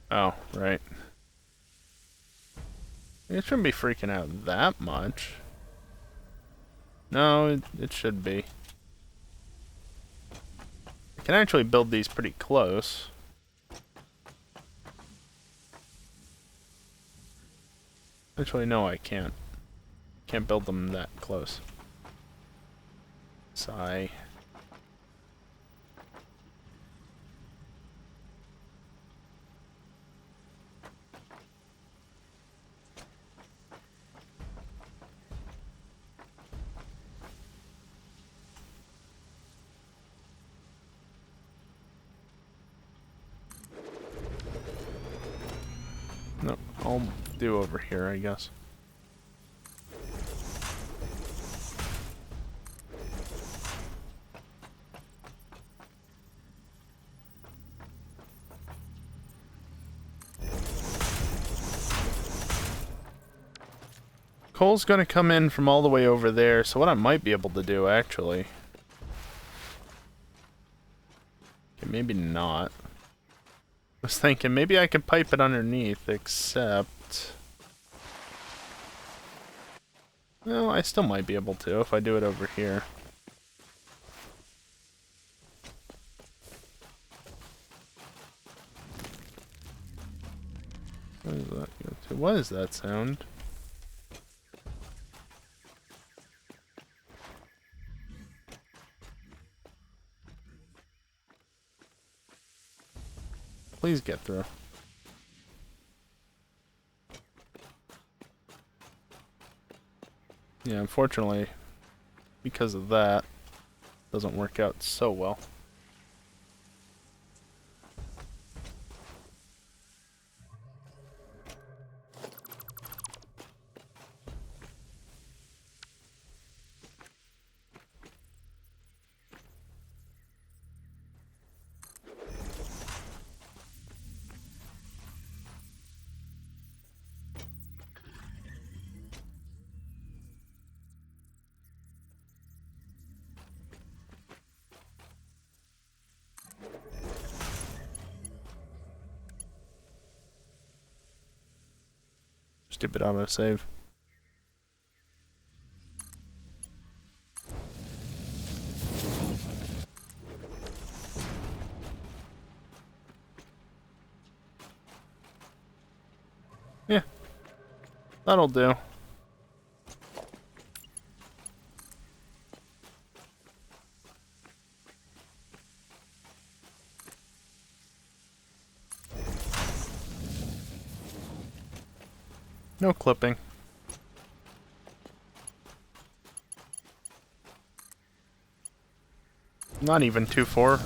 Oh, right. It shouldn't be freaking out that much. No, it should be. I can actually build these pretty close. Actually, no, I can't. Can't build them that close. Sigh. No, I'll do over here, I guess. Coal's gonna come in from all the way over there, so what I might be able to do, actually... Okay, maybe not. was thinking maybe I could pipe it underneath, except... Well, I still might be able to if I do it over here. What does that go to? What is that sound? Please get through. Yeah, unfortunately, because of that, it doesn't work out so well. Stupid autosave. Yeah, that'll do. No clipping. Not even too far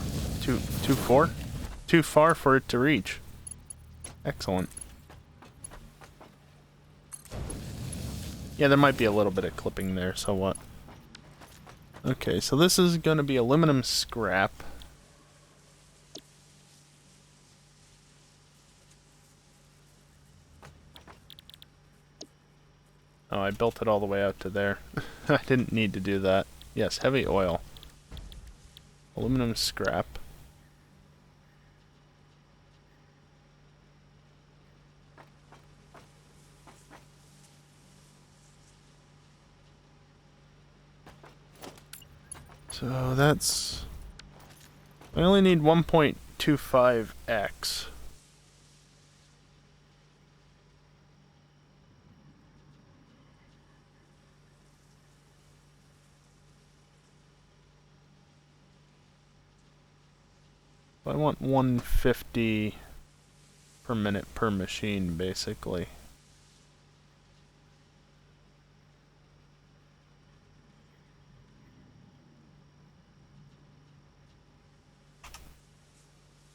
for it to reach. Excellent. Yeah, there might be a little bit of clipping there, so what? Okay, so this is going to be aluminum scrap. Oh, I built it all the way out to there. I didn't need to do that. Yes, heavy oil. Aluminum scrap. So that's... I only need 1.25x. I want 150 per minute per machine, basically.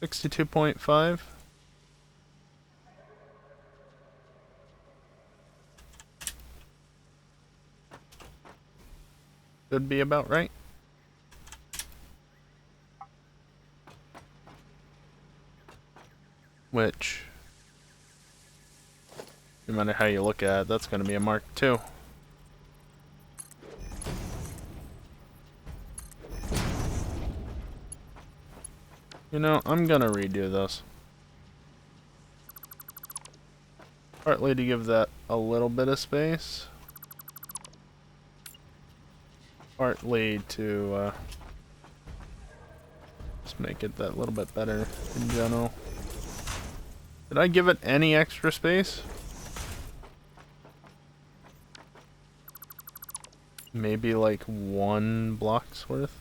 $62.5. Should be about right. Which, no matter how you look at it, that's going to be a Mark II. You know, I'm going to redo this. Partly to give that a little bit of space. Partly to just make it that little bit better in general. Did I give it any extra space? Maybe like 1 block's worth?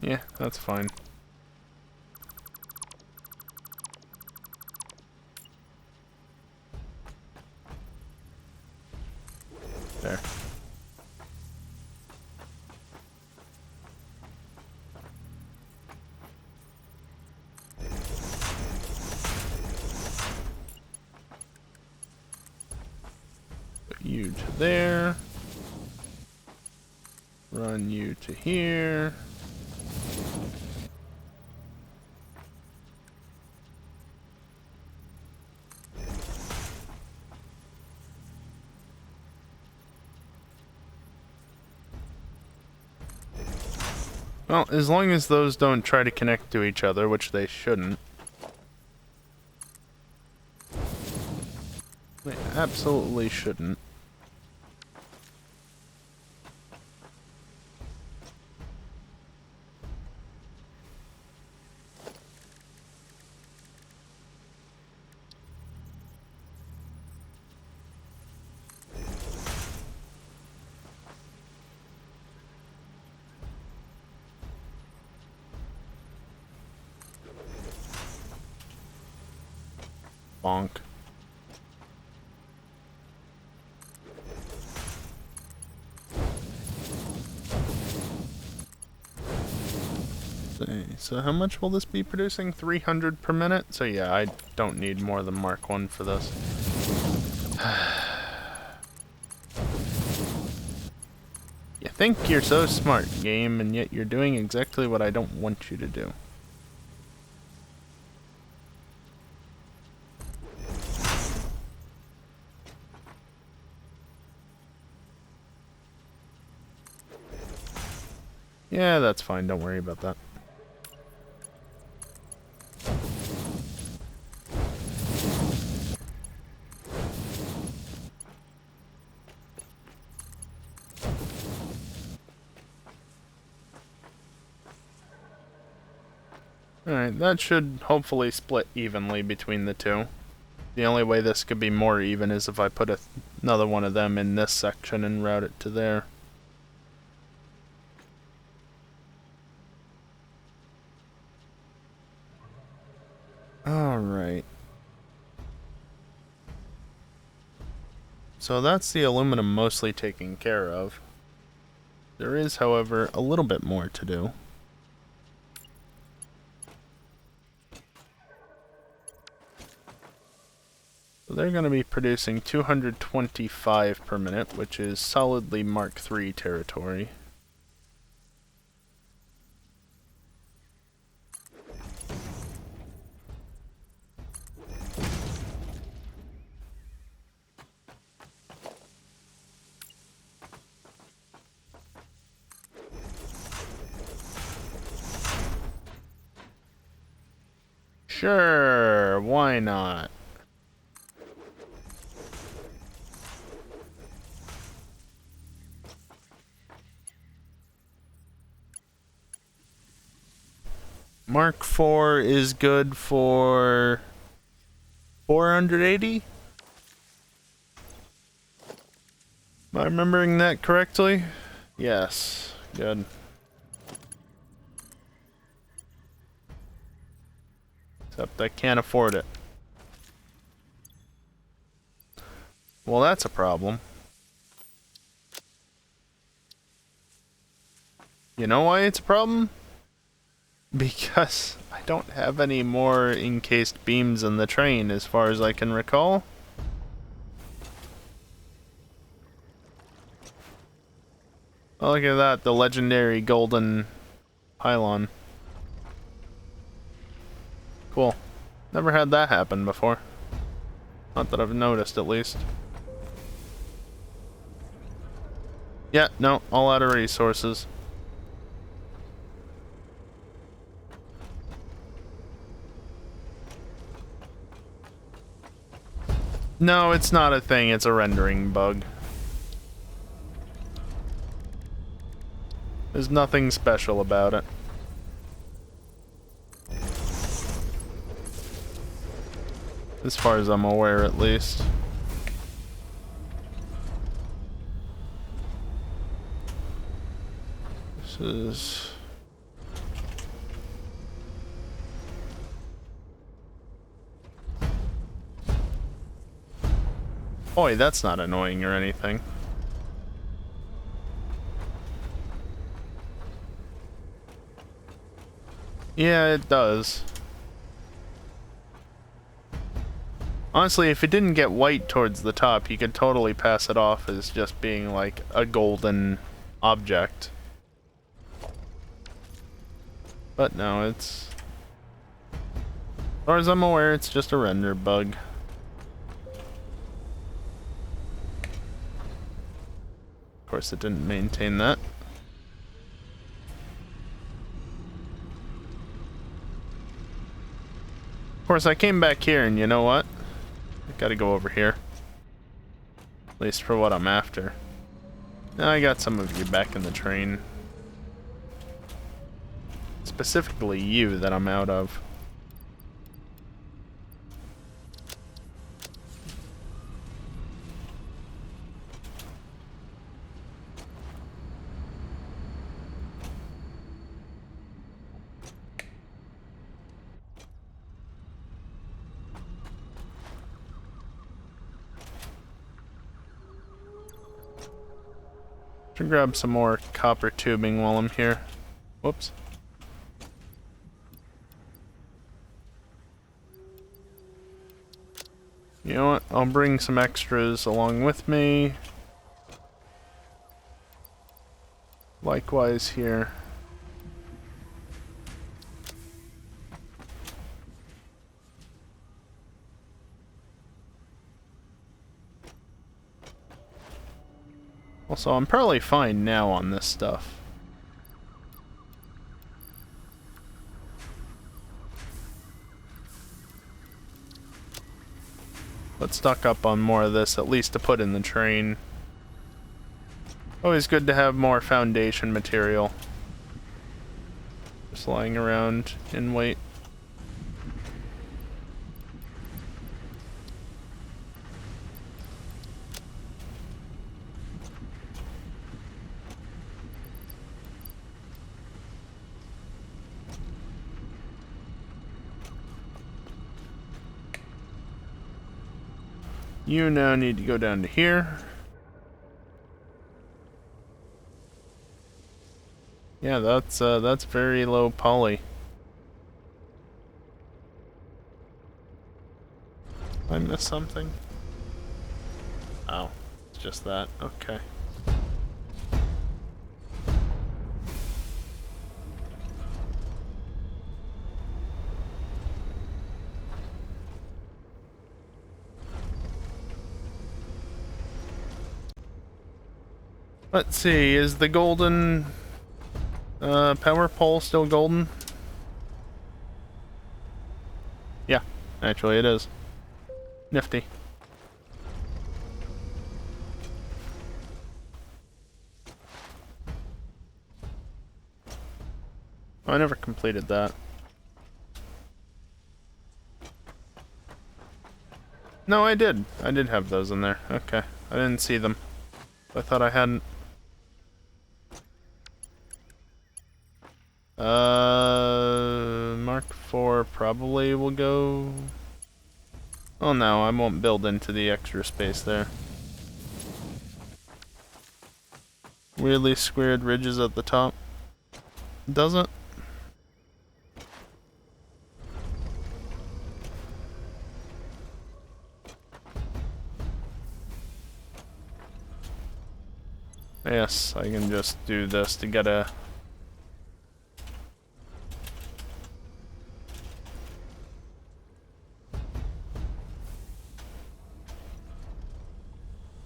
Yeah, that's fine. There. Put you you to there. Run you to here. Well, as long as those don't try to connect to each other, which they shouldn't. They absolutely shouldn't. Bonk. So how much will this be producing? 300 per minute? So yeah, I don't need more than Mark 1 for this. You think you're so smart, game, and yet you're doing exactly what I don't want you to do. Yeah, that's fine. Don't worry about that. Alright, that should hopefully split evenly between the two. The only way this could be more even is if I put another one of them in this section and route it to there. Alright. So that's the aluminum mostly taken care of. There is, however, a little bit more to do. So they're going to be producing 225 per minute, which is solidly Mark III territory. Sure, why not? Mark IV is good for 480? Am I remembering that correctly? Yes, good. Except I can't afford it. Well, that's a problem. You know why it's a problem? Because I don't have any more encased beams in the train as far as I can recall. Oh, look at that, the legendary golden pylon. Cool. Never had that happen before. Not that I've noticed, at least. Yeah, no, all out of resources. No, it's not a thing, it's a rendering bug. There's nothing special about it. As far as I'm aware, at least. This is... Boy, that's not annoying or anything. Yeah, it does. Honestly, if it didn't get white towards the top, you could totally pass it off as just being like a golden object. But no, it's... As far as I'm aware, it's just a render bug. Of course, it didn't maintain that. Of course, I came back here, and you know what? I gotta go over here. At least for what I'm after. Now I got some of you back in the train. Specifically you that I'm out of. Should grab some more copper tubing while I'm here. Whoops. You know what? I'll bring some extras along with me. Likewise here. Also, I'm probably fine now on this stuff. Let's stock up on more of this, at least to put in the train. Always good to have more foundation material. Just lying around in wait. You now need to go down to here. Yeah, that's very low poly. I missed something? Oh, it's just that. Okay. Let's see, is the golden power pole still golden? Yeah, actually it is. Nifty. Oh, I never completed that. No, I did. I did have those in there. Okay. I didn't see them. I thought I hadn't. Mark 4 probably will go... Oh no, I won't build into the extra space there. Weirdly squared ridges at the top. Doesn't? Yes, I can just do this to get a...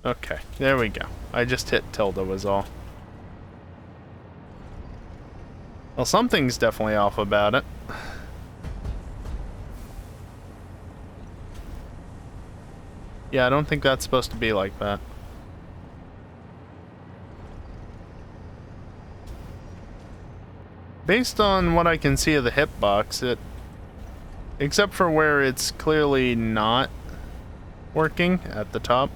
Okay, there we go. I just hit tilde was all. Well, something's definitely off about it. Yeah, I don't think that's supposed to be like that. Based on what I can see of the hitbox, it... Except for where it's clearly not working at the top.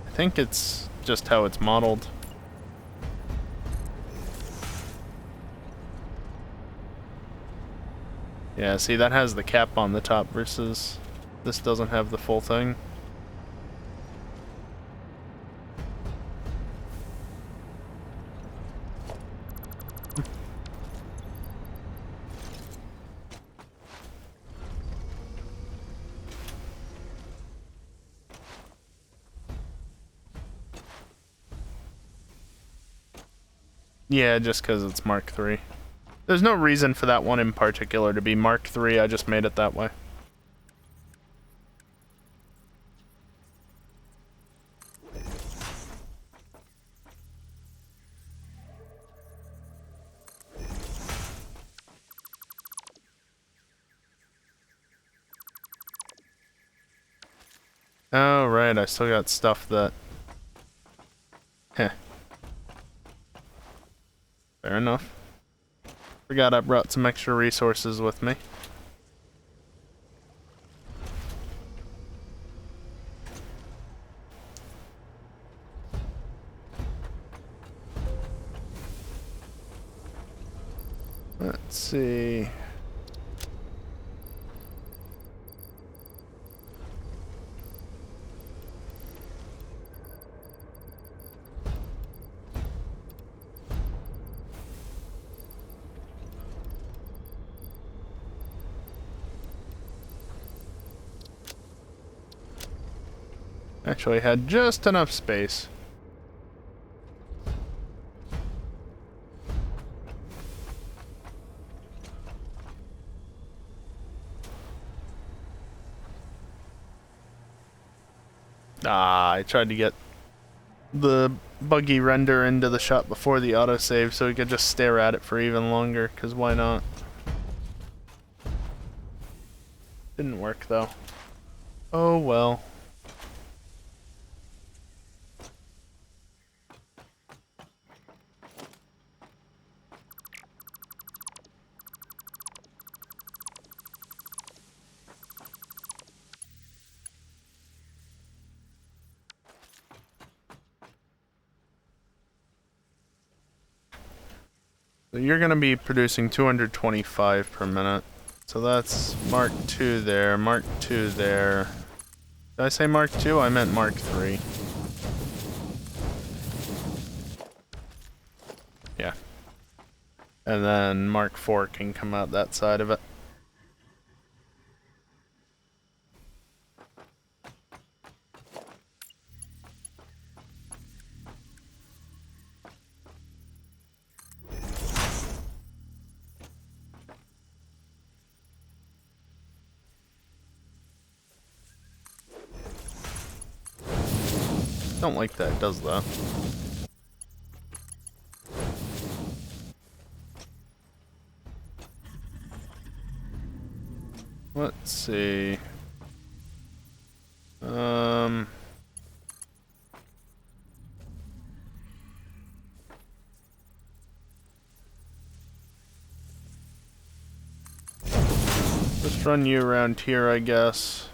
I think it's just how it's modeled. Yeah, see, that has the cap on the top versus this doesn't have the full thing. Yeah, just because it's Mark III. There's no reason for that one in particular to be Mark III, I just made it that way. Oh, right, I still got stuff that... Heh. Fair enough. Forgot I brought some extra resources with me. Let's see... Actually had just enough space. Ah, I tried to get the buggy render into the shot before the autosave so we could just stare at it for even longer, because why not? Didn't work though. Oh well. So you're going to be producing 225 per minute. So that's Mark II there, Mark II there. Did I say Mark II? I meant Mark III. Yeah. And then Mark IV can come out that side of it. Don't like that it does that. Let's see. Just run you around here, I guess.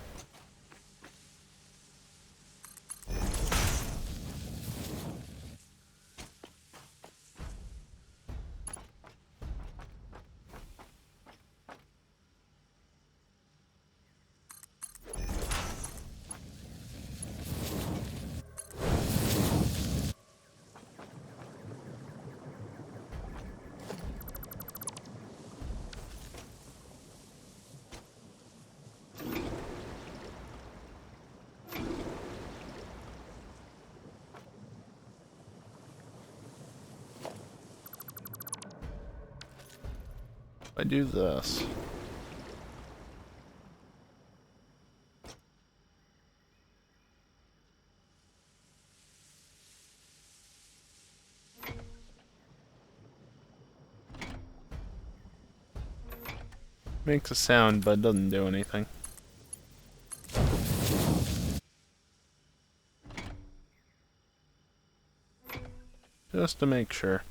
I do this. Makes a sound, but doesn't do anything. Just to make sure.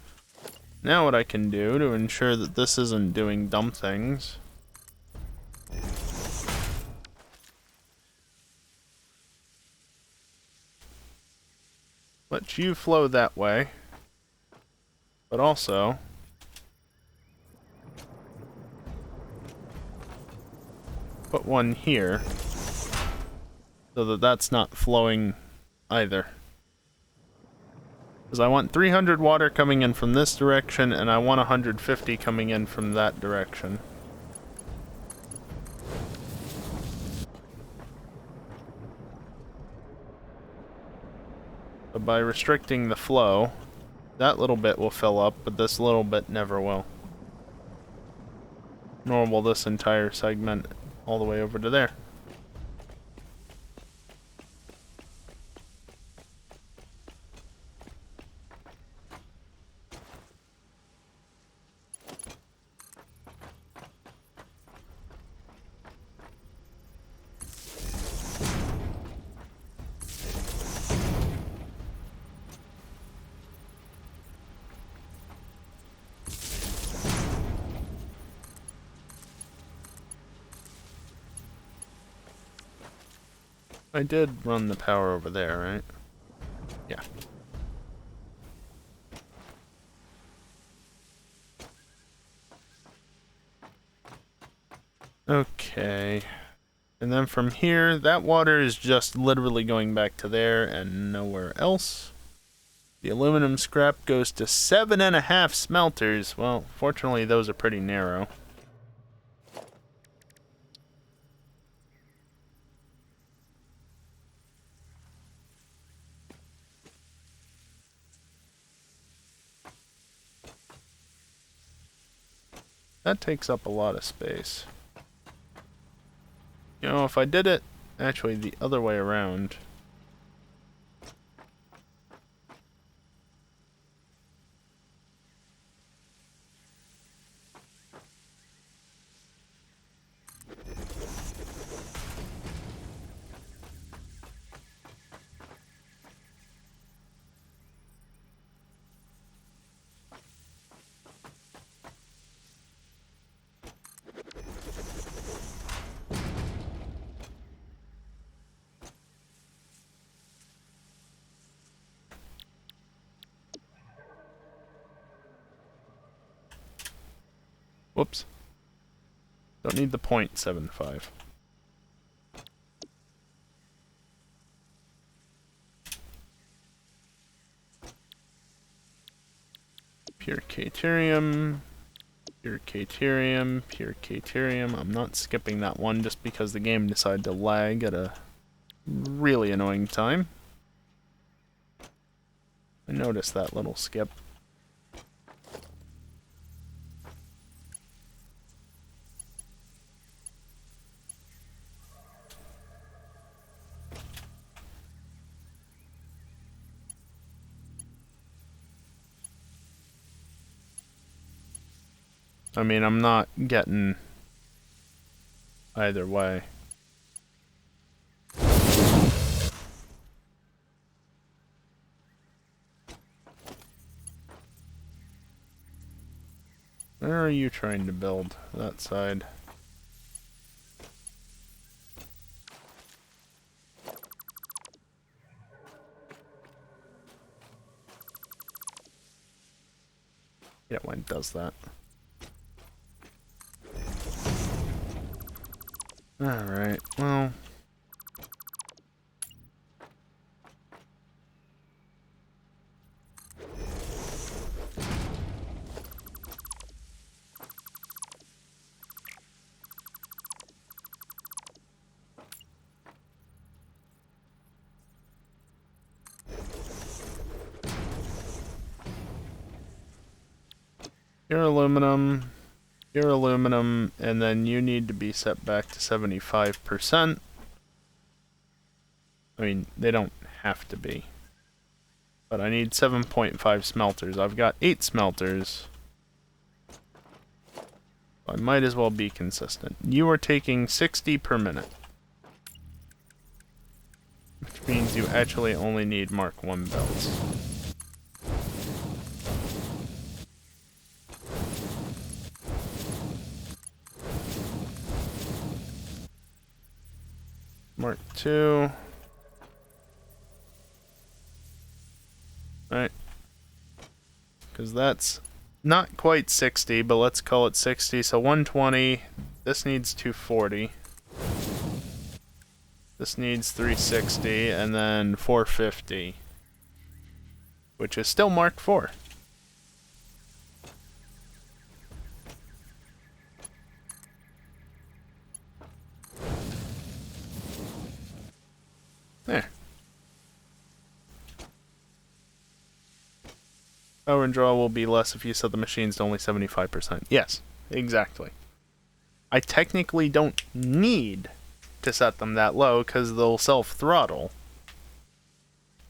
Now what I can do to ensure that this isn't doing dumb things. Let you flow that way. But also... put one here. So that that's not flowing either. Because I want 300 water coming in from this direction, and I want 150 coming in from that direction. But by restricting the flow, That little bit will fill up, but this little bit never will. Nor will this entire segment all the way over to there. I did run the power over there, right? Yeah. Okay. And then from here, that water is just literally going back to there and nowhere else. The aluminum scrap goes to 7.5 smelters. Well, fortunately, those are pretty narrow. That takes up a lot of space. You know, if I did it actually the other way around. Whoops. Don't need the 0.75. Pure Caterium, pure Caterium, pure Caterium. I'm not skipping that one just because the game decided to lag at a really annoying time. I noticed that little skip. I mean, I'm not getting either way. Where are you trying to build? That side. Yeah, when it does that. Alright, well. Pure aluminum, and then you need to be set back to 75%. I mean, they don't have to be. But I need 7.5 smelters. I've got 8 smelters. I might as well be consistent. You are taking 60 per minute. Which means you actually only need Mark 1 belts. Mark 2. Alright. Because that's not quite 60, but let's call it 60. So 120. This needs 240. This needs 360, and then 450. Which is still Mark 4. There. Power and draw will be less if you set the machines to only 75%. Yes, exactly. I technically don't need to set them that low because they'll self-throttle.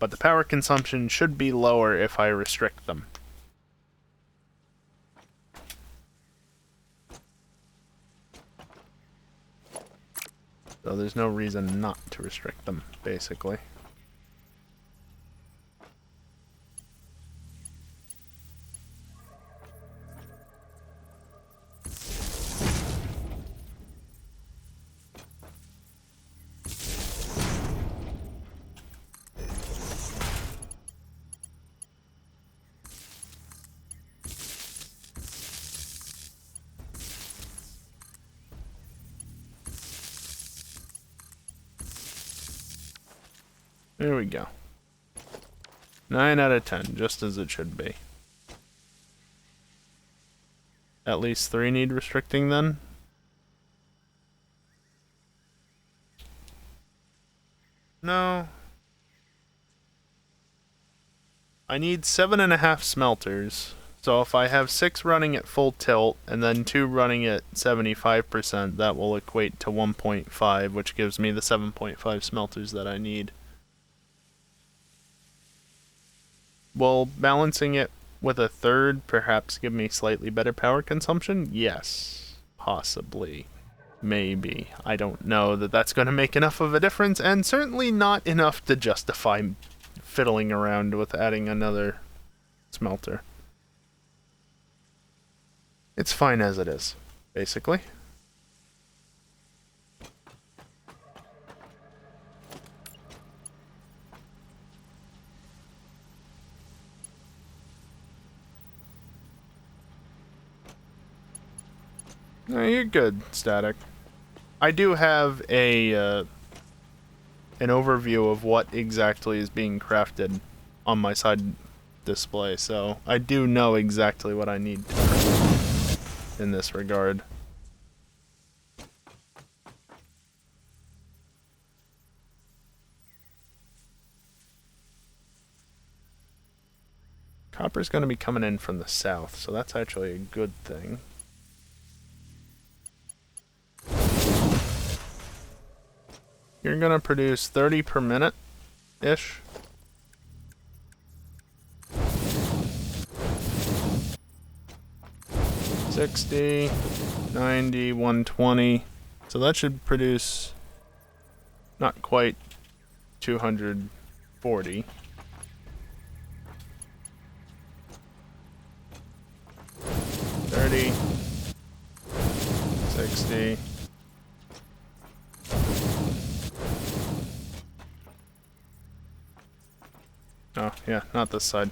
But the power consumption should be lower if I restrict them. So there's no reason not to restrict them, basically. There we go. 9 out of 10, just as it should be. At least 3 need restricting then? No. I need 7.5 smelters. So if I have 6 running at full tilt, and then 2 running at 75%, that will equate to 1.5, which gives me the 7.5 smelters that I need. Will balancing it with a third perhaps give me slightly better power consumption? Yes. Possibly. Maybe. I don't know that that's going to make enough of a difference, and certainly not enough to justify fiddling around with adding another smelter. It's fine as it is, basically. No, you're good, Static. I do have an overview of what exactly is being crafted on my side display, so I do know exactly what I need in this regard. Copper's going to be coming in from the south, so that's actually a good thing. You're going to produce 30 per minute-ish. $60, $90, $120. So that should produce not quite 240. $30, $60. Oh, yeah, not this side.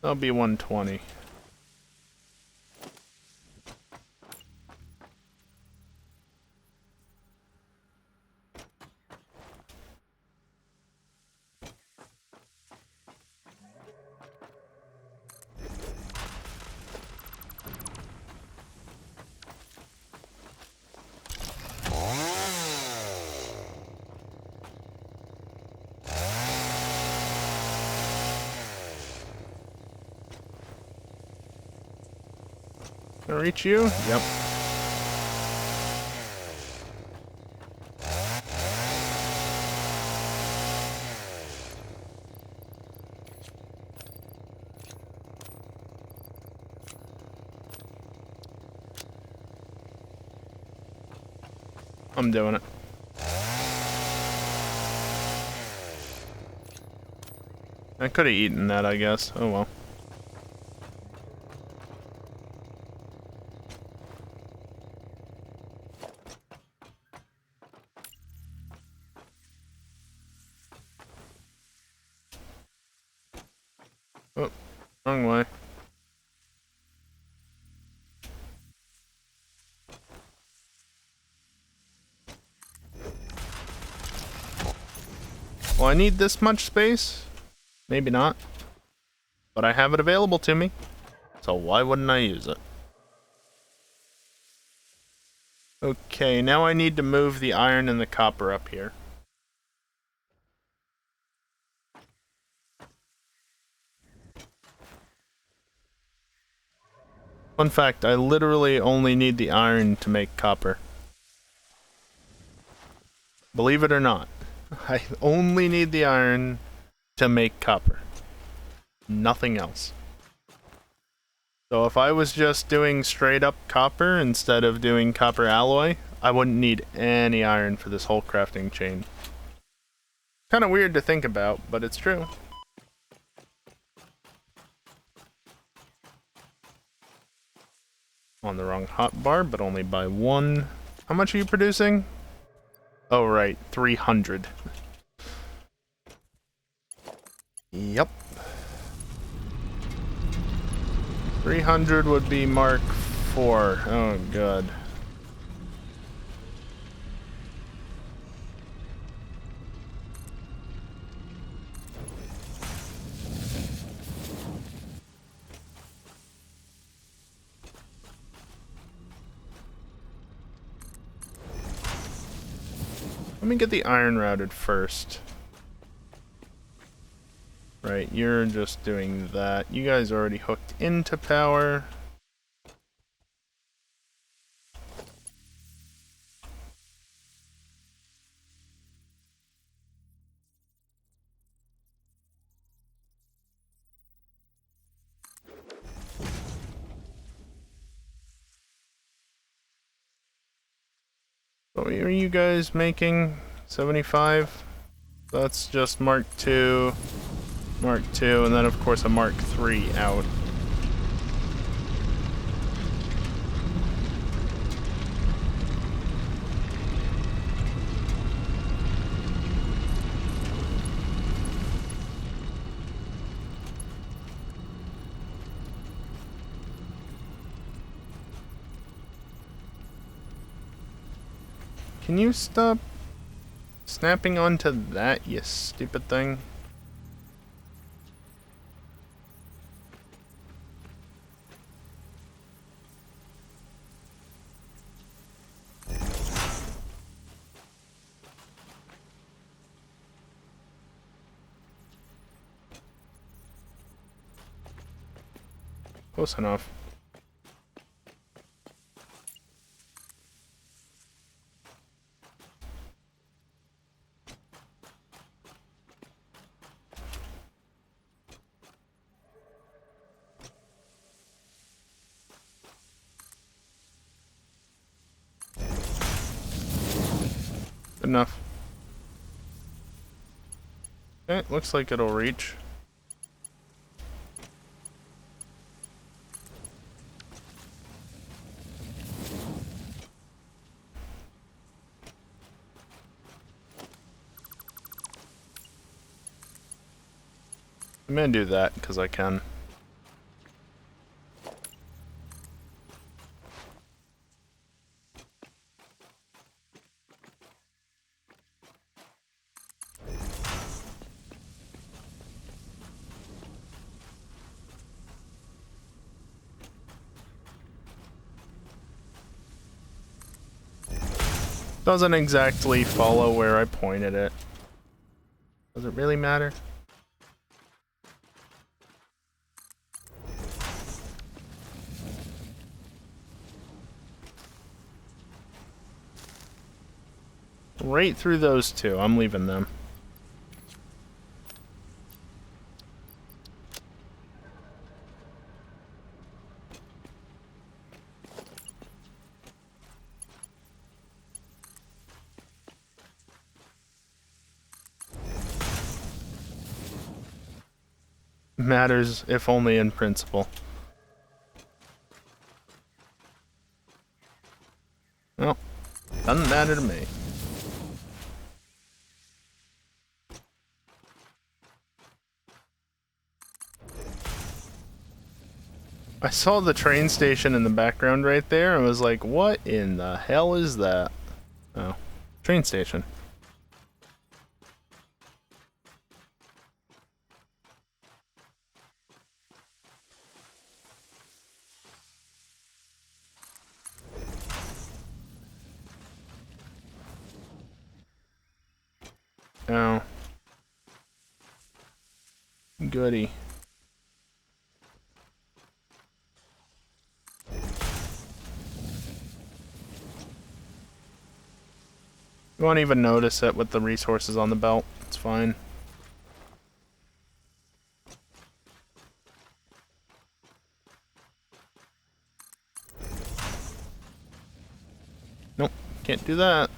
That'll be 120. Can I reach you? Yep. I'm doing it. I could have eaten that, I guess. Oh well. Oh, wrong way. Well, I need this much space? Maybe not. But I have it available to me. So why wouldn't I use it? Okay, now I need to move the iron and the copper up here. Fun fact, I literally only need the iron to make copper. Believe it or not, I only need the iron to make copper. Nothing else. So if I was just doing straight up copper instead of doing copper alloy, I wouldn't need any iron for this whole crafting chain. Kind of weird to think about, but it's true. On the wrong hotbar, but only by one. How much are you producing? Oh, right, 300. Yep. 300 would be Mark 4. Oh, God. Let me get the iron routed first. Right, you're just doing that. You guys are already hooked into power. What are you guys making? 75? That's just Mark 2, Mark 2, and then of course a Mark 3 out. Can you stop snapping onto that, you stupid thing? Close enough. Good enough. Okay, looks like it'll reach. I'm gonna do that because I can. Doesn't exactly follow where I pointed it. Does it really matter? Right through those two. I'm leaving them. Matters, if only in principle. Well, doesn't matter to me. I saw the train station in the background right there and was like, what in the hell is that? Oh, train station. Oh. Goody. You won't even notice it with the resources on the belt. It's fine. Nope, can't do that.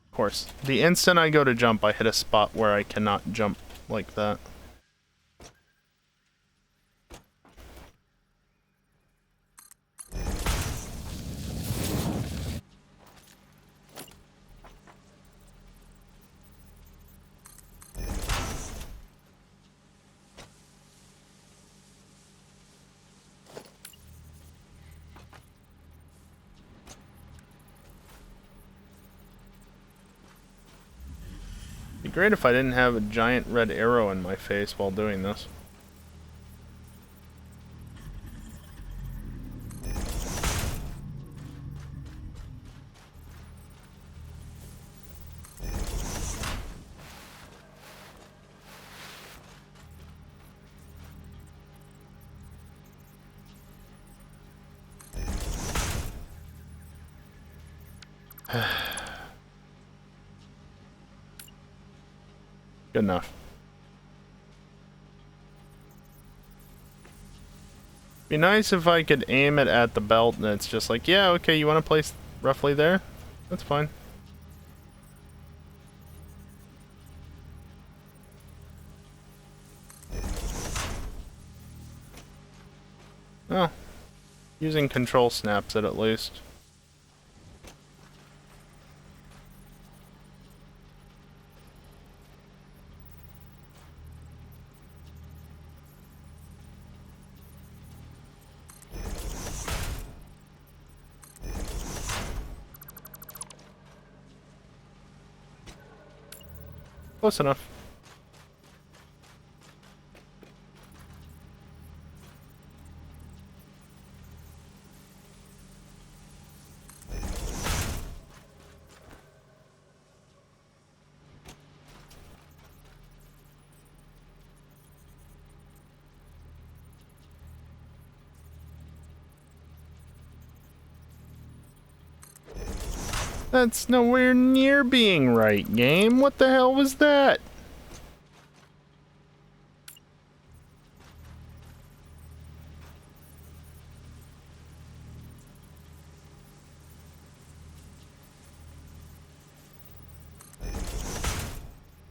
Of course, the instant I go to jump, I hit a spot where I cannot jump like that. It'd be great if I didn't have a giant red arrow in my face while doing this. Good enough. Be nice if I could aim it at the belt and it's just like, yeah, okay, you want to place roughly there? That's fine. Oh. Using control snaps it at least. Close enough. That's nowhere near being right, game. What the hell was that?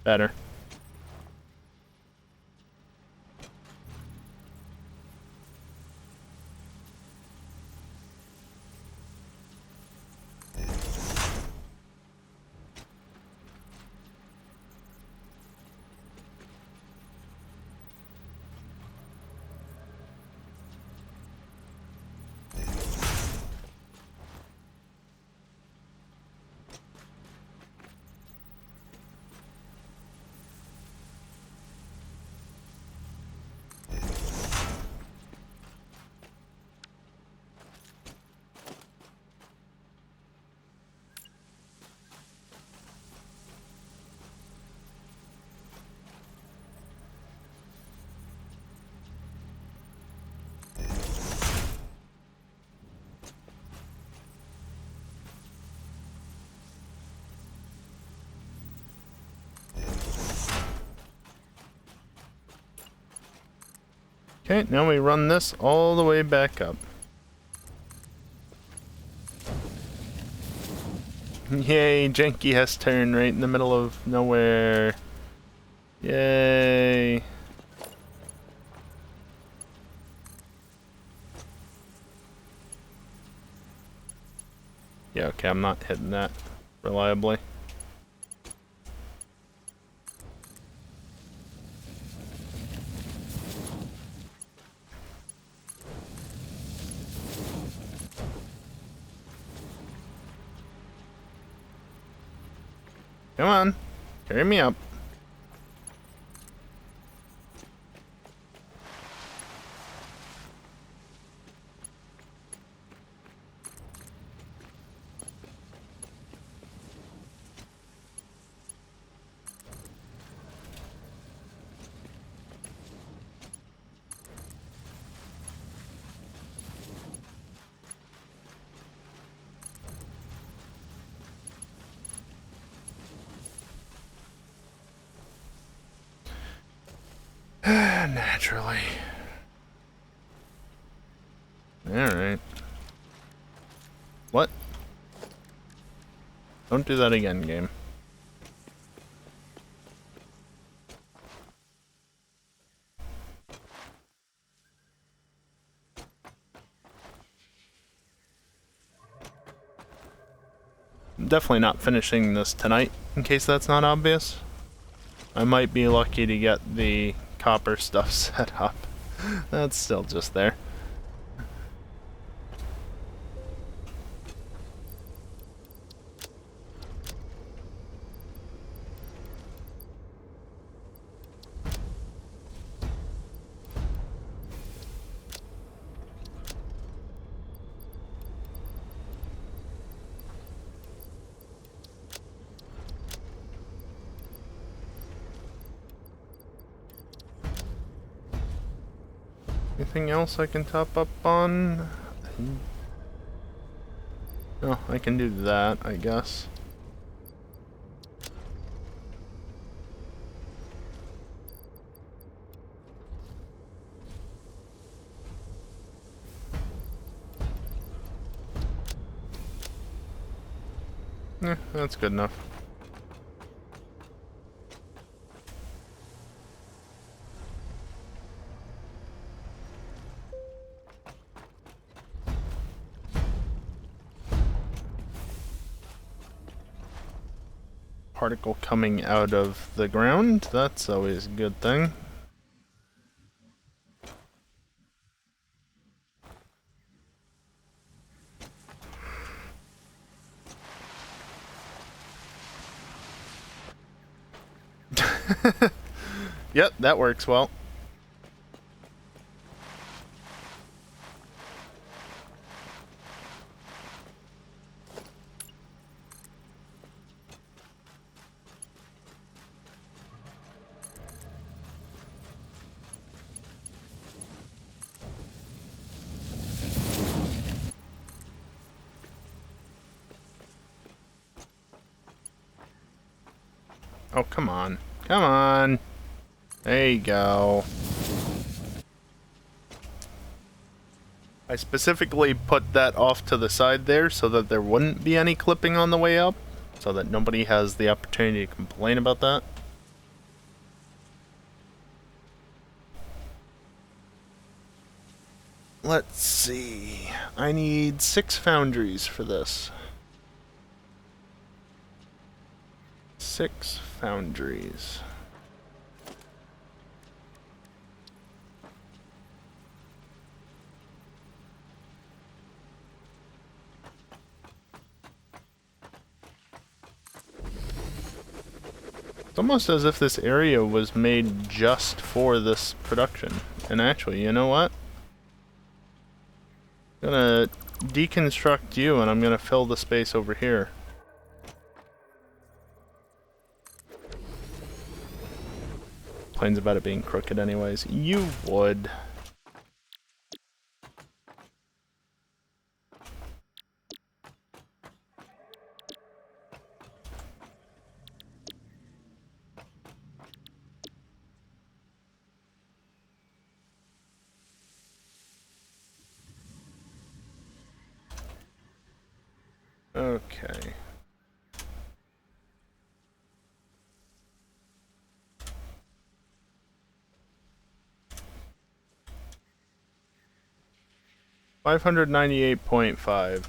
Better. Okay, now we run this all the way back up. Yay, Janky has turned right in the middle of nowhere. Yay. Yeah, okay, I'm not hitting that reliably. Come on, carry me up. Naturally. Alright. What? Don't do that again, game. I'm definitely not finishing this tonight, in case that's not obvious. I might be lucky to get the copper stuff set up. That's still just there. Anything else I can top up on? Oh, I can do that, I guess. That's good enough. Particle coming out of the ground, that's always a good thing. Yep, that works well. Oh, come on. Come on. There you go. I specifically put that off to the side there so that there wouldn't be any clipping on the way up, so that nobody has the opportunity to complain about that. Let's see. I need 6 foundries for this. 6 foundries. It's almost as if this area was made just for this production. And actually, you know what? I'm gonna deconstruct you and I'm gonna fill the space over here. Complains about it being crooked anyways. You would. Okay. $598.5.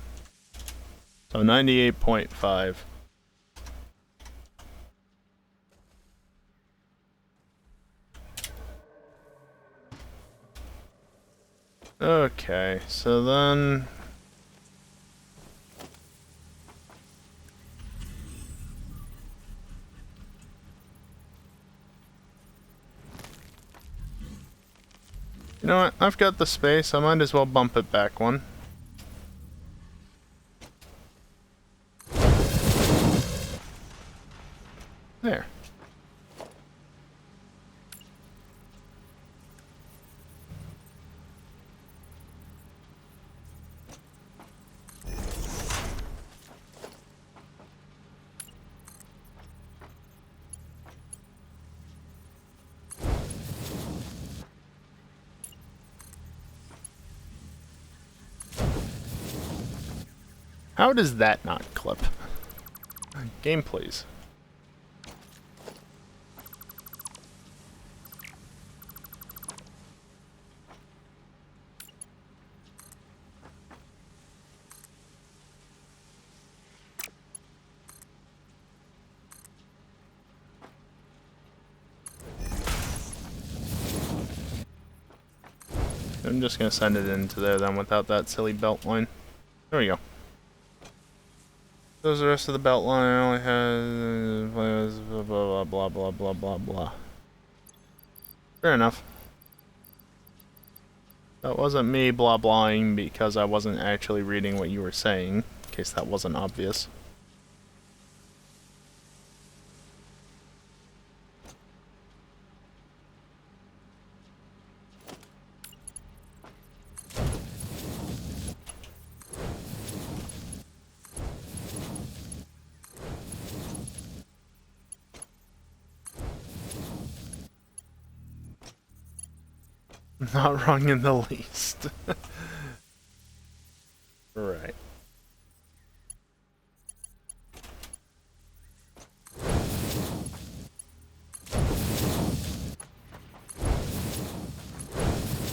So 98.5. Okay, so then you know what? I've got the space. I might as well bump it back one. There. How does that not clip? Game, please. I'm just gonna send it into there then without that silly belt line. There we go. Those the rest of the belt line only has blah blah blah blah blah blah blah. Fair enough. That wasn't me blah blahing because I wasn't actually reading what you were saying, in case that wasn't obvious. Not wrong in the least. Right.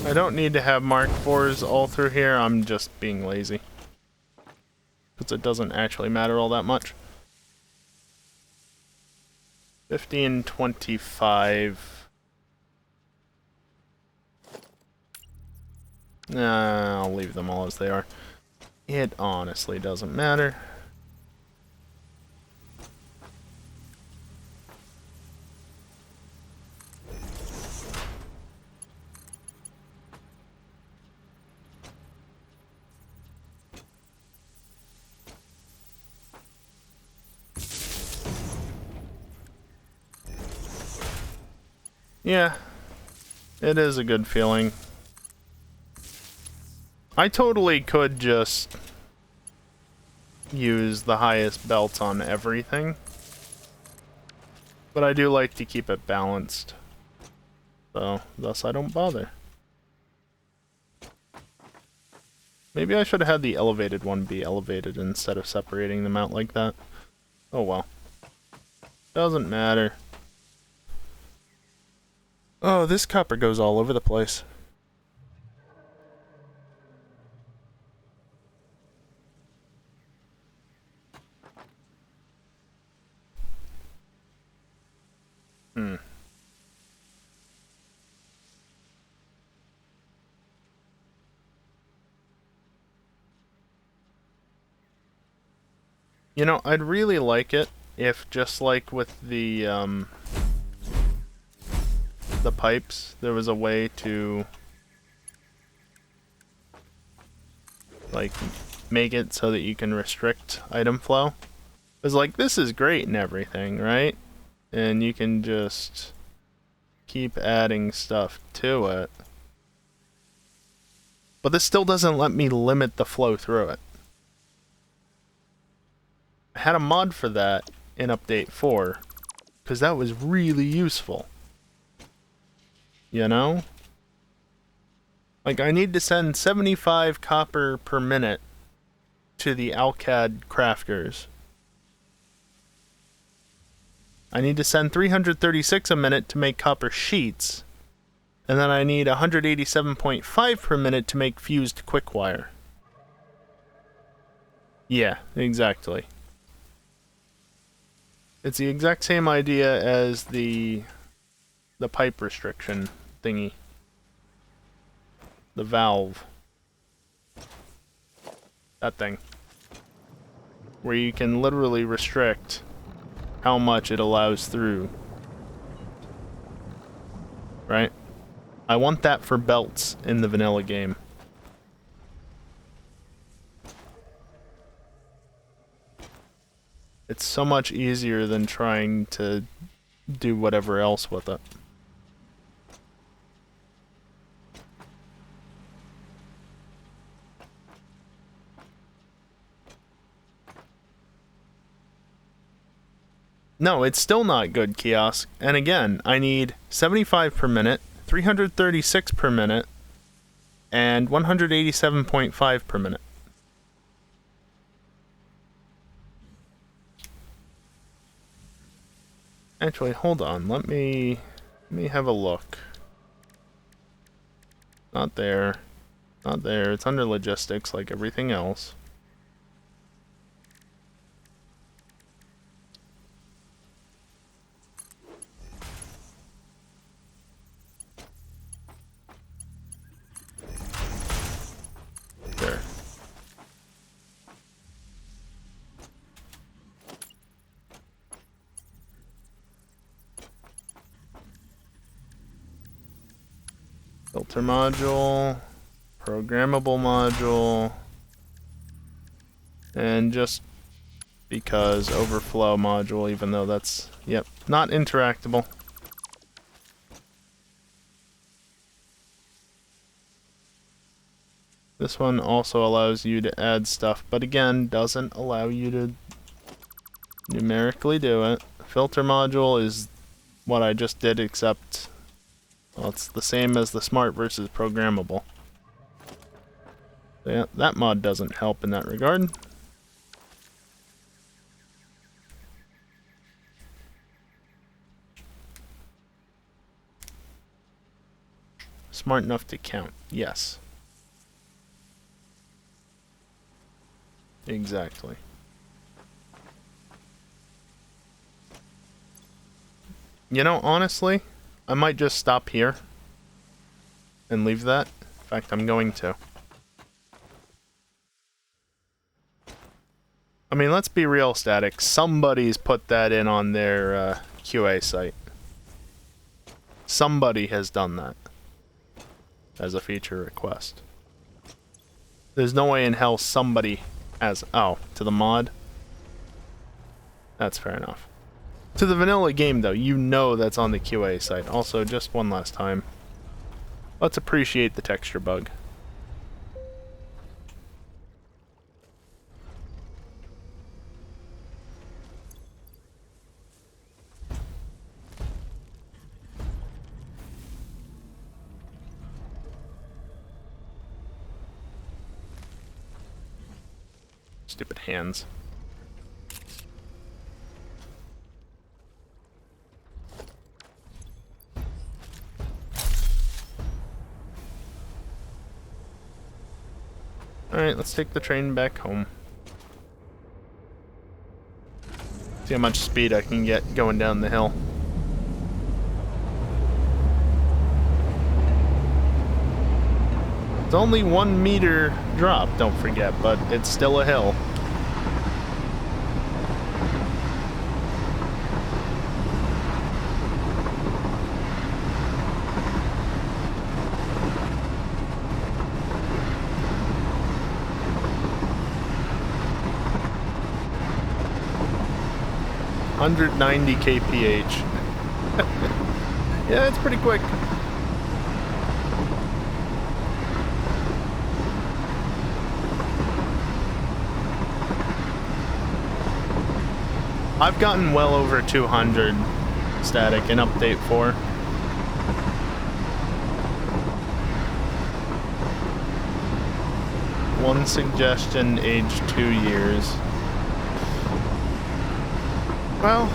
I don't need to have Mark 4s all through here, I'm just being lazy. Because it doesn't actually matter all that much. 50 and 25... Nah, I'll leave them all as they are. It honestly doesn't matter. Yeah, it is a good feeling. I totally could just use the highest belts on everything, but I do like to keep it balanced, so thus I don't bother. Maybe I should have had the elevated one be elevated instead of separating them out like that. Oh well. Doesn't matter. Oh, this copper goes all over the place. You know, I'd really like it if, just like with the pipes, there was a way to, like, make it so that you can restrict item flow. Because, like, this is great and everything, right? And you can just keep adding stuff to it. But this still doesn't let me limit the flow through it. I had a mod for that in update 4, because that was really useful. You know? Like, I need to send 75 copper per minute to the Alcad crafters. I need to send 336 a minute to make copper sheets. And then I need 187.5 per minute to make fused quickwire. Yeah, exactly. It's the exact same idea as the pipe restriction thingy. The valve. That thing. Where you can literally restrict how much it allows through. Right? I want that for belts in the vanilla game. It's so much easier than trying to do whatever else with it. No, it's still not good, Kiosk. And again, I need 75 per minute, 336 per minute, and 187.5 per minute. Actually, hold on. Let me have a look. Not there. Not there. It's under logistics like everything else. There. Filter module, programmable module, and just because overflow module, even though that's, yep, not interactable. This one also allows you to add stuff, but again, doesn't allow you to numerically do it. Filter module is what I just did, except, well, it's the same as the smart versus programmable. So yeah, that mod doesn't help in that regard. Smart enough to count, yes. Exactly. You know, honestly, I might just stop here and leave that. In fact, I'm going to. I mean, let's be real, Static. Somebody's put that in on their QA site. Somebody has done that as a feature request. There's no way in hell somebody has... Oh, to the mod? That's fair enough. To the vanilla game, though, you know that's on the QA site. Also, just one last time, let's appreciate the texture bug. Stupid hands. Alright, let's take the train back home. See how much speed I can get going down the hill. It's only 1 meter drop, don't forget, but it's still a hill. $190 kph. Yeah, it's pretty quick. I've gotten well over 200 static in update 4. One suggestion, age 2 years. Well,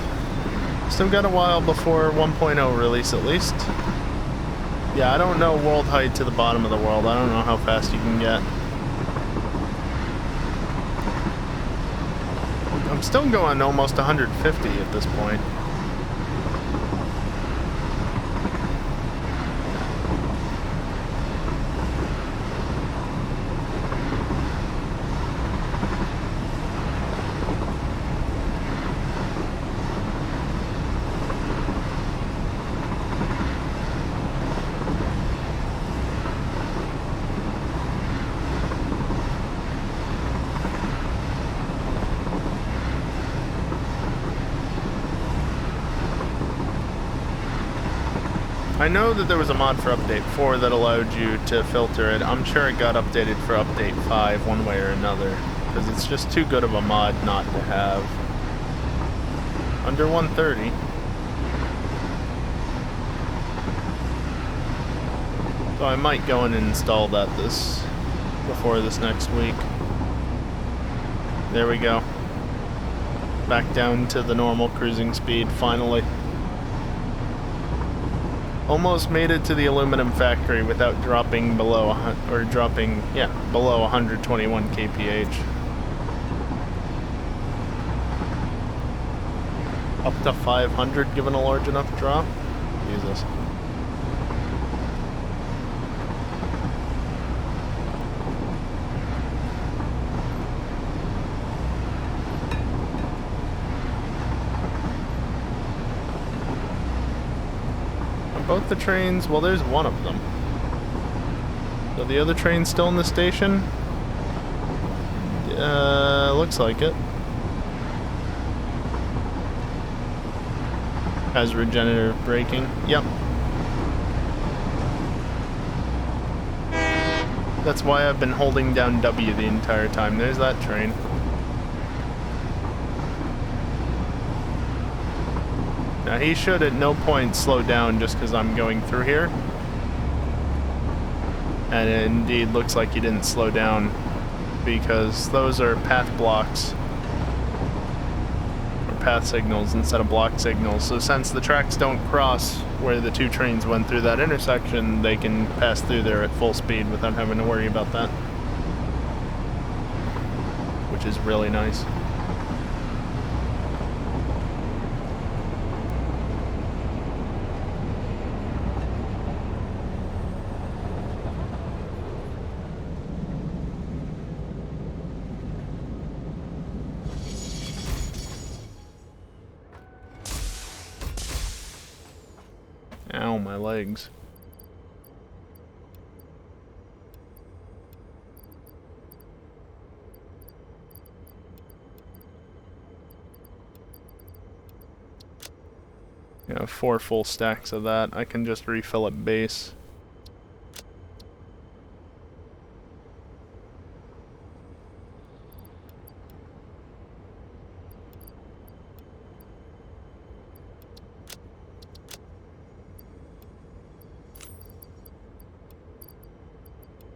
still got a while before 1.0 release at least. Yeah, I don't know world height to the bottom of the world. I don't know how fast you can get. I'm still going almost 150 at this point. I know that there was a mod for update 4 that allowed you to filter it. I'm sure it got updated for update 5 one way or another, because it's just too good of a mod not to have. Under 130. So I might go in and install that before this next week. There we go. Back down to the normal cruising speed, finally. Almost made it to the aluminum factory without dropping below, below 121 kph. Up to 500 given a large enough drop? Jesus. Both the trains, well, there's one of them. So the other train's still in the station? Looks like it. Has regenerative braking. Yep. That's why I've been holding down W the entire time. There's that train. Now he should at no point slow down just because I'm going through here. And it indeed looks like he didn't slow down because those are path blocks. Or path signals instead of block signals. So since the tracks don't cross where the two trains went through that intersection, they can pass through there at full speed without having to worry about that. Which is really nice. Ow, my legs. Yeah, 4 full stacks of that. I can just refill at base.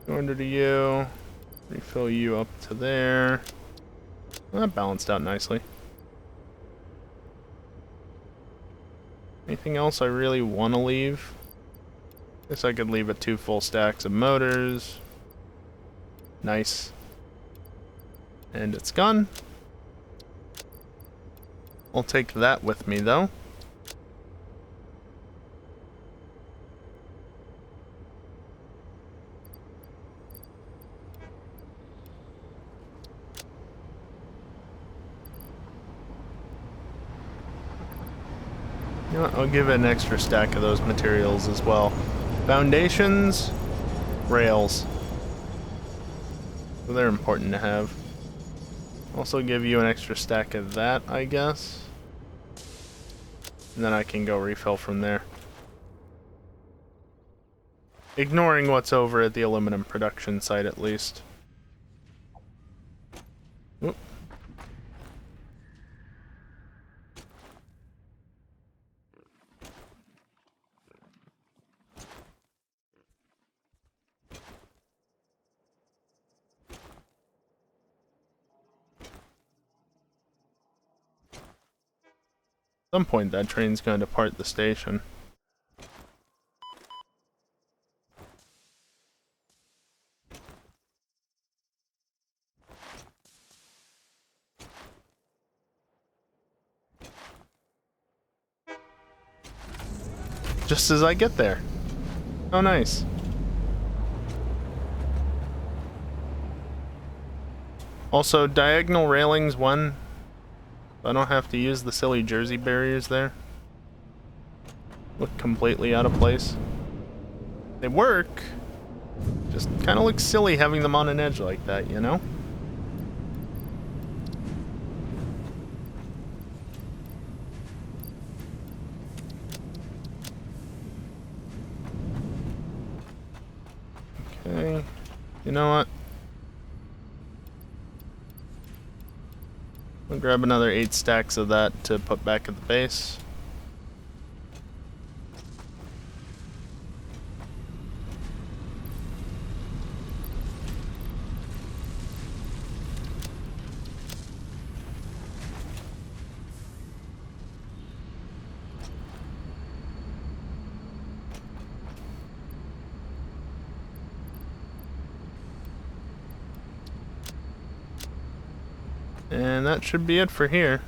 Go under to you, refill you up to there. Well, that balanced out nicely. Anything else I really want to leave? Guess I could leave it 2 full stacks of motors. Nice. And it's gone. I'll take that with me though. You know what, I'll give it an extra stack of those materials as well. Foundations, rails. So they're important to have. Also give you an extra stack of that, I guess. And then I can go refill from there. Ignoring what's over at the aluminum production site at least. Oop. At some point that train's going to depart the station. Just as I get there. Oh, nice. Also, diagonal railings 1. I don't have to use the silly Jersey barriers there. Look completely out of place. They work. Just kind of looks silly having them on an edge like that, you know? Okay. You know what? I'll grab another 8 stacks of that to put back at the base. And that should be it for here.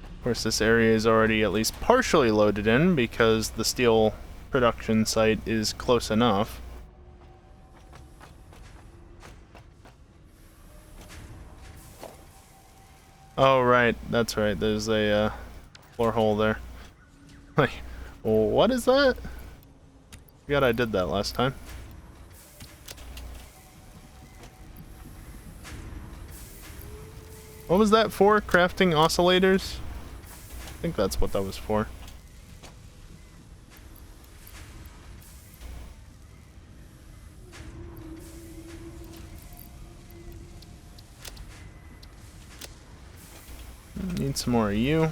Of course, this area is already at least partially loaded in because the steel production site is close enough. Oh, right. That's right. There's a floor hole there. Like, what is that? I forgot I did that last time. What was that for? Crafting oscillators? I think that's what that was for. Need some more of you.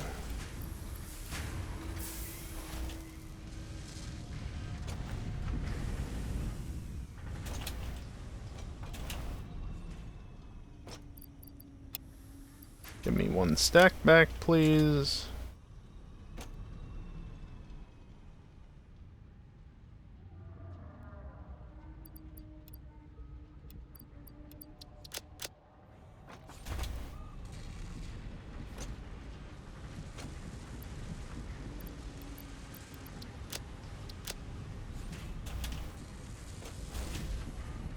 Give me one stack back, please.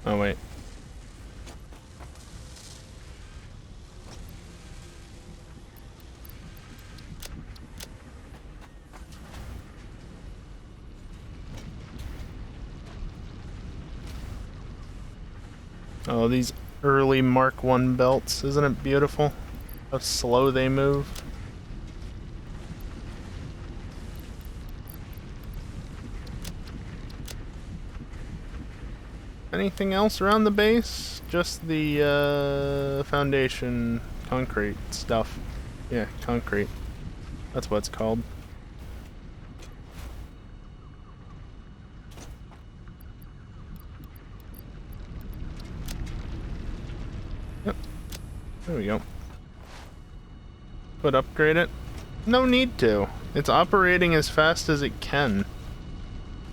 Oh, wait. Oh, these early Mark 1 belts. Isn't it beautiful? How slow they move. Anything else around the base? Just the foundation concrete stuff. Yeah, concrete. That's what it's called. Yep. There we go. Could upgrade it. No need to. It's operating as fast as it can.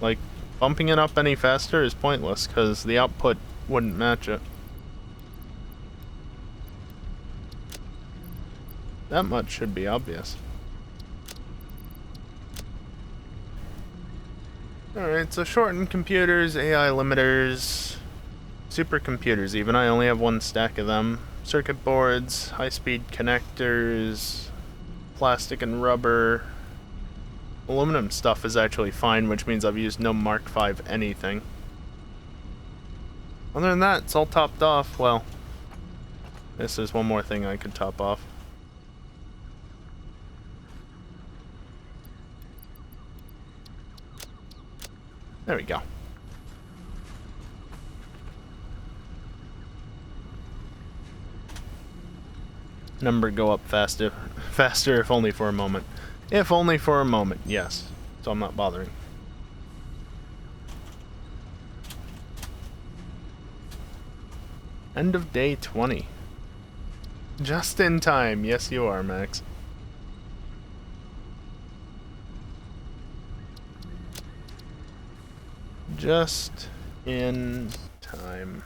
Like, bumping it up any faster is pointless, because the output wouldn't match it. That much should be obvious. Alright, so shortened computers, AI limiters, supercomputers even. I only have one stack of them. Circuit boards, high-speed connectors, plastic and rubber. Aluminum stuff is actually fine, which means I've used no Mark V anything. Other than that, it's all topped off. Well, this is one more thing I could top off. There we go. Number go up faster if only for a moment. If only for a moment, yes. So I'm not bothering. End of day 20. Just in time. Yes, you are, Max. Just in time.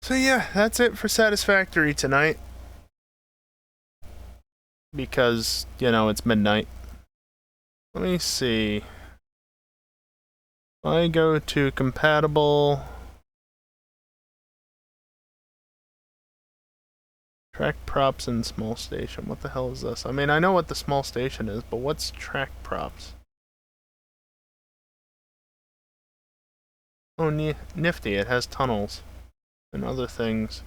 So yeah, that's it for Satisfactory tonight. Because, you know, it's midnight. Let me see. I go to compatible. Track props and small station. What the hell is this? I mean, I know what the small station is, but what's track props? Oh, nifty. It has tunnels and other things.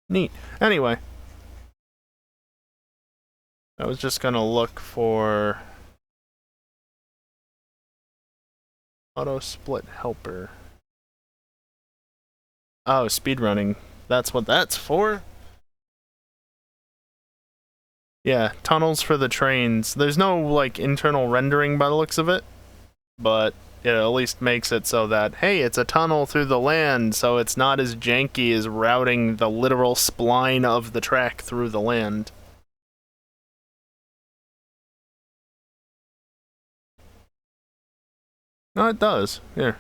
Neat. Anyway. I was just gonna look for auto split helper. Oh, speedrunning. That's what that's for? Yeah, tunnels for the trains. There's no, like, internal rendering by the looks of it, but it at least makes it so that, hey, it's a tunnel through the land, so it's not as janky as routing the literal spline of the track through the land. No, it does. Here.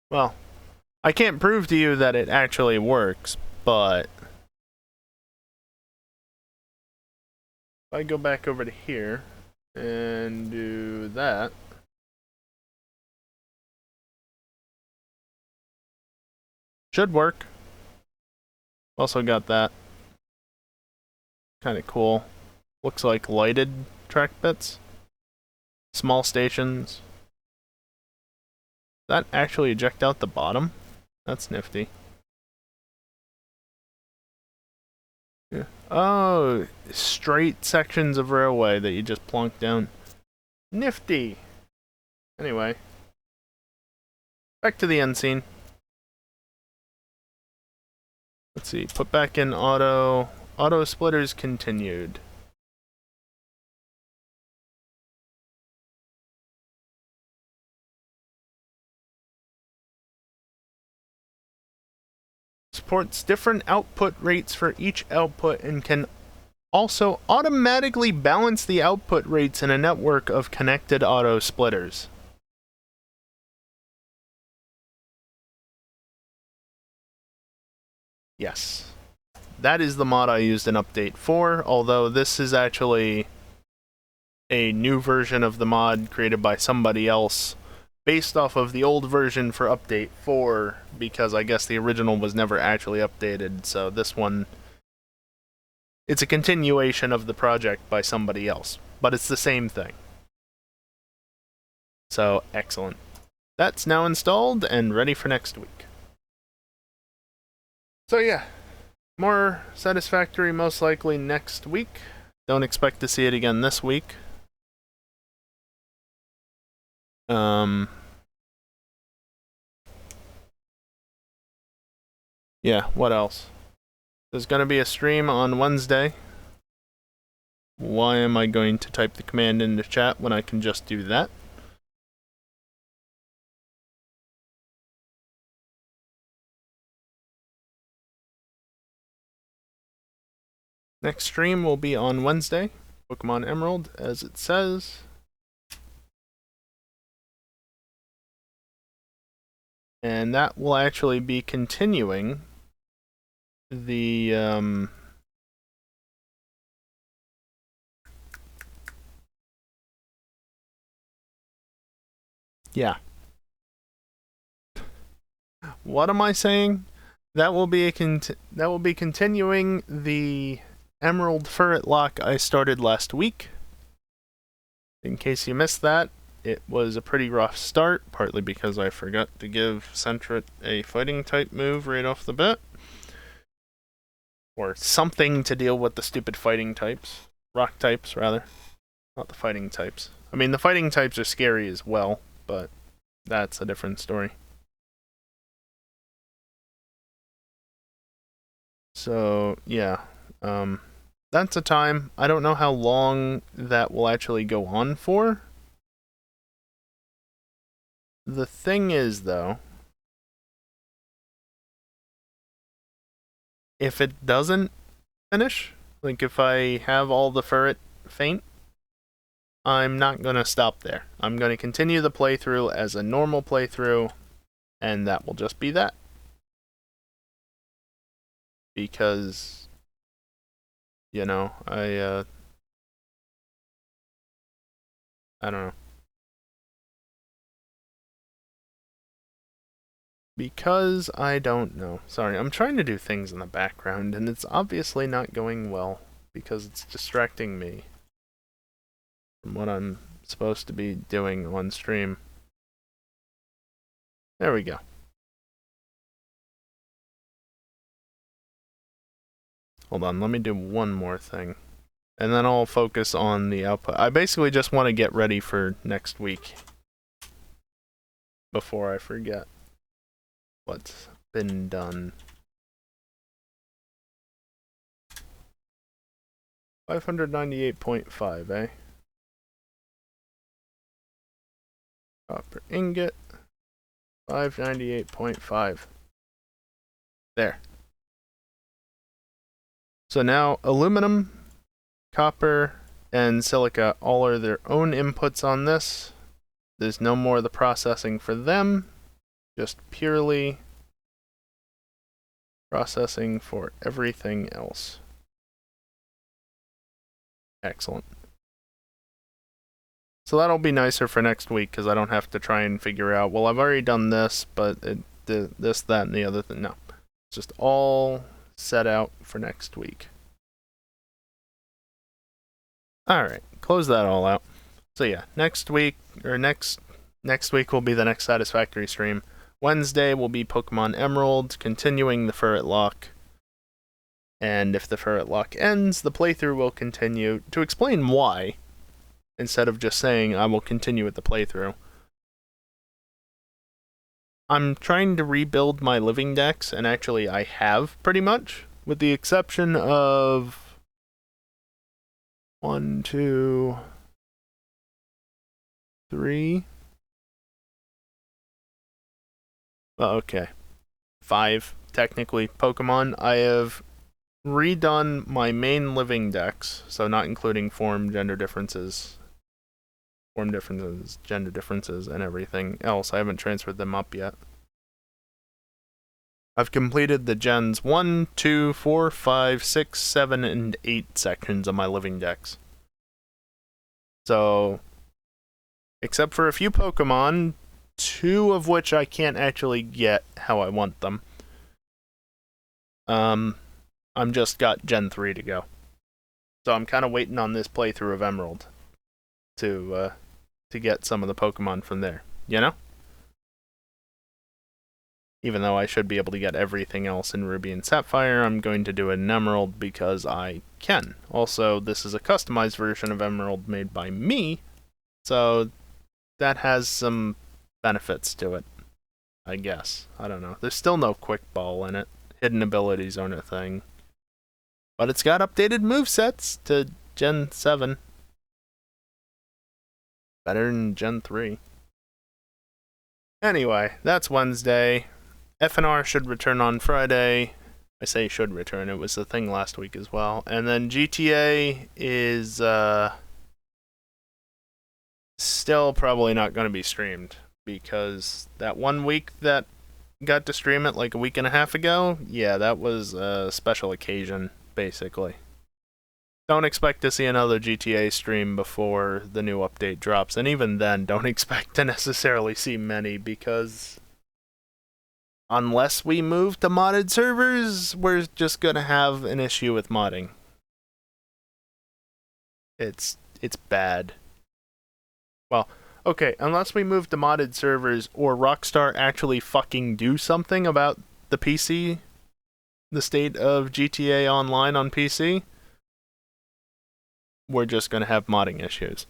Well, I can't prove to you that it actually works, but if I go back over to here and do that, should work. Also got that. Kind of cool. Looks like lighted track bits. Small stations. That actually eject out the bottom? That's nifty. Yeah. Oh, straight sections of railway that you just plonk down. Nifty! Anyway. Back to the end scene. Let's see, put back in auto. Auto splitters continued. Supports different output rates for each output and can also automatically balance the output rates in a network of connected auto splitters. Yes. That is the mod I used in Update 4, although this is actually a new version of the mod created by somebody else based off of the old version for Update 4, because I guess the original was never actually updated, so this one, it's a continuation of the project by somebody else, but it's the same thing. So, excellent. That's now installed and ready for next week. So yeah, more Satisfactory most likely next week. Don't expect to see it again this week. Yeah, what else? There's going to be a stream on Wednesday. Why am I going to type the command into chat when I can just do that? Next stream will be on Wednesday, Pokemon Emerald, as it says. And that will actually be continuing the, yeah. What am I saying? That will be continuing the Emerald Ferret Lock I started last week. In case you missed that, it was a pretty rough start, partly because I forgot to give Sentret a fighting type move right off the bat. Or something to deal with the stupid fighting types. Rock types, rather. Not the fighting types. I mean, the fighting types are scary as well, but that's a different story. So, yeah. That's a time. I don't know how long that will actually go on for. The thing is, though, if it doesn't finish, like if I have all the ferret faint, I'm not going to stop there. I'm going to continue the playthrough as a normal playthrough, and that will just be that. Because, you know, I don't know. Because I don't know. Sorry, I'm trying to do things in the background, and it's obviously not going well, because it's distracting me from what I'm supposed to be doing on stream. There we go. Hold on, let me do one more thing. And then I'll focus on the output. I basically just want to get ready for next week. Before I forget what's been done. 598.5, eh? Copper ingot. 598.5. There. So now aluminum, copper, and silica all are their own inputs on this. There's no more of the processing for them, just purely processing for everything else. Excellent. So that'll be nicer for next week because I don't have to try and figure out, well, I've already done this, but this, that, and the other thing. No. It's just all set out for next week. Alright, close that all out. So yeah, next week will be the next Satisfactory stream. Wednesday will be Pokemon Emerald, continuing the Ferret Lock. And if the Ferret Lock ends, the playthrough will continue. To explain why, instead of just saying I will continue with the playthrough, I'm trying to rebuild my living decks, and actually I have pretty much, with the exception of 1, 2, 3. Well, okay. 5, technically, Pokemon. I have redone my main living decks, so not including form, gender differences, gender differences, and everything else. I haven't transferred them up yet. I've completed the gens 1, 2, 4, 5, 6, 7, and 8 sections of my living decks. So, except for a few Pokemon, 2 of which I can't actually get how I want them. I'm just got Gen 3 to go. So I'm kind of waiting on this playthrough of Emerald to get some of the Pokemon from there, you know? Even though I should be able to get everything else in Ruby and Sapphire, I'm going to do it in Emerald because I can. Also, this is a customized version of Emerald made by me, so that has some benefits to it, I guess. I don't know. There's still no Quick Ball in it. Hidden abilities aren't a thing. But it's got updated movesets to Gen 7. Better than Gen 3. Anyway, that's Wednesday. FNR should return on Friday. I say should return, it was a thing last week as well. And then GTA is still probably not going to be streamed, because that 1 week that got to stream it like a week and a half ago, yeah, that was a special occasion, basically. Don't expect to see another GTA stream before the new update drops, and even then, don't expect to necessarily see many, because unless we move to modded servers, we're just gonna have an issue with modding. It's bad. Well, okay, unless we move to modded servers or Rockstar actually fucking do something about the PC, the state of GTA Online on PC, we're just gonna have modding issues.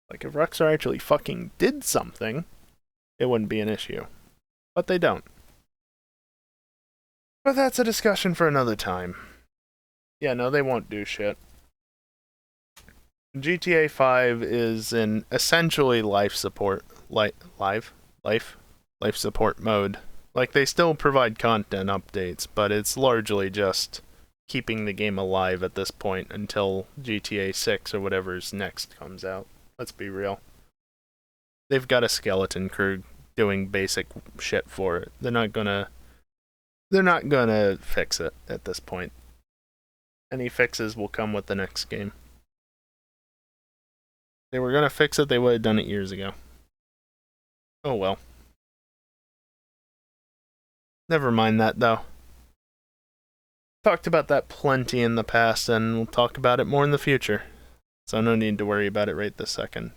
Like, if Rockstar actually fucking did something, it wouldn't be an issue. But they don't. But that's a discussion for another time. Yeah, no, they won't do shit. GTA 5 is in essentially life support mode. Like, they still provide content updates, but it's largely just keeping the game alive at this point until GTA 6 or whatever's next comes out. Let's be real. They've got a skeleton crew doing basic shit for it. They're not gonna fix it at this point. Any fixes will come with the next game. If they were gonna fix it, they would have done it years ago. Oh well. Never mind that, though. Talked about that plenty in the past, and we'll talk about it more in the future. So no need to worry about it right this second.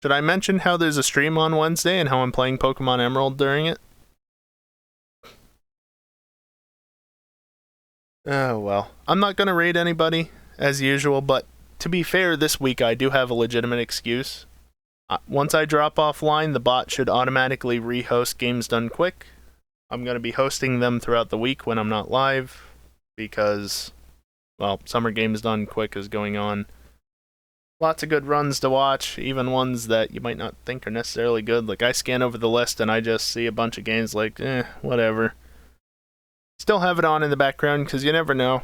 Should I mention how there's a stream on Wednesday and how I'm playing Pokemon Emerald during it? Oh well. I'm not gonna raid anybody, as usual, but to be fair, this week I do have a legitimate excuse. Once I drop offline, the bot should automatically rehost Games Done Quick. I'm going to be hosting them throughout the week when I'm not live. because, well, Summer Games Done Quick is going on. Lots of good runs to watch, even ones that you might not think are necessarily good. Like, I scan over the list and I just see a bunch of games like, whatever. Still have it on in the background because you never know.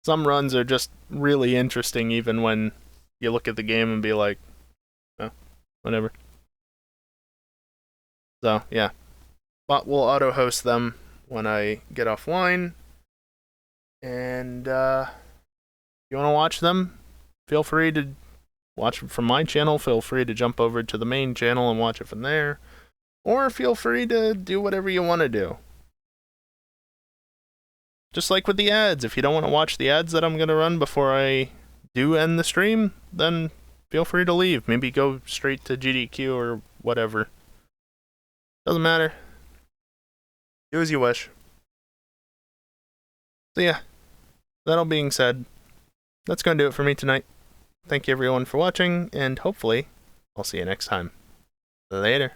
Some runs are just really interesting even when you look at the game and be like, oh, whatever. So, yeah. But we'll auto-host them when I get offline. And if you want to watch them, feel free to watch it from my channel. Feel free to jump over to the main channel and watch it from there. Or feel free to do whatever you want to do. Just like with the ads, if you don't want to watch the ads that I'm going to run before I do end the stream, then feel free to leave. Maybe go straight to GDQ or whatever. Doesn't matter. Do as you wish. So yeah, that all being said, that's going to do it for me tonight. Thank you everyone for watching, and hopefully I'll see you next time. Later.